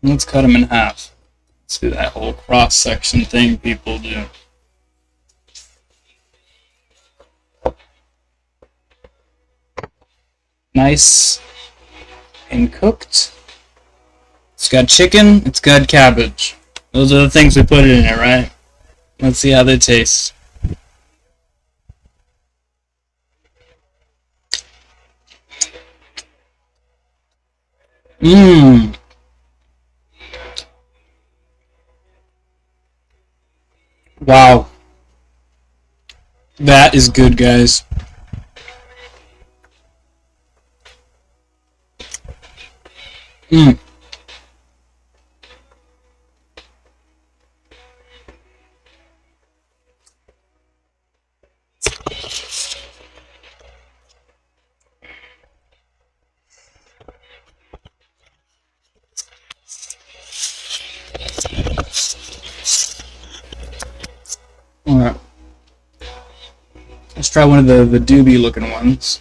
Let's cut him in half. Let's do that whole cross-section thing people do. Nice and cooked. It's got chicken, it's got cabbage. Those are the things we put in it, right? Let's see how they taste. Mmm. Wow. That is good, guys. Mmm. Alright. Let's try one of the doobie looking ones.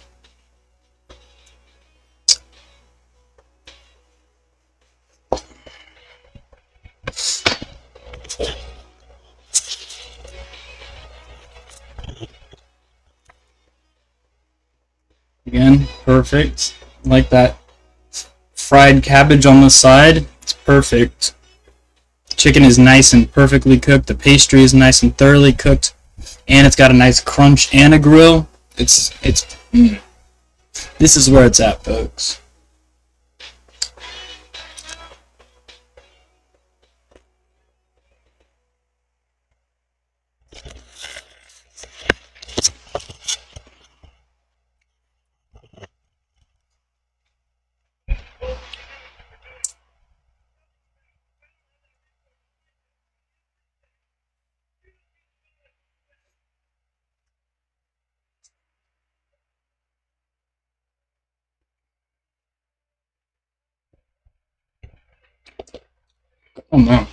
Again, perfect. Like that fried cabbage on the side. It's perfect. The chicken is nice and perfectly cooked. The pastry is nice and thoroughly cooked. And it's got a nice crunch and a grill. It's This is where it's at, folks. Oh no.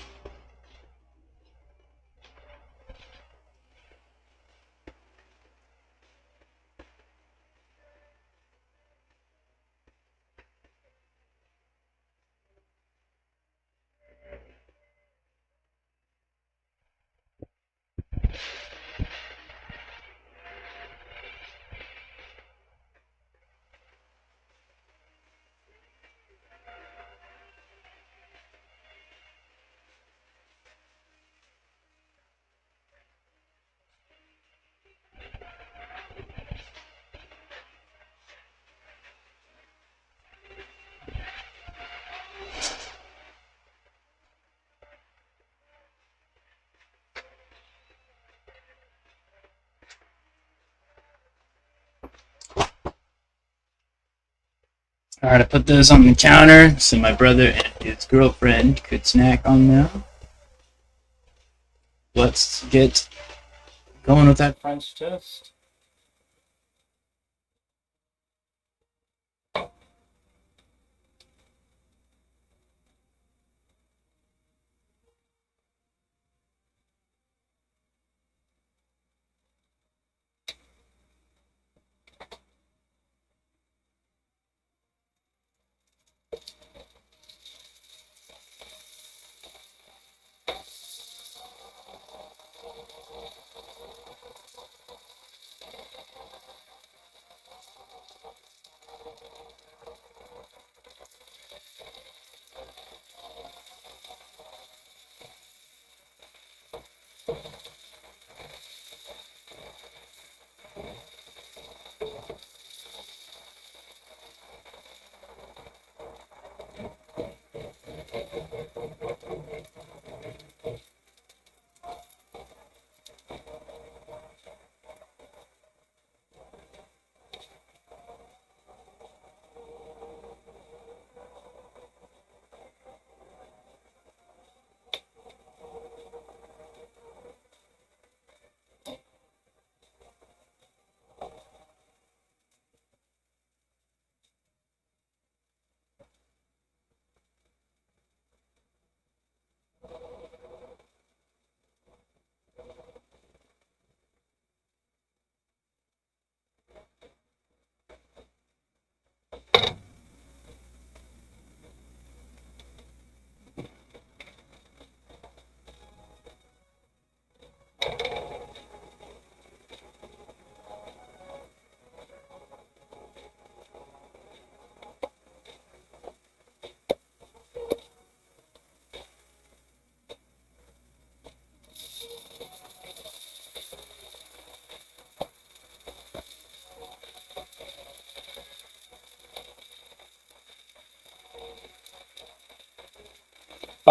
Alright, I put those on the counter so my brother and his girlfriend could snack on them. Let's get going with that French toast.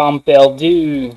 Pompidou.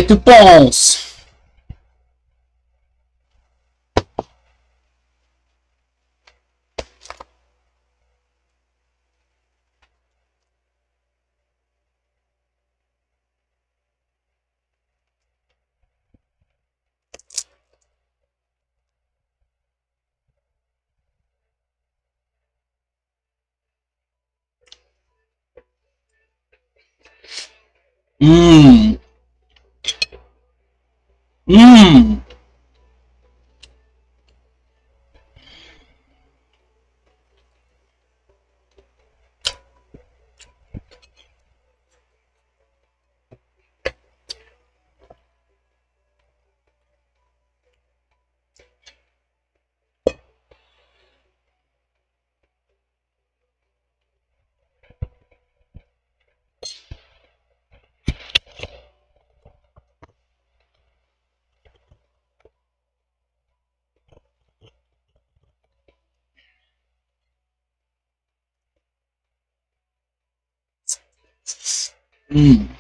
que tu penses? Mmm. Mmm. Mmm.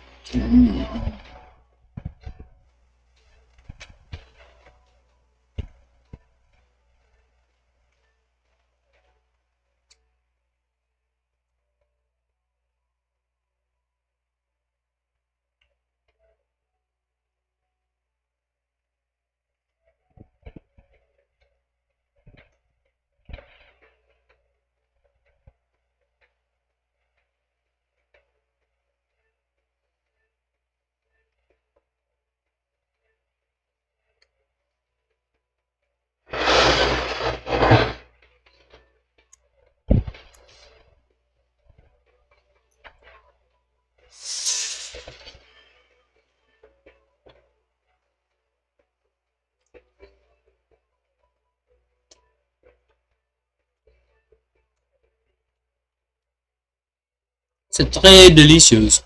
C'est très délicieuse.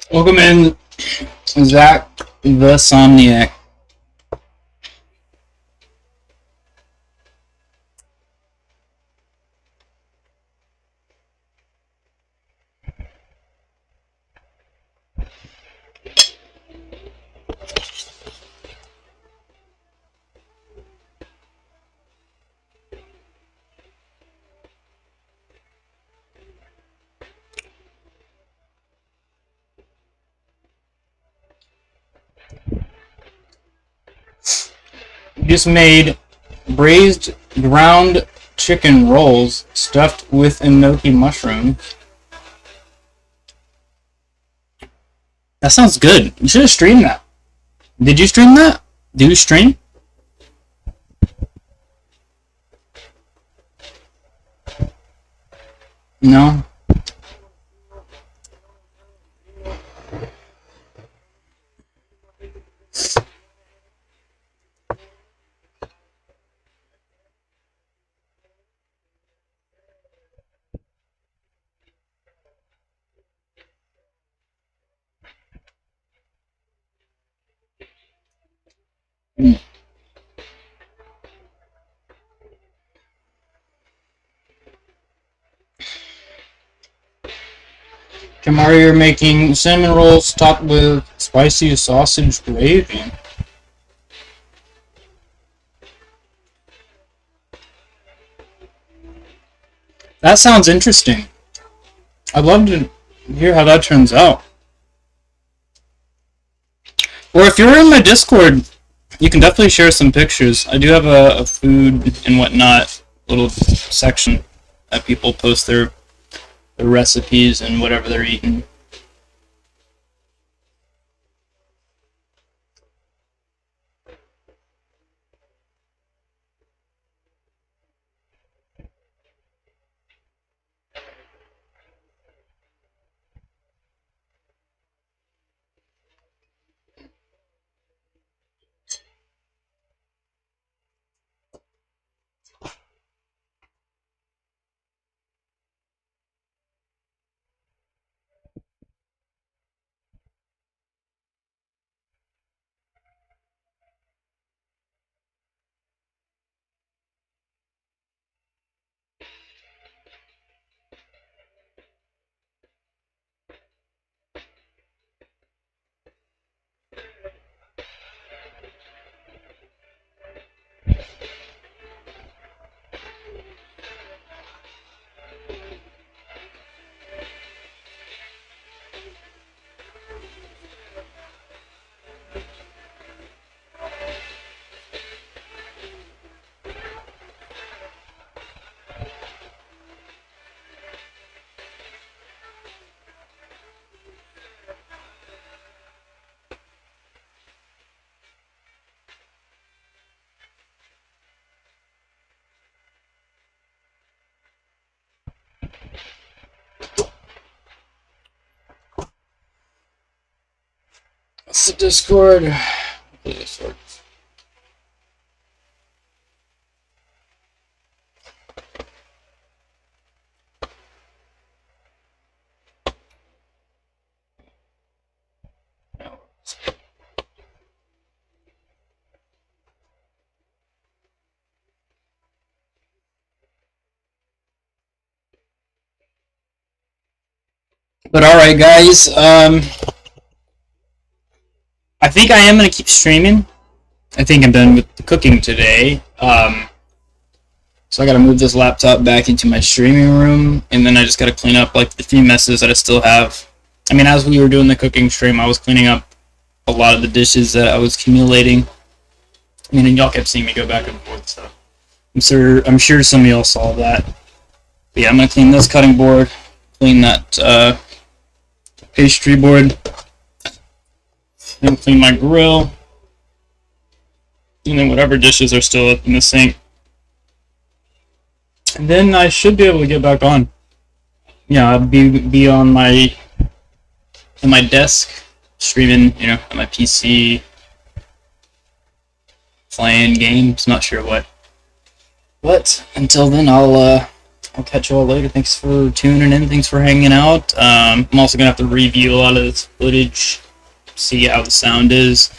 Welcome in, Zach the Somniac. Just made braised ground chicken rolls stuffed with enoki mushroom. That sounds good. You should have streamed that. Did you stream that? Do you stream? No. Mm. Tomorrow you're making cinnamon rolls topped with spicy sausage gravy. That sounds interesting. I'd love to Hear how that turns out. Or if you're in my Discord, you can definitely share some pictures. I do have a food and whatnot little section that people post their recipes and whatever they're eating. That's the Discord. But alright, guys. I think I am gonna keep streaming. I think I'm done with the cooking today. So I gotta move this laptop back into my streaming room, and then I just gotta clean up like the few messes that I still have. I mean, as we were doing the cooking stream, I was cleaning up a lot of the dishes that I was accumulating. I mean, and y'all kept seeing me go back and forth, so I'm sure some of y'all saw that. But yeah, I'm gonna clean this cutting board, clean that pastry board, then clean my grill, and then whatever dishes are still in the sink. And then I should be able to get back on. Yeah, I'll be on my desk, streaming, at my PC, playing games, not sure what. But until then, I'll catch you all later. Thanks for tuning in. Thanks for hanging out. I'm also gonna have to review a lot of this footage, see how the sound is.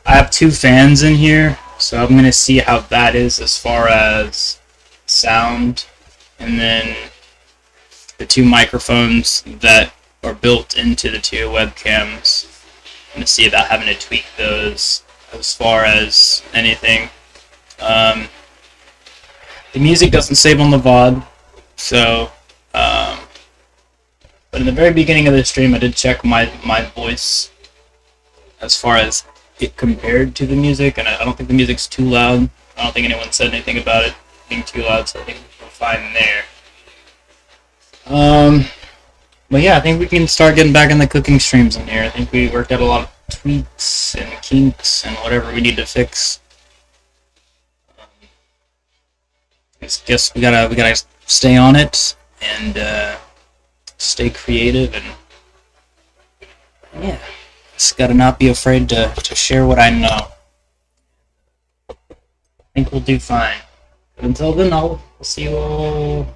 I have 2 fans in here, so I'm gonna see how that is as far as sound, and then the 2 microphones that are built into the 2 webcams. I'm gonna see about having to tweak those as far as anything. The music doesn't save on the VOD, so, but in the very beginning of the stream, I did check my voice as far as it compared to the music, and I don't think the music's too loud. I don't think anyone said anything about it being too loud, so I think we're fine there. But yeah, I think we can start getting back in the cooking streams in here. I think we worked out a lot of tweaks and kinks and whatever we need to fix. I guess we gotta stay on it and stay creative, and yeah, just gotta not be afraid to share what I know. I think we'll do fine. But until then, I'll see you all